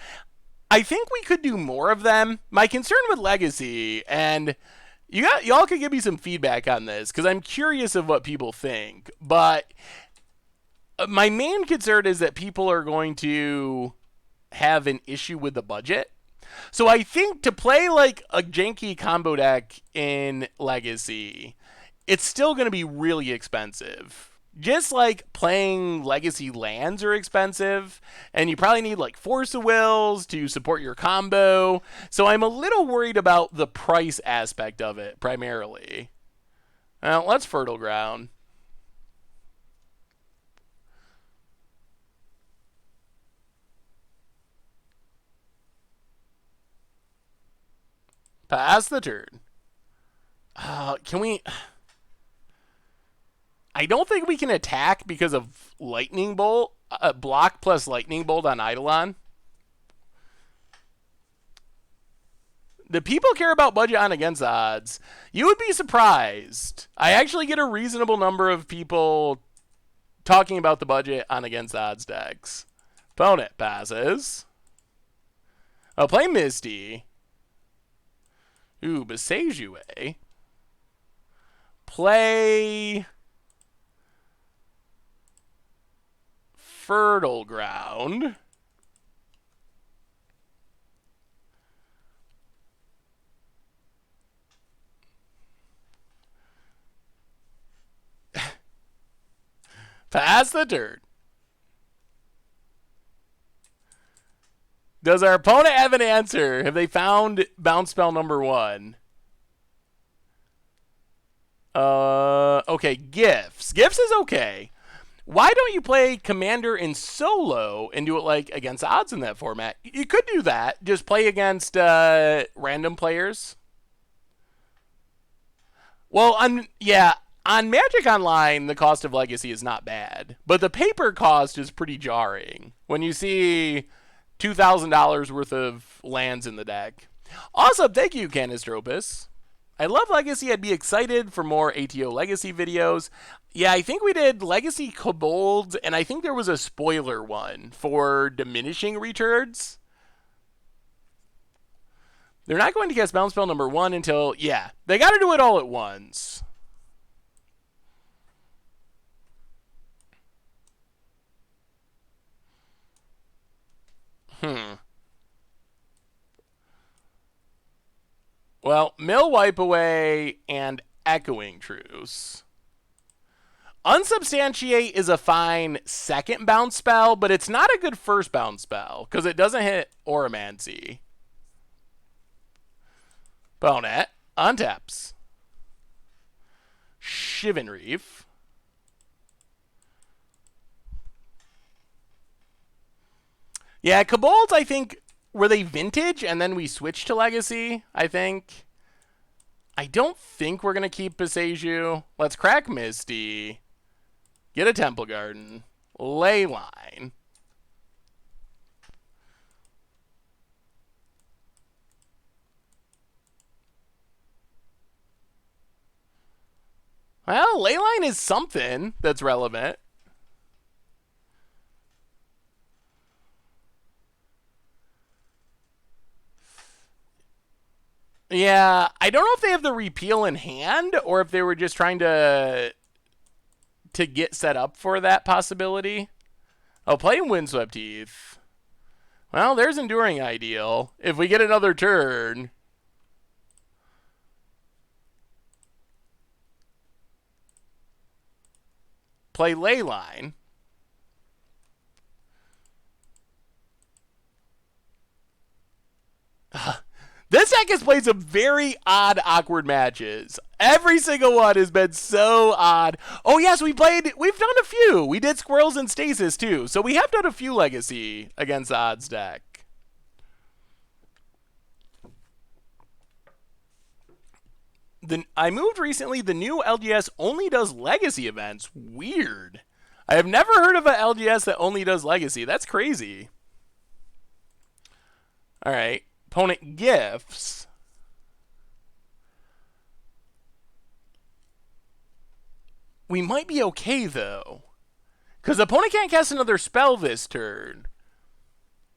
I think we could do more of them. My concern with Legacy, and y'all could give me some feedback on this, because I'm curious of what people think, but my main concern is that people are going to have an issue with the budget. So I think to play like a janky combo deck in Legacy, it's still going to be really expensive. Just like playing Legacy lands are expensive, and you probably need like Force of Wills to support your combo. So I'm a little worried about the price aspect of it, primarily. Well, let's Fertile Ground. Pass the turn. Can we... I don't think we can attack because of Lightning Bolt. Block plus Lightning Bolt on Eidolon. The people care about budget on against odds. You would be surprised. I actually get a reasonable number of people talking about the budget on against odds decks. Ponent passes. Oh, play Misty. Ooh, Passaggio. Play... Fertile Ground. Pass the turn. Does our opponent have an answer? Have they found bounce spell number 1? Okay, Gifts. Gifts is okay. Why don't you play Commander in solo and do it like against odds in that format? You could do that. Just play against random players. Well, on Magic Online, the cost of Legacy is not bad, but the paper cost is pretty jarring when you see $2,000 worth of lands in the deck. Awesome, thank you, Canistropus. I love Legacy. I'd be excited for more ATO Legacy videos. Yeah, I think we did Legacy Kobold, and I think there was a spoiler one for diminishing returns. They're not going to cast bounce spell number 1 until... Yeah, they got to do it all at once. Well, Mill Wipe Away and Echoing Truce. Unsubstantiate is a fine second bounce spell, but it's not a good first bounce spell because it doesn't hit Auramancy. Ponent untaps. Shivan Reef. Yeah, Kobolds, I think, were they vintage and then we switched to Legacy, I think. I don't think we're going to keep Passaggio. Let's crack Misty. Get a Temple Garden. Layline. Well, Layline is something that's relevant. Yeah, I don't know if they have the repeal in hand or if they were just trying to get set up for that possibility. Oh, play Windswept Heath. Well, there's Enduring Ideal. If we get another turn. Play Layline. This deck has played some very odd, awkward matches. Every single one has been so odd. Oh, yes, we've done a few. We did Squirrels and Stasis, too. So we have done a few Legacy against the odds deck. I moved recently. The new LGS only does Legacy events. Weird. I have never heard of an LGS that only does Legacy. That's crazy. All right. Opponent gifts. We might be okay, though. Because the opponent can't cast another spell this turn.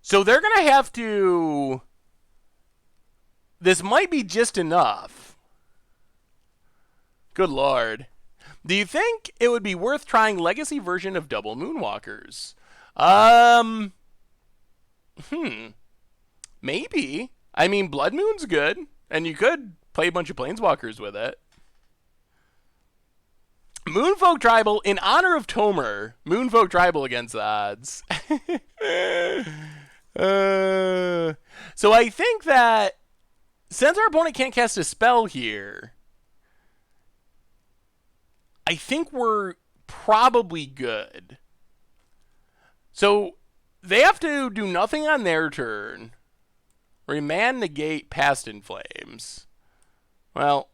So they're going to have to... This might be just enough. Good lord. Do you think it would be worth trying Legacy version of Double Moonwalkers? Maybe. I mean, Blood Moon's good, and you could play a bunch of Planeswalkers with it. Moonfolk Tribal, in honor of Tomer. Moonfolk Tribal against the odds. So I think that since our opponent can't cast a spell here, I think we're probably good. So they have to do nothing on their turn. Remand, negate, Past in Flames. Well,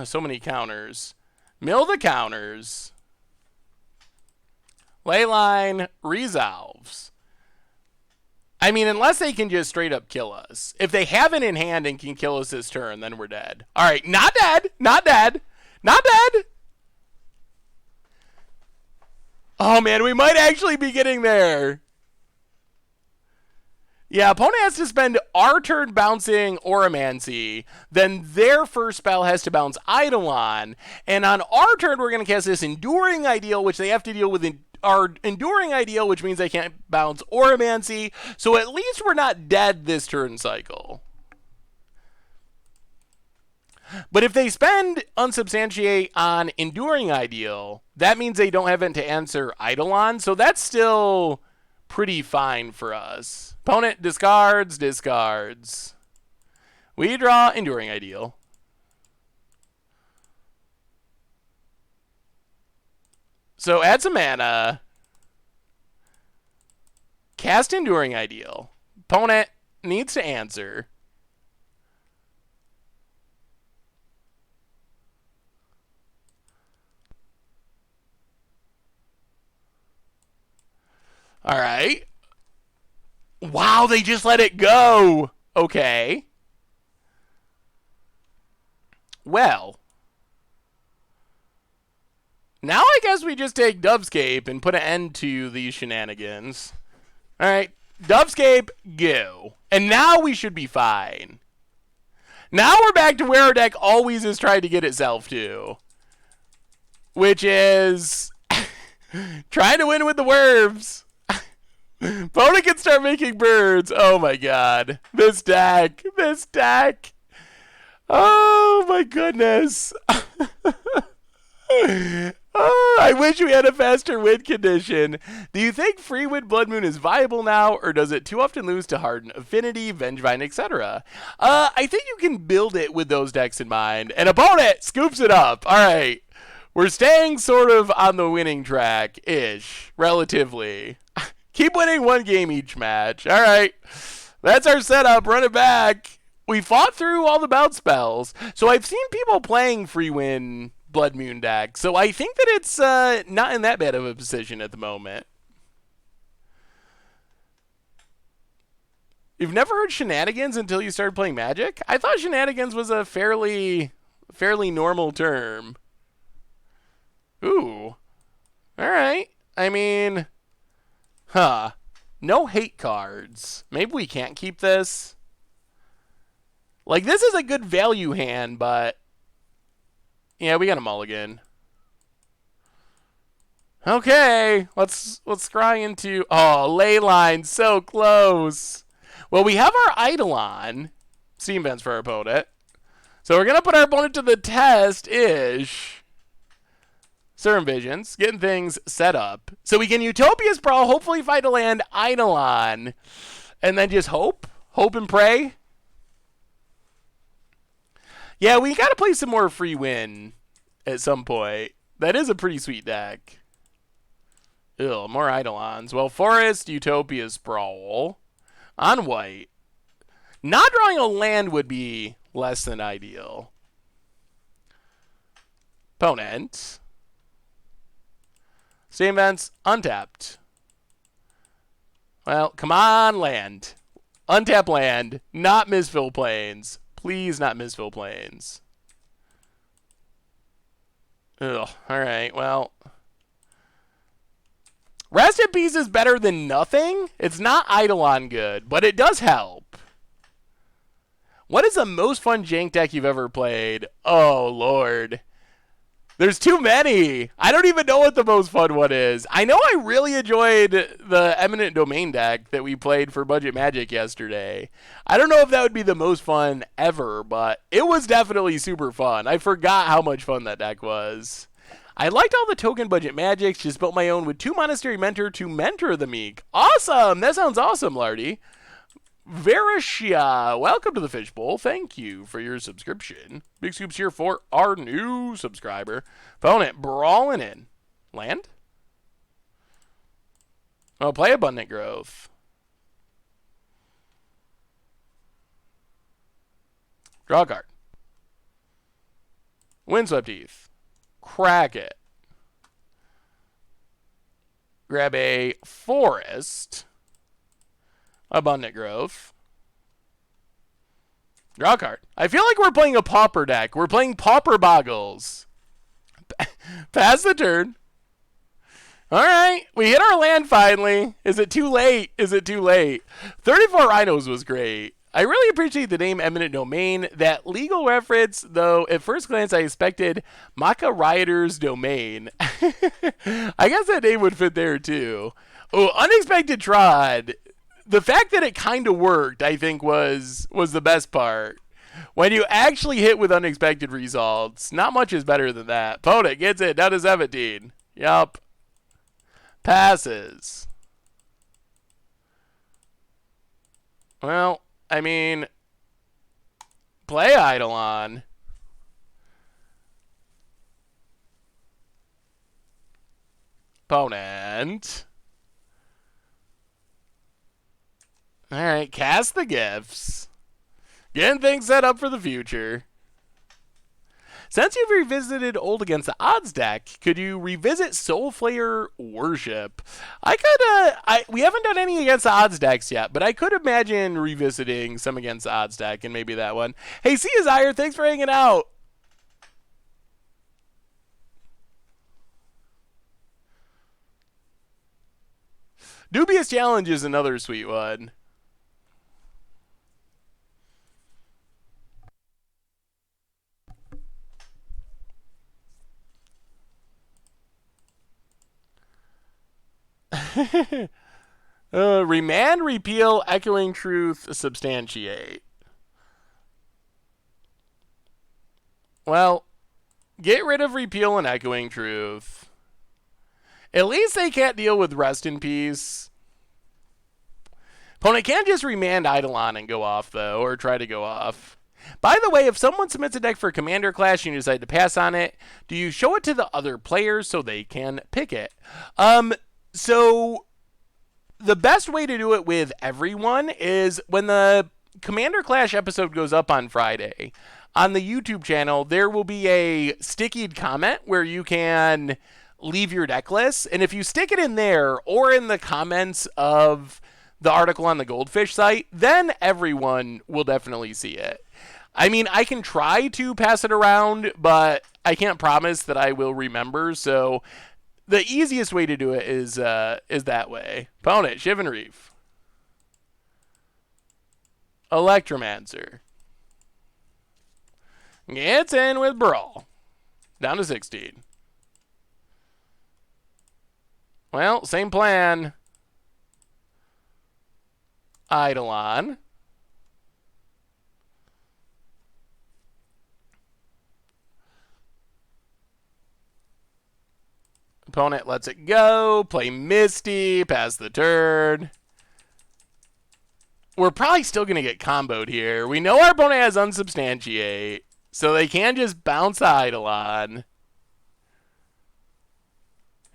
so many counters. Mill the counters. Layline resolves. I mean, unless they can just straight up kill us. If they have it in hand and can kill us this turn, then we're dead. All right, not dead. Not dead. Not dead. Oh, man, we might actually be getting there. Yeah, opponent has to spend our turn bouncing Auramancy. Then their first spell has to bounce Eidolon. And on our turn, we're going to cast this Enduring Ideal, which they have to deal with our Enduring Ideal, which means they can't bounce Auramancy. So at least we're not dead this turn cycle. But if they spend Unsubstantiate on Enduring Ideal, that means they don't have it to answer Eidolon. So that's still pretty fine for us. Opponent discards. We draw Enduring Ideal. So add some mana. Cast Enduring Ideal. Opponent needs to answer. All right. Wow, they just let it go. Okay. Well. Now I guess we just take Dovescape and put an end to these shenanigans. All right. Dovescape, go. And now we should be fine. Now we're back to where our deck always is trying to get itself to. Which is trying to win with the Werves. Opponent can start making birds. Oh my god. This deck. Oh my goodness. I wish we had a faster win condition. Do you think Free Win Blood Moon is viable now, or does it too often lose to Harden, Affinity, Vengevine, etc.? I think you can build it with those decks in mind. And opponent scoops it up. All right. We're staying sort of on the winning track-ish, relatively. Keep winning one game each match. All right. That's our setup. Run it back. We fought through all the bounce spells. So I've seen people playing Free Win Blood Moon deck. So I think that it's not in that bad of a position at the moment. You've never heard shenanigans until you started playing Magic? I thought shenanigans was a fairly normal term. Ooh. Alright. I mean, no hate cards. Maybe we can't keep this. Like, this is a good value hand, but yeah, we got a mulligan. Okay, let's scry into... Oh, Layline, so close. Well, we have our Eidolon. Steam Vents for our opponent. So we're going to put our opponent to the test-ish. Serum Visions, getting things set up. So we can Utopia Sprawl, hopefully find a land Eidolon. And then just hope and pray. Yeah, we got to play some more Free Win at some point. That is a pretty sweet deck. Ew, more Eidolons. Well, Forest, Utopia Sprawl. On white. Not drawing a land would be less than ideal. Ponent. Same events, untapped. Well, come on, land. Untap land, not Misfill Plains. Please, not Misfill Plains. Ugh, alright, well. Rest in Peace is better than nothing. It's not Eidolon good, but it does help. What is the most fun jank deck you've ever played? Oh, Lord. There's too many. I don't even know what the most fun one is. I know I really enjoyed the Eminent Domain deck that we played for Budget Magic yesterday. I don't know if that would be the most fun ever, but it was definitely super fun. I forgot how much fun that deck was. I liked all the token Budget Magics. Just built my own with 2 Monastery Mentor to mentor the meek. Awesome. That sounds awesome, Lardy. Verishia, welcome to the Fishbowl. Thank you for your subscription. Big scoops here for our new subscriber. Ponent, brawling in. Land? Oh, play Abundant Growth. Draw a card. Windswept Heath. Crack it. Grab a Forest. Abundant Growth. Draw a card. I feel like we're playing a Pauper deck. We're playing Pauper Boggles. Pass the turn. Alright. We hit our land finally. Is it too late? Is it too late? 34 Rhinos was great. I really appreciate the name Eminent Domain. That legal reference, though, at first glance I expected Maka Rioter's Domain. I guess that name would fit there too. Oh, Unexpected Trod. The fact that it kind of worked, I think, was the best part. When you actually hit with unexpected results, not much is better than that. Ponent gets it down to 17. Yup. Passes. Well, I mean, play Eidolon. Ponent. Alright, cast the gifts. Getting things set up for the future. Since you've revisited Old Against the Odds deck, could you revisit Soulflayer Worship? We haven't done any Against the Odds decks yet, but I could imagine revisiting some Against the Odds deck and maybe that one. Hey, see you, Zyre. Thanks for hanging out. Dubious Challenge is another sweet one. Remand, repeal, echoing truth, substantiate. Well, get rid of Repeal and Echoing Truth. At least they can't deal with Rest in Peace. Ponent can't just remand Eidolon and go off, though, or try to go off. By the way, if someone submits a deck for Commander Clash and you decide to pass on it, do you show it to the other players so they can pick it? So the best way to do it with everyone is when the Commander Clash episode goes up on Friday, on the YouTube channel, there will be a stickied comment where you can leave your deck list. And if you stick it in there or in the comments of the article on the Goldfish site, then everyone will definitely see it. I mean, I can try to pass it around, but I can't promise that I will remember. So the easiest way to do it is that way. Ponent, Shivan Reef. Electromancer. Gets in with Brawl. Down to 16. Well, same plan. Eidolon. Opponent lets it go. Play Misty. Pass the turn. We're probably still going to get comboed here. We know our opponent has Unsubstantiate, so they can just bounce Eidolon.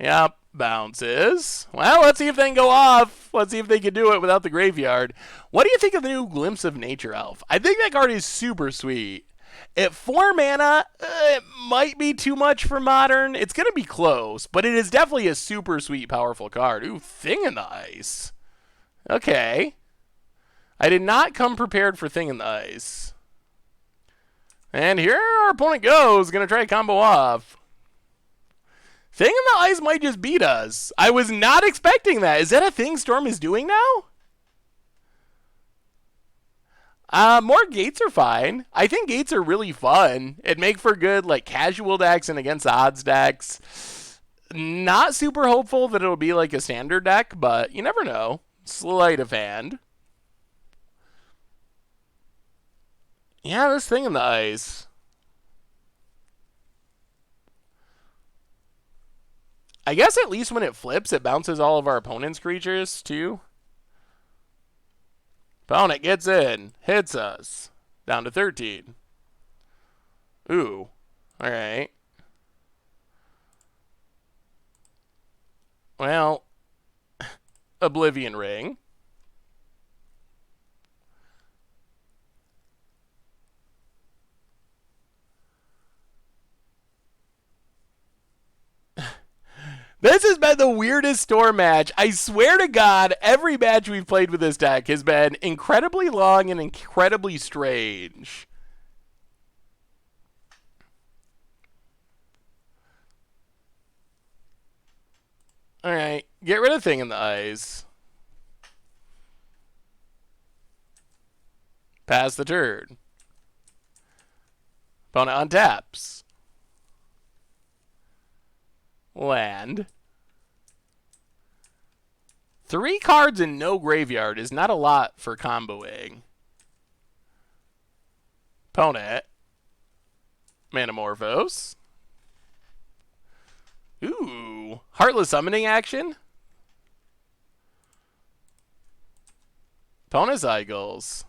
Yep, bounces. Well, let's see if they can go off. Let's see if they can do it without the graveyard. What do you think of the new Glimpse of Nature Elf? I think that card is super sweet. At 4 mana, it might be too much for Modern. It's going to be close, but it is definitely a super sweet, powerful card. Ooh, Thing in the Ice. Okay. I did not come prepared for Thing in the Ice. And here our opponent goes. Going to try to combo off. Thing in the Ice might just beat us. I was not expecting that. Is that a thing Storm is doing now? More gates are fine. I think gates are really fun. It'd make for good like casual decks and against odds decks. Not super hopeful that it'll be like a standard deck, but you never know. Sleight of hand. Yeah, this Thing in the Ice. I guess at least when it flips, it bounces all of our opponent's creatures, too. Opponent gets in. Hits us. Down to 13. Ooh. Alright. Well. Oblivion Ring. This has been the weirdest Storm match. I swear to God, every match we've played with this deck has been incredibly long and incredibly strange. Alright, get rid of Thing in the Ice. Pass the turn. Opponent untaps. Land. 3 cards and no graveyard is not a lot for comboing. Opponent. Manamorphose. Ooh. Heartless Summoning action. Opponent's Eagles.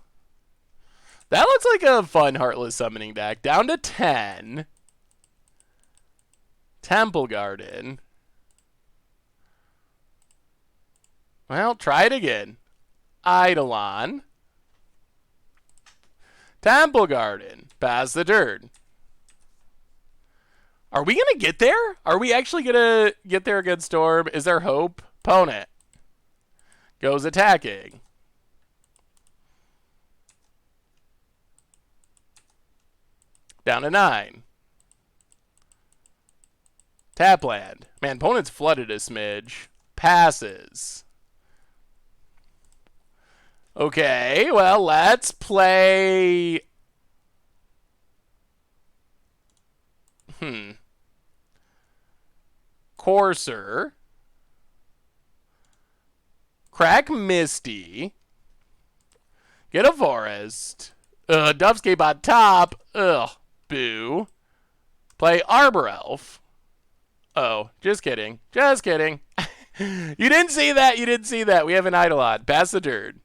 That looks like a fun Heartless Summoning deck. Down to 10. Temple Garden. Well, try it again. Eidolon. Temple Garden. Pass the turn. Are we going to get there? Are we actually going to get there against Storm? Is there hope? Ponent goes attacking. Down to 9. Tap land. Man, Ponent's flooded a smidge. Passes. Okay, well, let's play... Courser. Crack Misty. Get a Forest. Dovescape on top. Ugh. Boo. Play Arbor Elf. Oh, just kidding. Just kidding. You didn't see that. You didn't see that. We have an Eidolon. Pass the turn.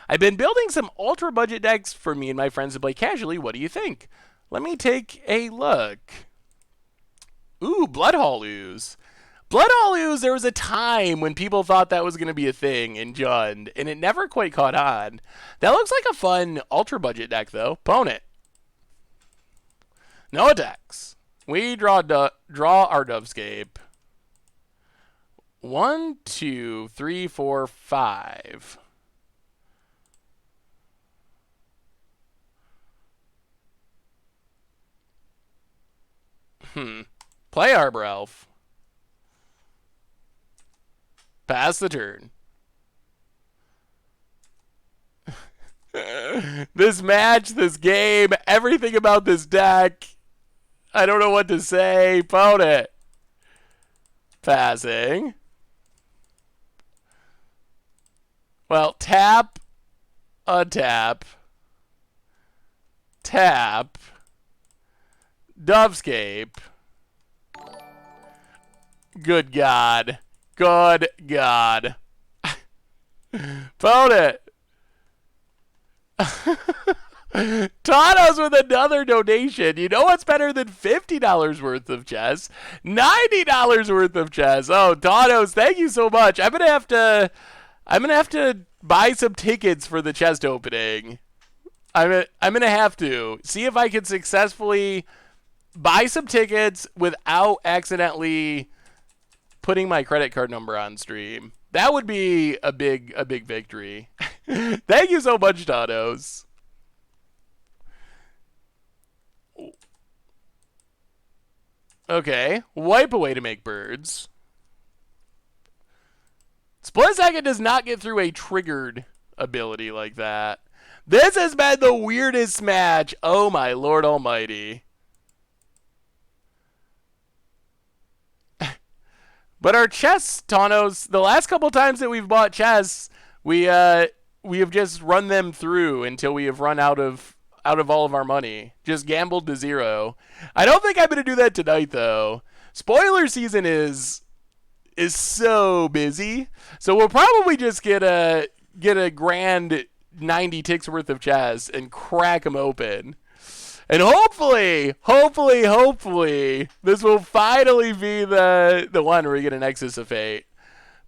I've been building some ultra budget decks for me and my friends to play casually. What do you think? Let me take a look. Ooh, Bloodhall Ooze. Bloodhall Ooze, there was a time when people thought that was going to be a thing in Jund, and it never quite caught on. That looks like a fun ultra budget deck, though. Ponent. No attacks. We draw our Dovescape. 1, 2, 3, 4, 5. Play Arbor Elf. Pass the turn. This match, this game, everything about this deck. I don't know what to say. Ponent. Passing. Well, tap, untap, tap, Dovescape. Good God. Good God. Ponent. Tanos with another donation. You know what's better than $50 worth of chess? $90 worth of chess. Oh, Tanos, thank you so much. I'm gonna have to buy some tickets for the chest opening. I'm gonna have to see if I can successfully buy some tickets without accidentally putting my credit card number on stream. That would be a big victory. Thank you so much, Tanos. Okay, wipe away to make birds. Split Second does not get through a triggered ability like that. This has been the weirdest match. Oh my Lord Almighty. But our chess, Tanos, the last couple times that we've bought chess, we have just run them through until we have run out of all of our money. Just gambled to zero. I don't think I'm going to do that tonight, though. Spoiler season is so busy. So we'll probably just get a grand 90 ticks worth of chess and crack them open. And hopefully, this will finally be the one where we get an Nexus of Fate.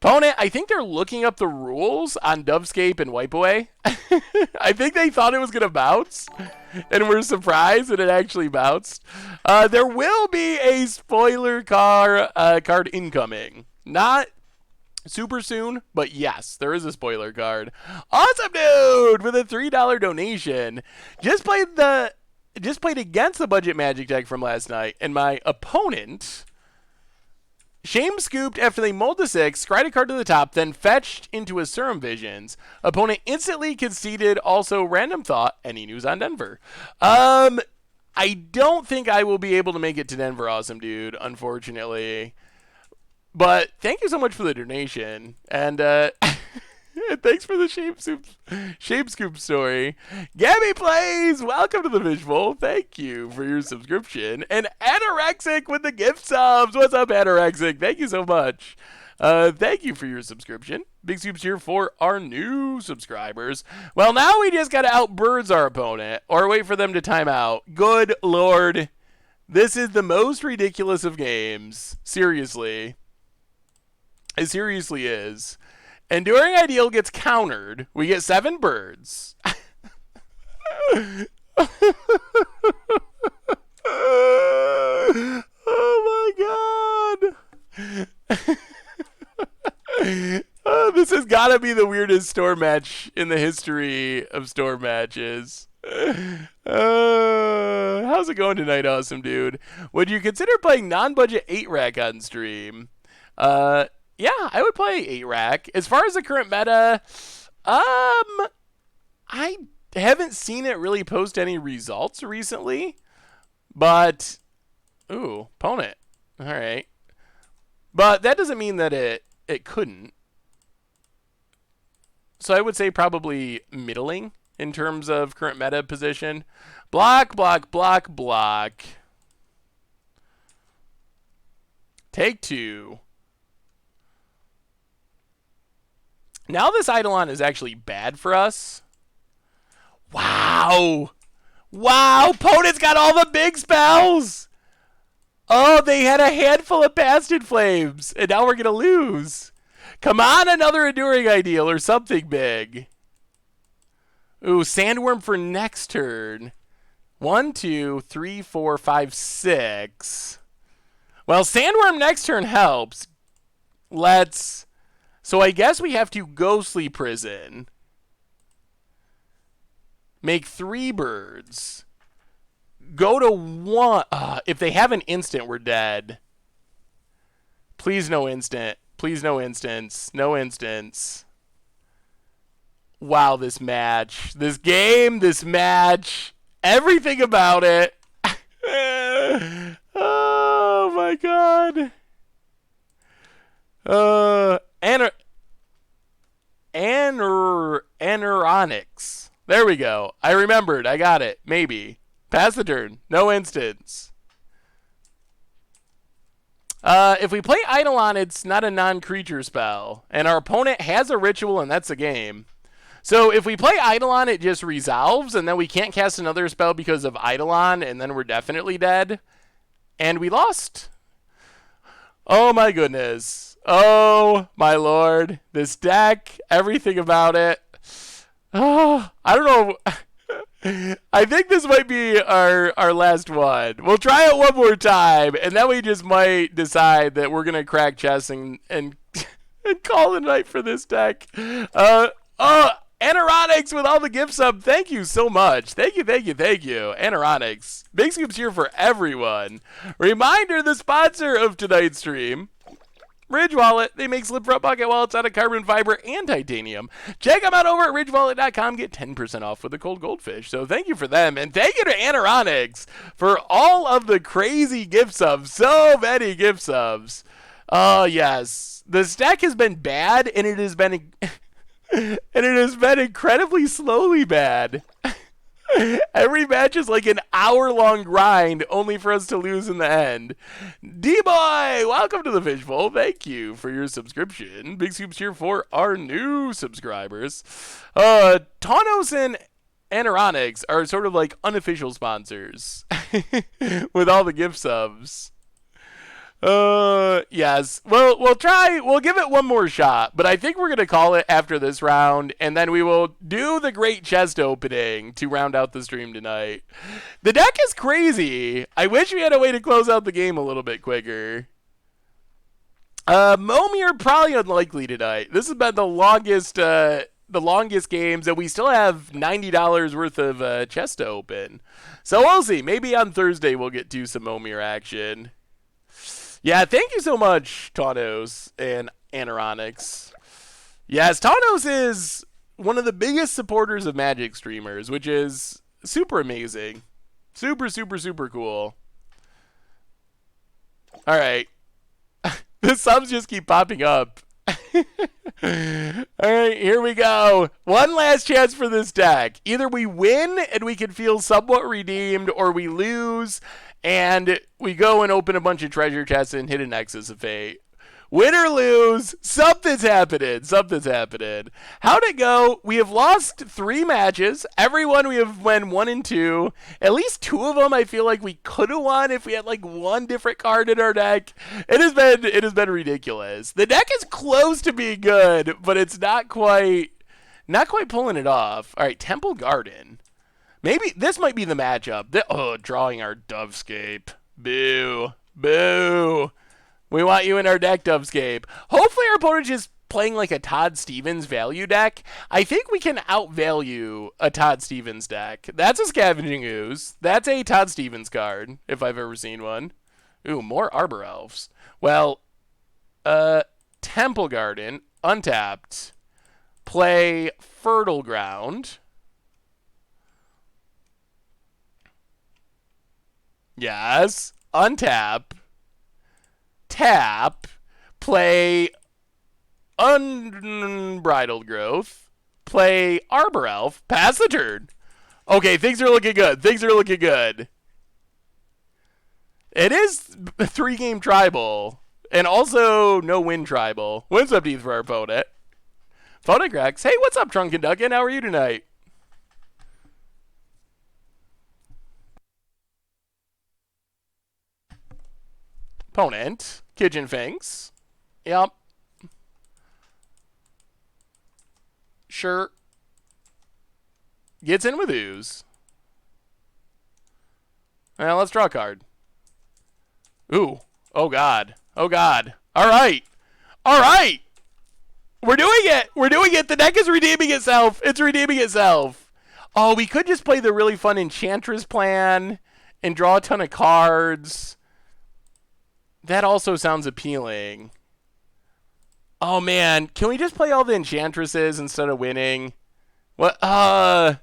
Ponent, I think they're looking up the rules on Dovescape and Wipe Away. I think they thought it was going to bounce, and we're surprised that it actually bounced. There will be a spoiler card incoming. Not super soon, but yes, there is a spoiler card. Awesome Dude with a $3 donation. Just played against the Budget Magic deck from last night, and my opponent shame scooped after they mulled to 6, scryed a card to the top, then fetched into a Serum Visions. Opponent instantly conceded. Also, random thought. Any news on Denver? I don't think I will be able to make it to Denver, Awesome Dude, unfortunately. But thank you so much for the donation, and thanks for the Shape Scoop story. Gabby Plays, welcome to the Fishbowl. Thank you for your subscription. And Anorexic with the gift subs. What's up, Anorexic? Thank you so much. Thank you for your subscription. Big Scoops here for our new subscribers. Well, now we just got to outbirds our opponent or wait for them to time out. Good Lord. This is the most ridiculous of games. Seriously. It seriously is. Enduring Ideal gets countered. We get 7 birds. Oh my God. This has got to be the weirdest Storm match in the history of Storm matches. How's it going tonight, Awesome Dude? Would you consider playing non-budget 8-rack on stream? Yeah, I would play 8-rack. As far as the current meta, I haven't seen it really post any results recently. But, ooh, Ponent. All right. But that doesn't mean that it couldn't. So I would say probably middling in terms of current meta position. Block, block, block, block. Take 2. Now this Eidolon is actually bad for us. Wow. Wow, Ponent's got all the big spells. Oh, they had a handful of Bastard Flames, and now we're going to lose. Come on, another Enduring Ideal or something big. Ooh, Sandworm for next turn. 1, 2, 3, 4, 5, 6. Well, Sandworm next turn helps. So I guess we have to Ghostly Prison. Make 3 birds. Go to 1. If they have an instant, we're dead. Please no instant. Please no instance. No instance. Wow, this match. This game, this match. Everything about it. Oh my god. Annoyingness. There we go. I remembered. I got it. Maybe. Pass the turn. No instance. If we play Eidolon, it's not a non-creature spell. And our opponent has a ritual, and that's a game. So if we play Eidolon, it just resolves, and then we can't cast another spell because of Eidolon, and then we're definitely dead. And we lost. Oh my goodness. Oh my lord. This deck, everything about it. Oh, I don't know. I think this might be our last one. We'll try it one more time, and then we just might decide that we're going to crack chess and call it a night for this deck. Annoyingness with all the gift sub. Thank you so much. Thank you. Annoyingness. Big scoops here for everyone. Reminder, the sponsor of tonight's stream, Ridge Wallet. They make slip front pocket wallets out of carbon fiber and titanium. Check them out over at ridgewallet.com. Get 10% off with the cold goldfish. So thank you for them. And thank you to Annoyingness for all of the crazy gift subs. So many gift subs. Oh, yes. This deck has been bad, and it has been incredibly slowly bad. Every match is like an hour-long grind, only for us to lose in the end. D-Boy, welcome to the Fishbowl. Thank you for your subscription. Big scoops here for our new subscribers. Taunos and Annoyingness are sort of like unofficial sponsors with all the gift subs. Yes. We'll try. We'll give it one more shot, but I think we're going to call it after this round, and then we will do the great chest opening to round out the stream tonight. The deck is crazy. I wish we had a way to close out the game a little bit quicker. Momir probably unlikely tonight. This has been the longest games, and we still have $90 worth of chest to open. So we'll see. Maybe on Thursday we'll get to some Momir action. Yeah, thank you so much, Taunos and Annoyingness. Yes, Taunos is one of the biggest supporters of Magic streamers, which is super amazing. Super, super, super cool. All right. The subs just keep popping up. All right, here we go. One last chance for this deck. Either we win and we can feel somewhat redeemed, or we lose and we go and open a bunch of treasure chests and hit a Nexus of Fate. Win or lose, something's happening. Something's happening. How'd it go? We have lost 3 matches. Every one we have won 1 and 2. At least 2 of them I feel like we could have won if we had like one different card in our deck. It has been ridiculous. The deck is close to being good, but it's not quite pulling it off. All right, Temple Garden. Maybe this might be the matchup. Drawing our Dovescape. Boo. Boo. We want you in our deck, Dovescape. Hopefully our opponent is playing like a Todd Stevens value deck. I think we can outvalue a Todd Stevens deck. That's a Scavenging Ooze. That's a Todd Stevens card, if I've ever seen one. Ooh, more Arbor Elves. Well, Temple Garden, untapped. Play Fertile Ground. Yes. Untap. Tap. Play Unbridled Growth. Play Arbor Elf. Pass the turn. Okay, things are looking good. Things are looking good. It is 3-game tribal. And also, no Wind Tribal. Wins up to for our opponent. Photogrex. Hey, what's up, Drunken Duckin? How are you tonight? Ponent. Kitchen Finks. Yep. Sure. Gets in with Ooze. Now let's draw a card. Ooh. Oh, God. Oh, God. All right. All right. We're doing it. We're doing it. The deck is redeeming itself. It's redeeming itself. Oh, we could just play the really fun Enchantress plan and draw a ton of cards. That also sounds appealing. Oh, man. Can we just play all the Enchantresses instead of winning? What? Oh,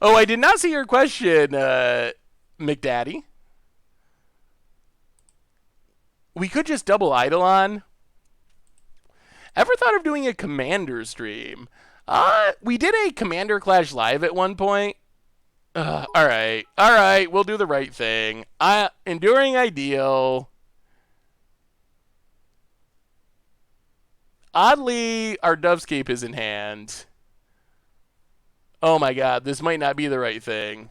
I did not see your question, McDaddy. We could just double Eidolon. Ever thought of doing a Commander stream? We did a Commander Clash live at one point. All right. All right. We'll do the right thing. Enduring Ideal. Oddly, our Dovescape is in hand. Oh my God. This might not be the right thing.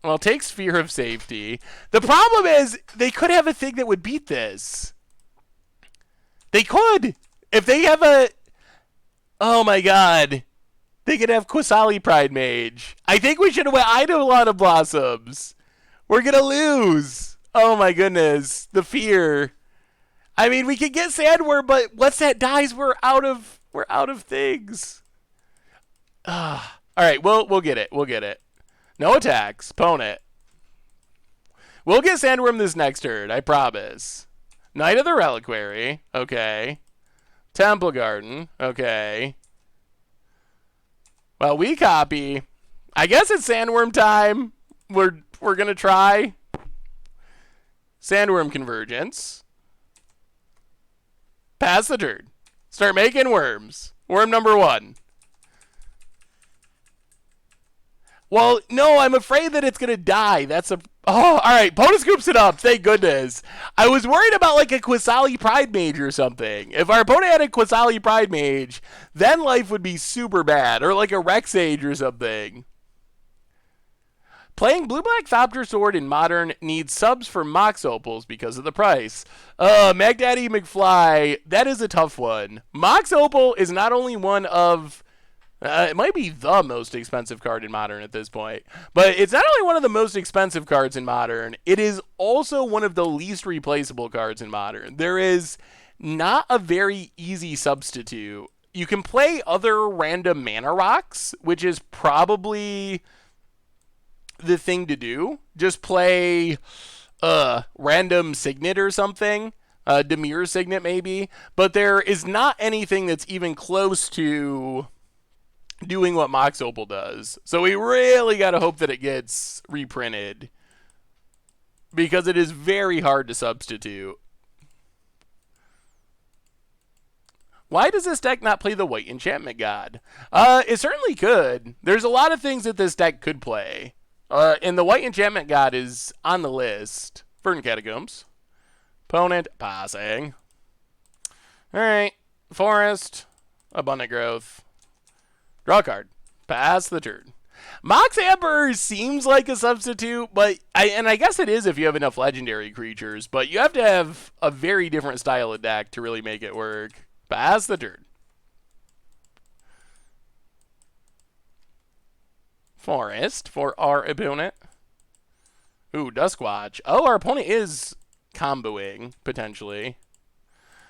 Well, take Sphere of Safety. The problem is they could have a thing that would beat this. They could. If they have a... Oh, my God. They could have Quasali Pride Mage. I think we should have went Eidolon of Blossoms. We're going to lose. Oh, my goodness. The fear. I mean, we could get Sandworm, but once that dies, we're out of things. All right, we'll get it. We'll get it. No attacks. Ponent. We'll get Sandworm this next turn, I promise. Knight of the Reliquary. Okay. Temple Garden. Okay. Well, we copy. I guess it's Sandworm time. We're going to try. Sandworm Convergence. Pass the turn. Start making worms. Worm number 1. Well, no, I'm afraid that it's going to die. That's a... Oh, all right. Ponent scoops it up. Thank goodness. I was worried about like a Quasali Pride Mage or something. If our opponent had a Quasali Pride Mage, then life would be super bad. Or like a Rexage or something. Playing Blue-Black Thopter Sword in Modern needs subs for Mox Opals because of the price. McDaddy McFly, that is a tough one. Mox Opal is not only one of... it might be the most expensive card in Modern at this point. But it's not only one of the most expensive cards in Modern, it is also one of the least replaceable cards in Modern. There is not a very easy substitute. You can play other random mana rocks, which is probably the thing to do. Just play random Signet or something. Demir Signet maybe. But there is not anything that's even close to doing what Mox Opal does. So we really got to hope that it gets reprinted. Because it is very hard to substitute. Why does this deck not play the White Enchantment God? It certainly could. There's a lot of things that this deck could play. And the White Enchantment God is on the list. Verdant Catacombs. Ponent, passing. Alright. Forest. Abundant Growth. Draw a card. Pass the turn. Mox Amber seems like a substitute, but I guess it is if you have enough legendary creatures, but you have to have a very different style of deck to really make it work. Pass the turn. Forest for our opponent. Ooh, Duskwatch. Oh, our opponent is comboing, potentially.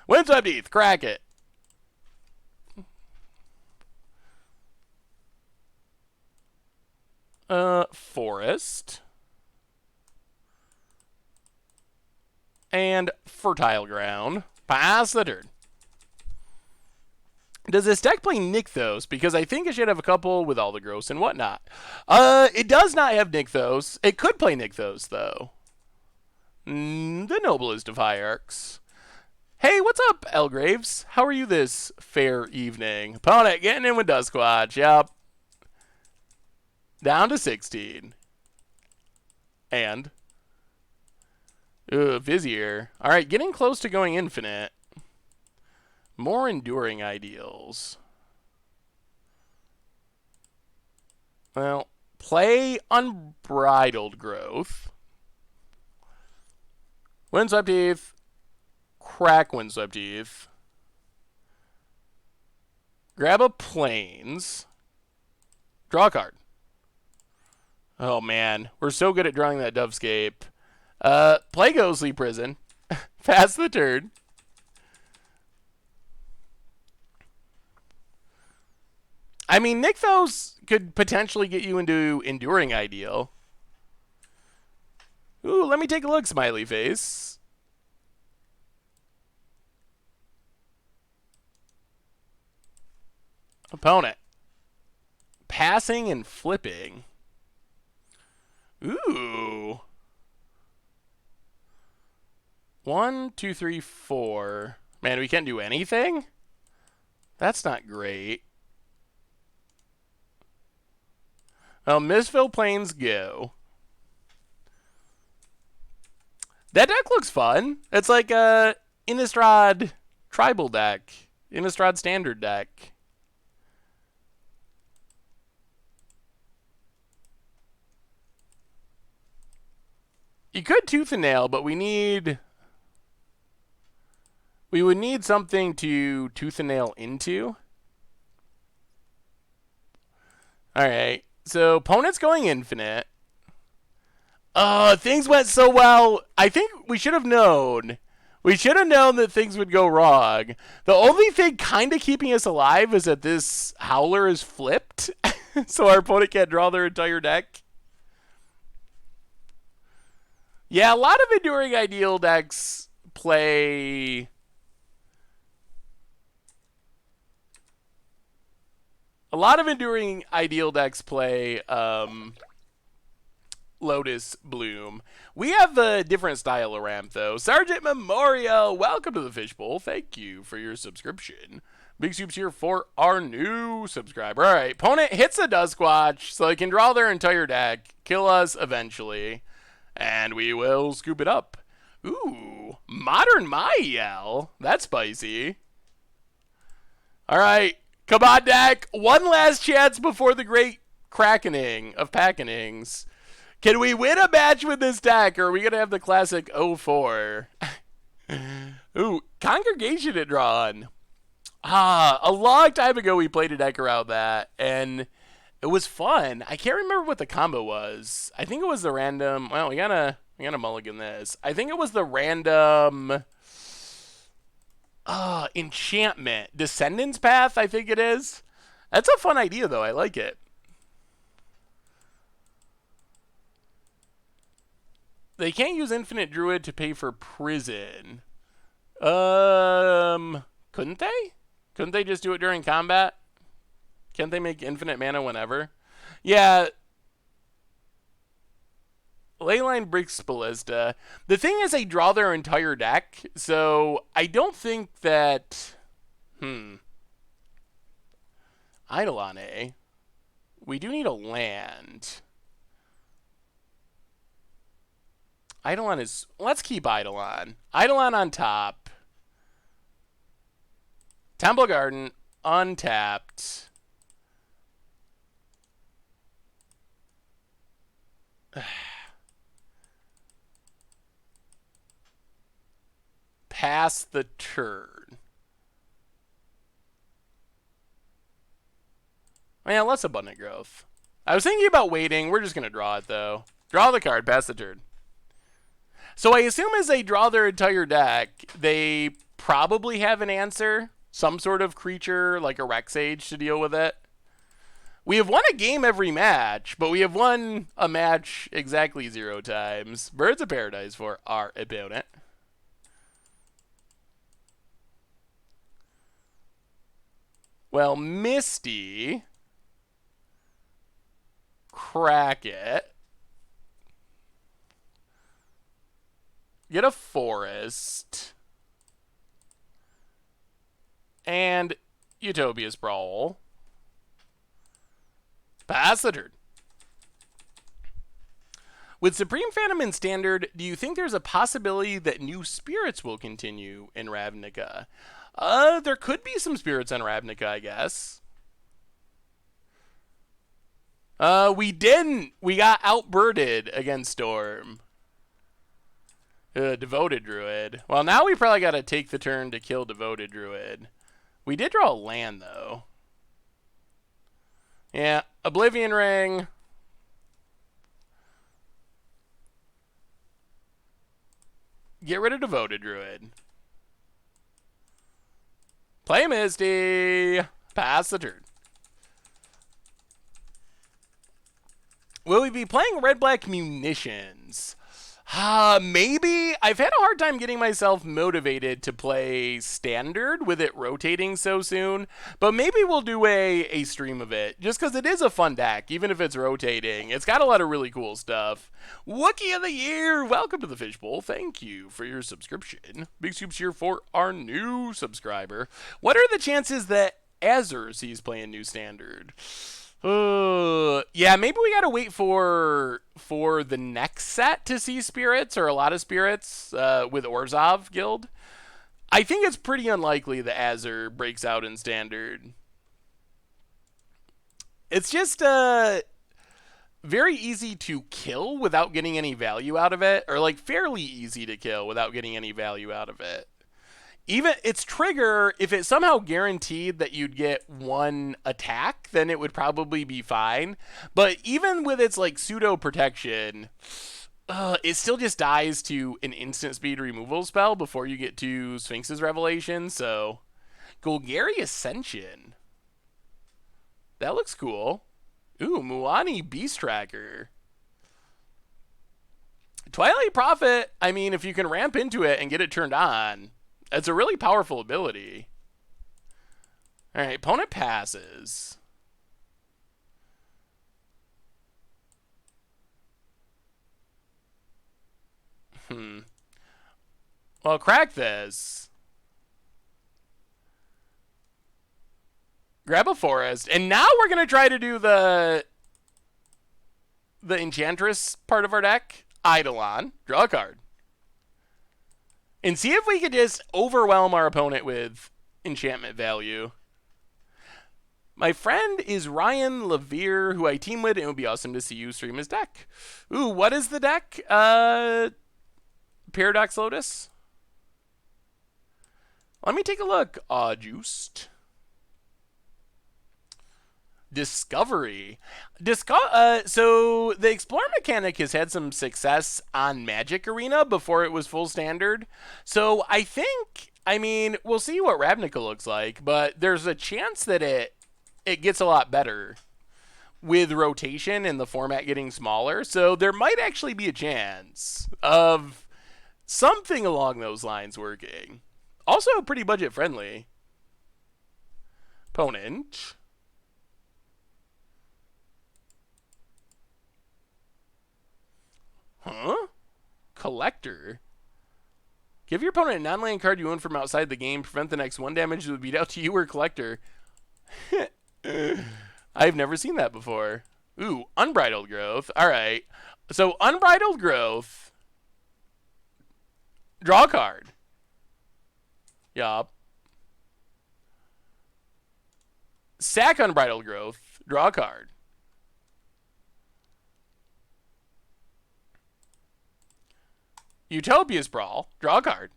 Windswept Heath, crack it. Forest. And Fertile Ground. Pass the turn. Does this deck play Nykthos? Because I think it should have a couple with all the gross and whatnot. It does not have Nykthos. It could play Nykthos, though. The Noblest of Hierarchs. Hey, what's up, Elgraves? How are you this fair evening? Opponent getting in with Duskwatch. Yep. Down to 16. And Vizier. All right, getting close to going infinite. More enduring ideals. Well, play Unbridled Growth. Windswept Heath. Crack Windswept Heath. Grab a Plains. Draw a card. Oh, man. We're so good at drawing that Dovescape. Play Ghostly Prison. Pass the turn. I mean, Nykthos could potentially get you into Enduring Ideal. Ooh, let me take a look, smiley face. Opponent. Passing and flipping. Ooh. 1, 2, 3, 4. Man, we can't do anything? That's not great. Well, Mistville Plains go. That deck looks fun. It's like a Innistrad tribal deck. Innistrad standard deck. You could Tooth and Nail, but we would need something to Tooth and Nail into. Alright, so Ponent's going infinite. Things went so well. I think we should have known. We should have known that things would go wrong. The only thing kind of keeping us alive is that this Howler is flipped. So our opponent can't draw their entire deck. Yeah, a lot of Enduring Ideal decks play... A lot of Enduring Ideal decks play Lotus Bloom. We have a different style of ramp, though. Sergeant Memorial, welcome to the Fishbowl. Thank you for your subscription. Big Soup's here for our new subscriber. All right, opponent hits a Duskwatch, so they can draw their entire deck, kill us eventually, and we will scoop it up. Ooh, Modern Mael. That's spicy. All right, come on, deck. One last chance before the great crackening of Packenings. Can we win a match with this deck, or are we going to have the classic 0-4? Ooh, Congregation had drawn. A long time ago we played a deck around that, and it was fun. I can't remember what the combo was. I think it was the random... Well, we gotta mulligan this. I think it was the random... Enchantment. Descendants Path, I think it is. That's a fun idea, though. I like it. They can't use Infinite Druid to pay for Prison. Couldn't they? Couldn't they just do it during combat? Can't they make infinite mana whenever? Yeah. Layline breaks Ballista. The thing is, they draw their entire deck, so I don't think that... Eidolon, eh? We do need a land. Eidolon is... Let's keep Eidolon. Eidolon on top. Temple Garden, untapped. Pass the turn. Yeah, less Abundant Growth. I was thinking about waiting. We're just going to draw it, though. Draw the card, pass the turn. So I assume as they draw their entire deck, they probably have an answer. Some sort of creature, like a Rexage, to deal with it. We have won a game every match, but we have won a match exactly 0 times. Birds of Paradise for our opponent. Well, Misty. Crack it. Get a Forest. And Utopia's Brawl. Pass the turn. With Supreme Phantom in Standard, do you think there's a possibility that new spirits will continue in Ravnica? There could be some spirits on Ravnica, I guess. We didn't. We got outbirded against Storm. Devoted Druid. Well, now we probably got to take the turn to kill Devoted Druid. We did draw a land, though. Yeah, Oblivion Ring. Get rid of Devoted Druid. Play Misty. Pass the turn. Will we be playing Red-Black Munitions? Maybe. I've had a hard time getting myself motivated to play Standard with it rotating so soon. But maybe we'll do a stream of it. Just because it is a fun deck, even if it's rotating. It's got a lot of really cool stuff. Wookiee of the Year! Welcome to the Fishbowl. Thank you for your subscription. Big scoops here for our new subscriber. What are the chances that Azur sees playing new Standard? Yeah, maybe we gotta wait for the next set to see spirits, or a lot of spirits, with Orzhov Guild. I think it's pretty unlikely that Azur breaks out in Standard. It's just, very easy to kill without getting any value out of it, or like fairly easy to kill without getting any value out of it. Even its trigger, if it somehow guaranteed that you'd get one attack, then it would probably be fine. But even with its like pseudo protection, it still just dies to an instant speed removal spell before you get to Sphinx's Revelation. So, Golgari Ascension. That looks cool. Ooh, Muani Beast Tracker. Twilight Prophet, I mean, if you can ramp into it and get it turned on, it's a really powerful ability. All right, opponent passes. Well, crack this. Grab a forest. And now we're going to try to do the Enchantress part of our deck. Eidolon. Draw a card. And see if we could just overwhelm our opponent with enchantment value. My friend is Ryan Levere, who I team with, and it would be awesome to see you stream his deck. Ooh, what is the deck? Paradox Lotus? Let me take a look. Juiced. Discovery. So the Explorer mechanic has had some success on Magic Arena before it was full Standard. So I think, I mean, we'll see what Ravnica looks like, but there's a chance that it gets a lot better with rotation and the format getting smaller. So there might actually be a chance of something along those lines working. Also pretty budget friendly. Ponent. Huh? Collector. Give your opponent a non-land card you own from outside the game. Prevent the next 1 damage that would be dealt to you or Collector. I've never seen that before. Ooh, Unbridled Growth. Alright. So, Unbridled Growth. Draw a card. Yup. Sack Unbridled Growth. Draw a card. Utopia Sprawl. Draw a card.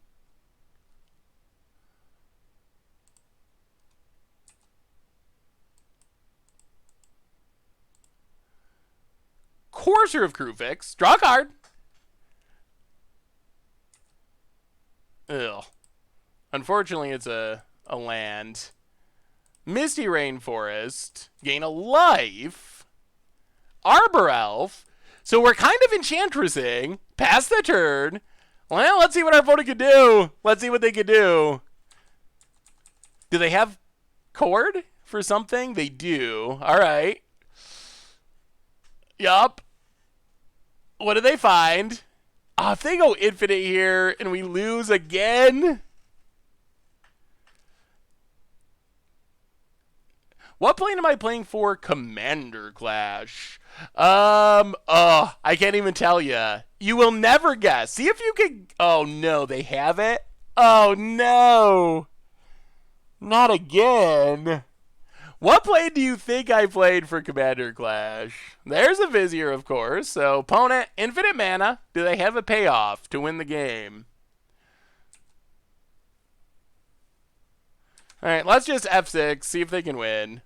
Courser of Krufix. Draw a card. Ugh. Unfortunately, it's a land. Misty Rainforest. Gain a life. Arbor Elf. So we're kind of Enchantressing. Pass the turn. Well, let's see what our opponent could do. Let's see what they could do. Do they have Cord for something? They do. All right. Yup. What do they find? If they go infinite here and we lose again. What plane am I playing for Commander Clash? I can't even tell you. You will never guess. See if you can. Oh no, they have it. Oh no, not again. What plane do you think I played for Commander Clash? There's a Vizier, of course. So, Ponent, infinite mana. Do they have a payoff to win the game? Alright, let's just F6, see if they can win.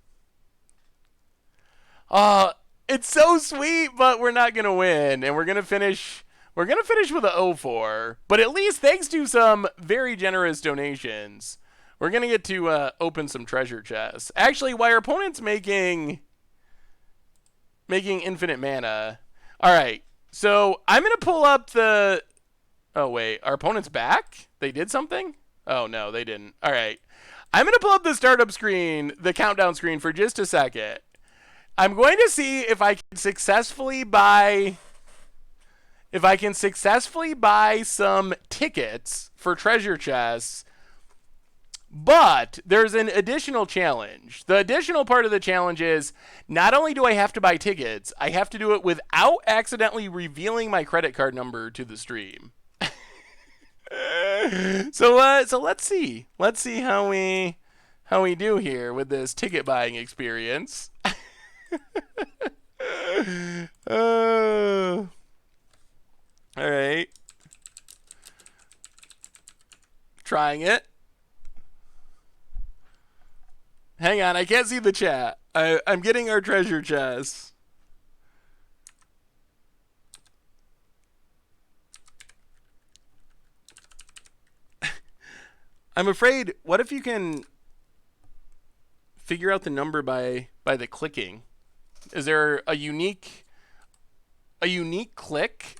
It's so sweet, but we're not going to win. And we're going to finish with a 0-4. But at least thanks to some very generous donations, we're going to get to open some treasure chests. Actually, while our opponent's making infinite mana. All right, so I'm going to pull up the... Oh, wait, our opponent's back? They did something? Oh, no, they didn't. All right, I'm going to pull up the startup screen, the countdown screen for just a second. I'm going to see if I can successfully buy... some tickets for treasure chests. But there's an additional challenge. The additional part of the challenge is not only do I have to buy tickets, I have to do it without accidentally revealing my credit card number to the stream. So let's see. Let's see how we do here with this ticket buying experience. All right. Trying it. Hang on, I can't see the chat. I'm getting our treasure chests. I'm afraid, what if you can figure out the number by the clicking? Is there a unique click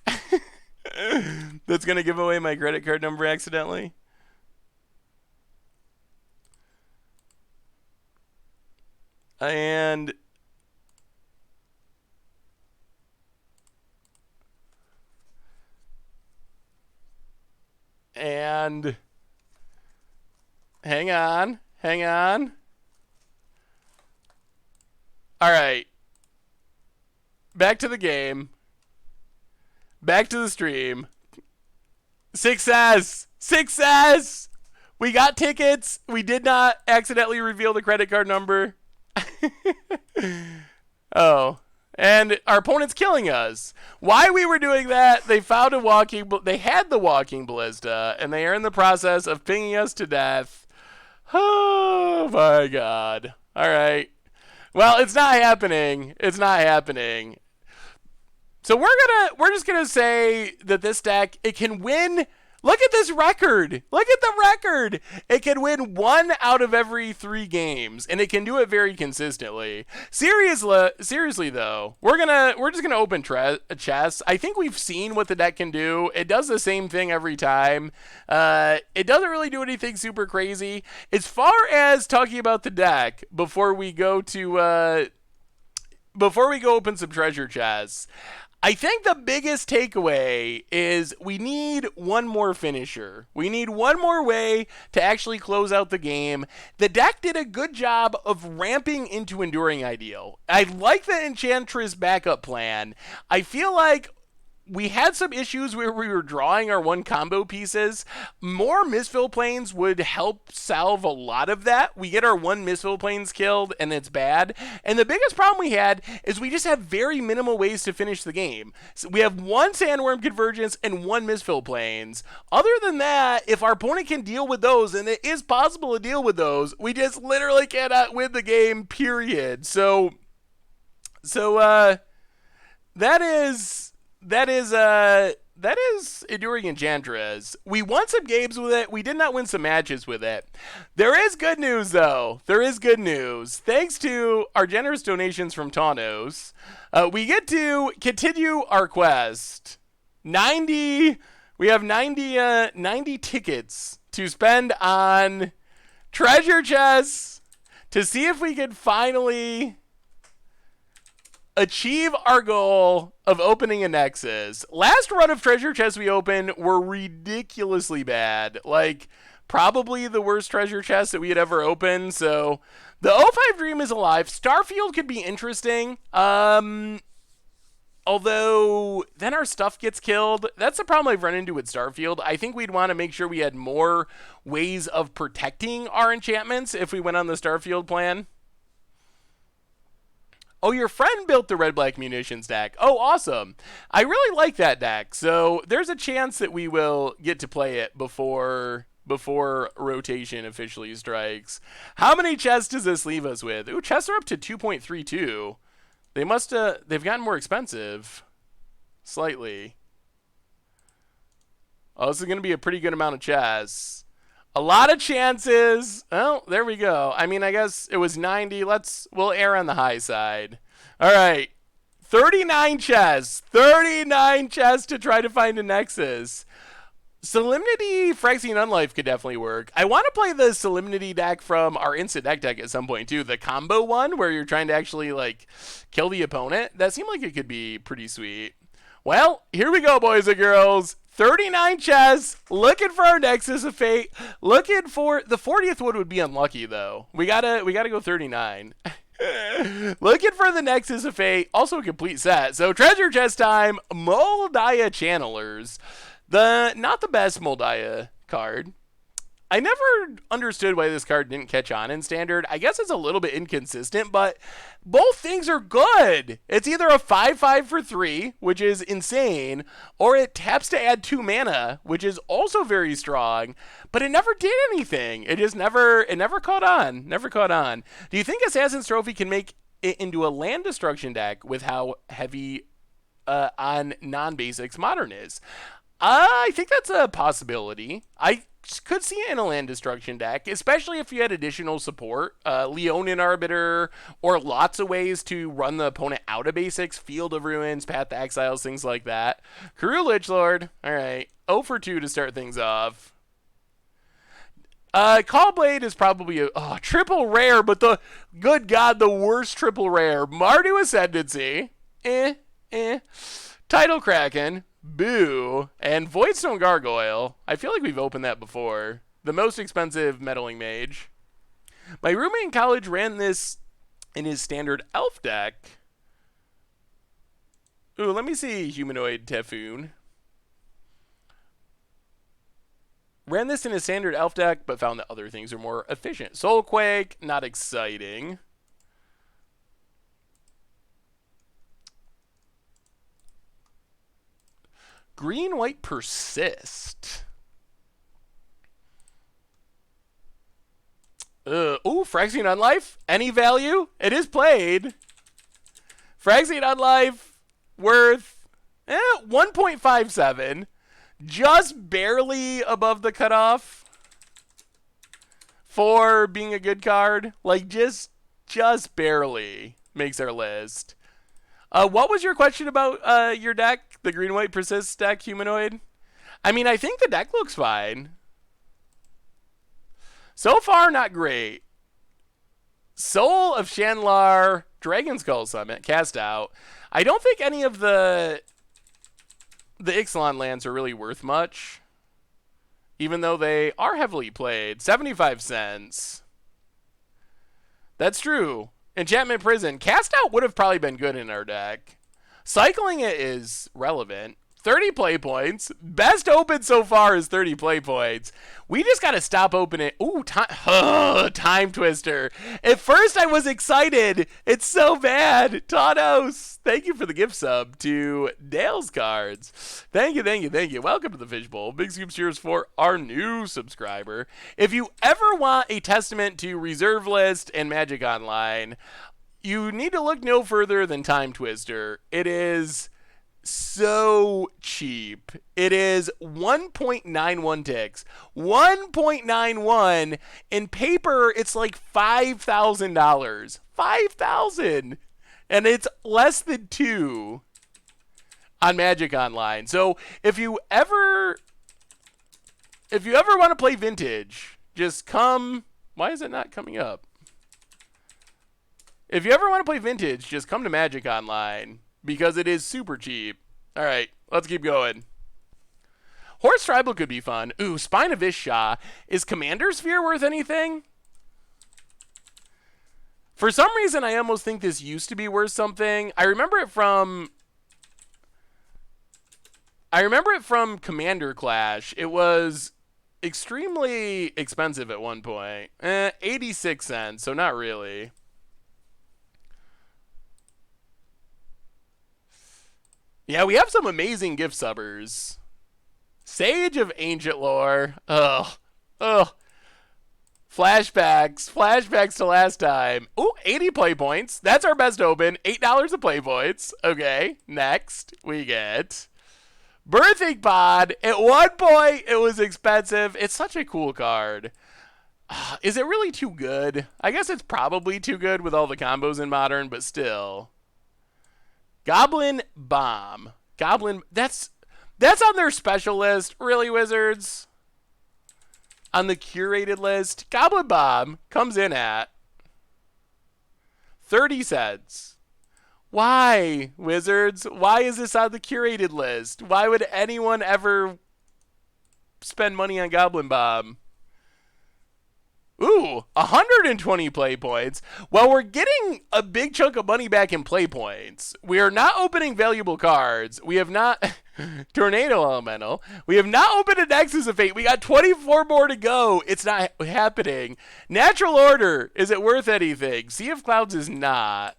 that's going to give away my credit card number accidentally? And hang on. All right. Back to the game. Back to the stream. Success! We got tickets. We did not accidentally reveal the credit card number. Oh, and our opponent's killing us. Why we were doing that, they found they had the walking ballista, and they are in the process of pinging us to death. Oh my god. All right. Well, it's not happening. So we're just gonna say that this deck, it can win. Look at this record. Look at the record. It can win 1 out of every 3 games, and it can do it very consistently. Seriously though, we're just gonna open chests. I think we've seen what the deck can do. It does the same thing every time. It doesn't really do anything super crazy. As far as talking about the deck, before we go open some treasure chests, I think the biggest takeaway is we need one more finisher. We need one more way to actually close out the game. The deck did a good job of ramping into Enduring Ideal. I like the Enchantress backup plan. I feel like we had some issues where we were drawing our 1 combo pieces. More misfill planes would help solve a lot of that. We get our 1 misfill planes killed, and it's bad. And the biggest problem we had is we just have very minimal ways to finish the game. So we have 1 Sandworm Convergence and 1 misfill planes. Other than that, if our opponent can deal with those, and it is possible to deal with those, we just literally cannot win the game, period. So that is Enduring Enchantress. We won some games with it. We did not win some matches with it. There is good news, though. Thanks to our generous donations from Tawnos, we get to continue our quest. We have 90 tickets to spend on treasure chests to see if we can finally achieve our goal of opening a Nexus. Last run of treasure chests we opened were ridiculously bad. Like, probably the worst treasure chest that we had ever opened. So, the O5 Dream is alive. Starfield could be interesting. Although, then our stuff gets killed. That's the problem I've run into with Starfield. I think we'd want to make sure we had more ways of protecting our enchantments if we went on the Starfield plan. Oh, your friend built the red-black munitions deck. Oh, awesome. I really like that deck. So, there's a chance that we will get to play it before rotation officially strikes. How many chests does this leave us with? Ooh, chests are up to 2.32. They've gotten more expensive. Slightly. Oh, this is going to be a pretty good amount of chests. A lot of chances. Oh, there we go. I mean, I guess it was 90. We'll err on the high side. All right. 39 chests. 39 chests to try to find a Nexus. Solemnity, Phyrexian Unlife could definitely work. I want to play the Solemnity deck from our Instant deck at some point, too. The combo one, where you're trying to actually, like, kill the opponent. That seemed like it could be pretty sweet. Well, here we go, boys and girls. 39 chests, looking for our Nexus of Fate. Looking for... The 40th one would be unlucky, though. We gotta go 39. Looking for the Nexus of Fate. Also a complete set. So, treasure chest time. Moldiah Channelers. Not the best Moldiah card. I never understood why this card didn't catch on in Standard. I guess it's a little bit inconsistent, but both things are good. It's either a 5/5 for 3, which is insane, or it taps to add 2 mana, which is also very strong, but it never did anything. It never caught on. Never caught on. Do you think Assassin's Trophy can make it into a land destruction deck with how heavy on non-basics Modern is? I think that's a possibility. I could see it in a land destruction deck, especially if you had additional support. Leonin Arbiter, or lots of ways to run the opponent out of basics. Field of Ruins, Path to Exiles, things like that. Karoo Lichlord. Alright. 0 for 2 to start things off. Callblade is probably a triple rare, but good God, the worst triple rare. Mardu Ascendancy. Tidal Kraken. Boo, and Voidstone Gargoyle. I feel like we've opened that before. The most expensive meddling mage. My roommate in college ran this in his standard elf deck. Ooh, let me see Humanoid Typhoon. Ran this in his standard elf deck, but found that other things are more efficient. Soulquake, not exciting. Green-white Persist. Ooh, Phyrexian Unlife. Any value? It is played. Phyrexian Unlife worth 1.57. Just barely above the cutoff for being a good card. Like, just barely makes our list. What was your question about your deck? The green-white Persist deck, Humanoid? I mean, I think the deck looks fine. So far, not great. Soul of Shanlar, Dragon Skull Summit, cast out. I don't think any of the Ixalan lands are really worth much, even though they are heavily played. 75 cents. That's true. Enchantment Prison. Cast out would have probably been good in our deck. Cycling it is relevant. 30 play points. Best open so far is 30 play points. We just got to stop opening. Ooh, Time Twister. At first I was excited. It's so bad. Tanos, thank you for the gift sub to Dale's Cards. Thank you. Welcome to the Fishbowl. Big scoop cheers for our new subscriber. If you ever want a testament to Reserve List and Magic Online, you need to look no further than Time Twister. It is so cheap. It is 1.91 ticks. 1.91. In paper, it's like $5,000. $5,000. And it's less than 2 on Magic Online. So if you ever want to play Vintage, just come. Why is it not coming up? If you ever want to play Vintage, just come to Magic Online because it is super cheap. All right, let's keep going. Horse Tribal could be fun. Ooh, Spine of Ishah. Is Commander Sphere worth anything? For some reason, I almost think this used to be worth something. I remember it from Commander Clash. It was extremely expensive at one point. 86 cents, so not really. Yeah, we have some amazing gift subbers. Sage of Ancient Lore. Ugh. Flashbacks to last time. Ooh, 80 play points. That's our best open. $8 of play points. Okay, next we get Birthing Pod. At one point, it was expensive. It's such a cool card. Is it really too good? I guess it's probably too good with all the combos in Modern, but still. Goblin Bomb. That's on their special list. Really, Wizards? On the curated list, Goblin Bomb comes in at 30 cents. Why, Wizards? Why is this on the curated list? Why would anyone ever spend money on Goblin Bomb? Ooh, 120 play points. Well, we're getting a big chunk of money back in play points. We are not opening valuable cards. We have not... Tornado Elemental. We have not opened a Nexus of Fate. We got 24 more to go. It's not happening. Natural Order. Is it worth anything? Sea of Clouds is not.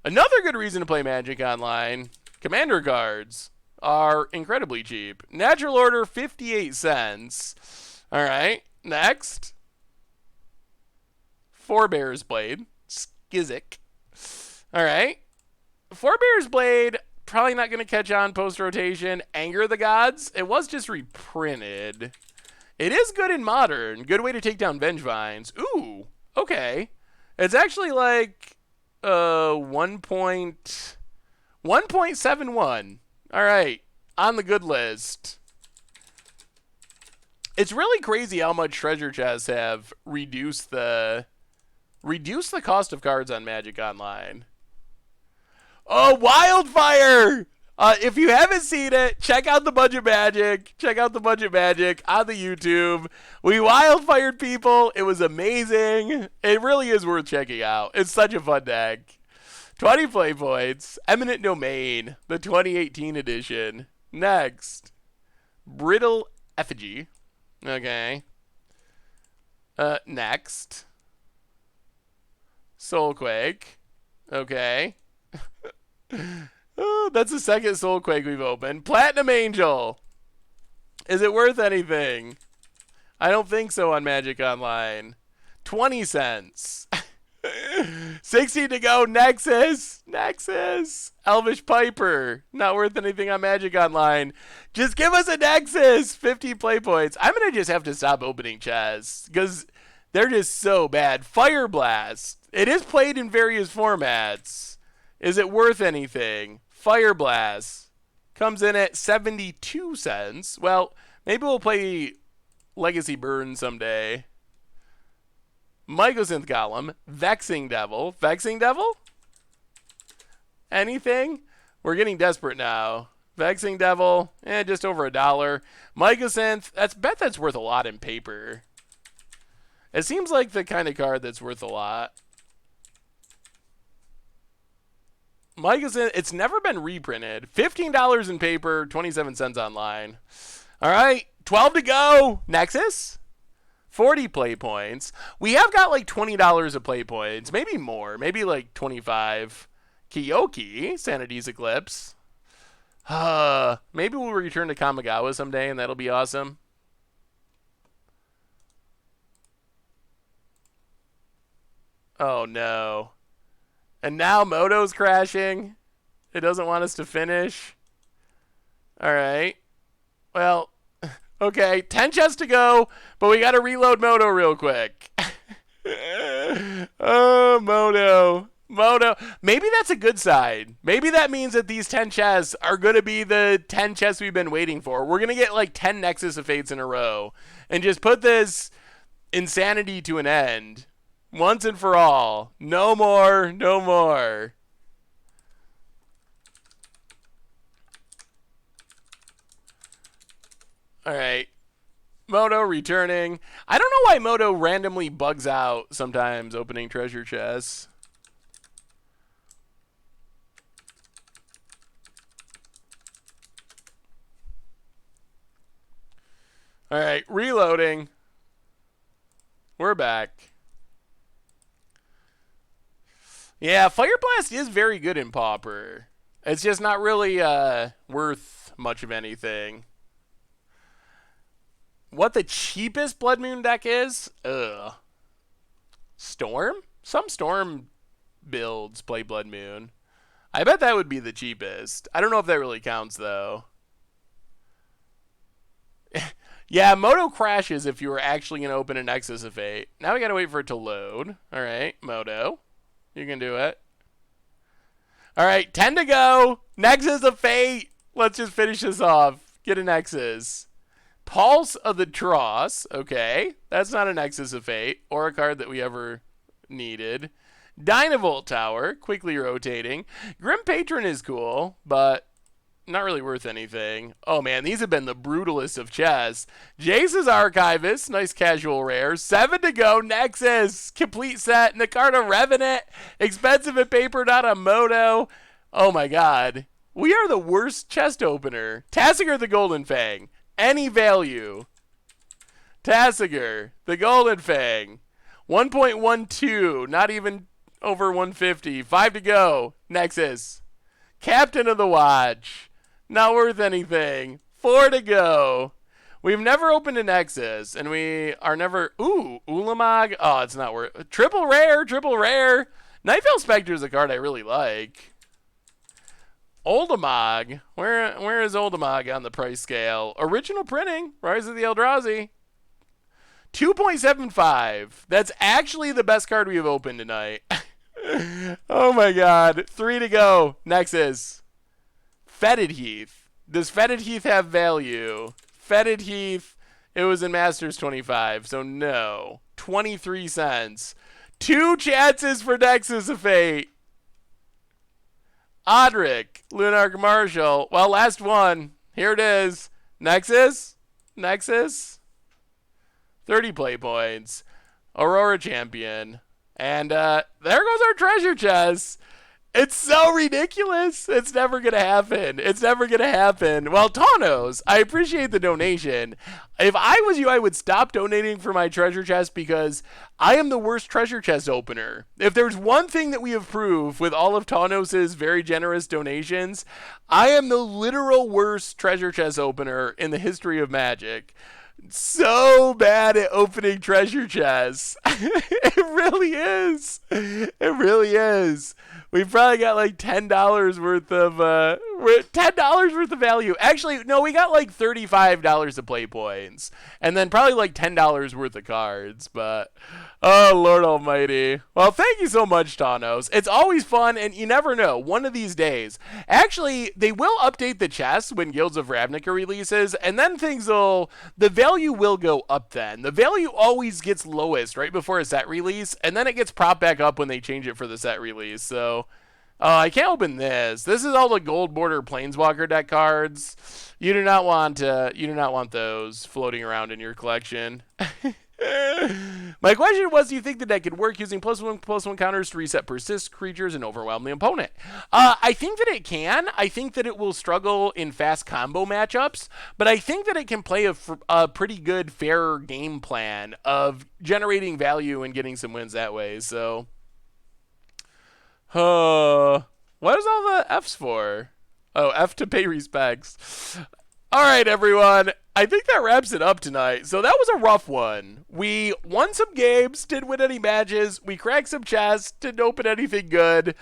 Another good reason to play Magic Online. Commander cards are incredibly cheap. Natural Order, 58 cents. All right, next. Forebear's Blade. Skizzik. All right. Forebear's Blade, probably not going to catch on post-rotation. Anger of the Gods. It was just reprinted. It is good in Modern. Good way to take down Vengevines. Ooh, okay. It's actually like 1.71. All right. On the good list. It's really crazy how much treasure chests have reduced the cost of cards on Magic Online. Oh, Wildfire! If you haven't seen it, check out the Budget Magic. Check out the Budget Magic on the YouTube. We wildfired people. It was amazing. It really is worth checking out. It's such a fun deck. 20 play points. Eminent Domain, the 2018 edition. Next. Brittle Effigy. Okay. Next. Soulquake. Okay. Oh, that's the second Soulquake we've opened. Platinum Angel. Is it worth anything? I don't think so on Magic Online. 20 cents. 16 to go. Nexus. Elvish Piper. Not worth anything on Magic Online. Just give us a Nexus. 50 play points. I'm going to just have to stop opening chests because they're just so bad. Fire Blast. It is played in various formats. Is it worth anything? Fire Blast comes in at 72 cents. Well, maybe we'll play Legacy Burn someday. Mycosynth Golem. Vexing Devil. Anything? We're getting desperate now. Vexing Devil. Just over $1. Mycosynth. That's worth a lot in paper. It seems like the kind of card that's worth a lot. Mycosynth, it's never been reprinted. $15 in paper, 27 cents online. All right, 12 to go. Nexus, 40 play points. We have got like $20 of play points, maybe more, maybe like 25. Kiyoki, Sanity's Eclipse. Maybe we'll return to Kamigawa someday, and that'll be awesome. Oh, no. And now Moto's crashing. It doesn't want us to finish. All right. Well, okay. 10 chests to go, but we got to reload Moto real quick. Oh, Moto. Maybe that's a good sign. Maybe that means that these 10 chests are going to be the 10 chests we've been waiting for. We're going to get like 10 Nexus of Fates in a row and just put this insanity to an end. Once and for all. No more, no more. All right. Moto returning. I don't know why Moto randomly bugs out sometimes opening treasure chests. All right, reloading. We're back. Yeah, Fire Blast is very good in Pauper. It's just not really worth much of anything. What the cheapest Blood Moon deck is? Ugh. Storm? Some Storm builds play Blood Moon. I bet that would be the cheapest. I don't know if that really counts, though. Yeah, Moto crashes if you were actually going to open a Nexus of Fate. Now we got to wait for it to load. All right, Moto. You can do it. All right, 10 to go. Nexus of Fate. Let's just finish this off. Get a Nexus. Pulse of the Tross. Okay, that's not a Nexus of Fate or a card that we ever needed. Dynavolt Tower, quickly rotating. Grim Patron is cool, but not really worth anything. Oh man, these have been the brutalest of chests. Jace's Archivist, nice casual rare. 7 to go, Nexus, complete set. Nakarta Revenant, expensive and paper, not a Moto. Oh my god. We are the worst chest opener. Tassiger the Golden Fang. Any value. Tassiger, the Golden Fang. 1.12, not even over 150. 5 to go, Nexus. Captain of the Watch. Not worth anything. 4 to go. We've never opened a Nexus, and we are never... Ooh, Ulamog. Oh, it's not worth... Triple rare, triple rare. Nightveil Spectre is a card I really like. Oldemog. Where is Oldemog on the price scale? Original printing. Rise of the Eldrazi. 2.75. That's actually the best card we've opened tonight. Oh my god. 3 to go. Nexus. Fetid Heath. Does Fetid Heath have value? Fetid Heath. It was in Masters 25, so no. 23 cents. 2 chances for Nexus of Fate. Odric. Lunarch Marshall. Well, last one. Here it is. Nexus. Nexus. 30 play points. Aurora Champion. And there goes our treasure chest. It's so ridiculous. It's never going to happen. It's never going to happen. Well, Tawnos, I appreciate the donation. If I was you, I would stop donating for my treasure chest because I am the worst treasure chest opener. If there's one thing that we have proved with all of Tawnos' very generous donations, I am the literal worst treasure chest opener in the history of Magic. So bad at opening treasure chests. It really is. It really is. We've probably got like $10 worth of $10 worth of value. Actually, no, we got like $35 of play points, and then probably like $10 worth of cards. But oh Lord Almighty! Well, thank you so much, Tawnos. It's always fun, and you never know. One of these days, actually, they will update the chest when Guilds of Ravnica releases, and then the value will go up. Then the value always gets lowest right before a set release, and then it gets propped back up when they change it for the set release. So. I can't open this. This is all the gold border Planeswalker deck cards. You do not want those floating around in your collection. My question was, do you think the deck could work using +1/+1 counters to reset persist creatures and overwhelm the opponent? I think that it can. I think that it will struggle in fast combo matchups, but I think that it can play a pretty good, fair game plan of generating value and getting some wins that way. So... what is all the F's for? Oh, F to pay respects. All right, everyone. I think that wraps it up tonight. So that was a rough one. We won some games, didn't win any matches. We cracked some chests, didn't open anything good.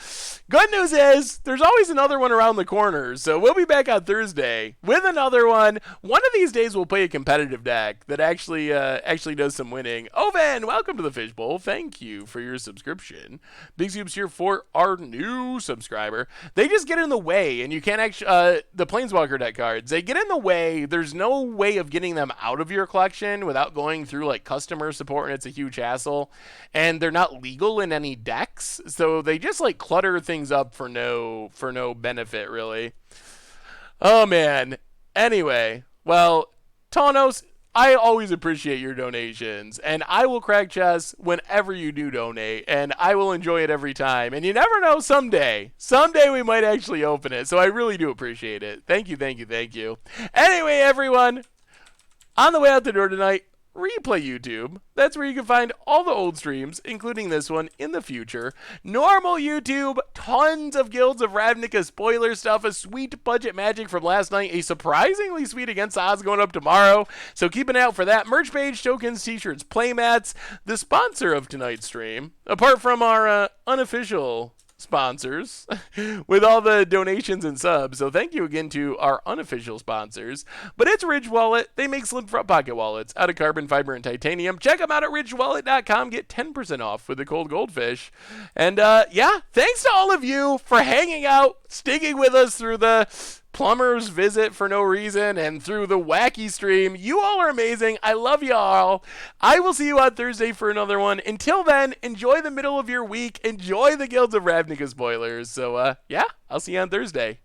Good news is there's always another one around the corner. So we'll be back on Thursday with another one. One of these days we'll play a competitive deck that actually does some winning. Oven, welcome to the Fishbowl. Thank you for your subscription. Big soups here for our new subscriber. They just get in the way, and you can't actually the Planeswalker deck cards. They get in the way. There's no way of getting them out of your collection without going through like customer support, and it's a huge hassle. And they're not legal in any decks, so they just like clutter things up for no benefit really. Oh man. Anyway, well, Taunos, I always appreciate your donations, and I will crack chess whenever you do donate, and I will enjoy it every time. And you never know, someday we might actually open it, so I really do appreciate it. Thank you, thank you, thank you. Anyway, everyone, on the way out the door tonight, Replay YouTube. That's where you can find all the old streams, including this one, in the future. Normal YouTube, tons of Guilds of Ravnica spoiler stuff, a sweet budget magic from last night, a surprisingly sweet Against Odds going up tomorrow, so keep an eye out for that. Merch page, tokens, t-shirts, playmats, the sponsor of tonight's stream, apart from our unofficial sponsors with all the donations and subs. So thank you again to our unofficial sponsors. But it's Ridge Wallet. They make slim front pocket wallets out of carbon fiber and titanium. Check them out at ridgewallet.com. Get 10% off with the cold goldfish. And yeah, thanks to all of you for hanging out, sticking with us through the plumber's visit for no reason and through the wacky stream. You all are amazing. I love you all. I will see you on Thursday for another one. Until then, enjoy the middle of your week. Enjoy the Guilds of Ravnica spoilers. So yeah, I'll see you on Thursday.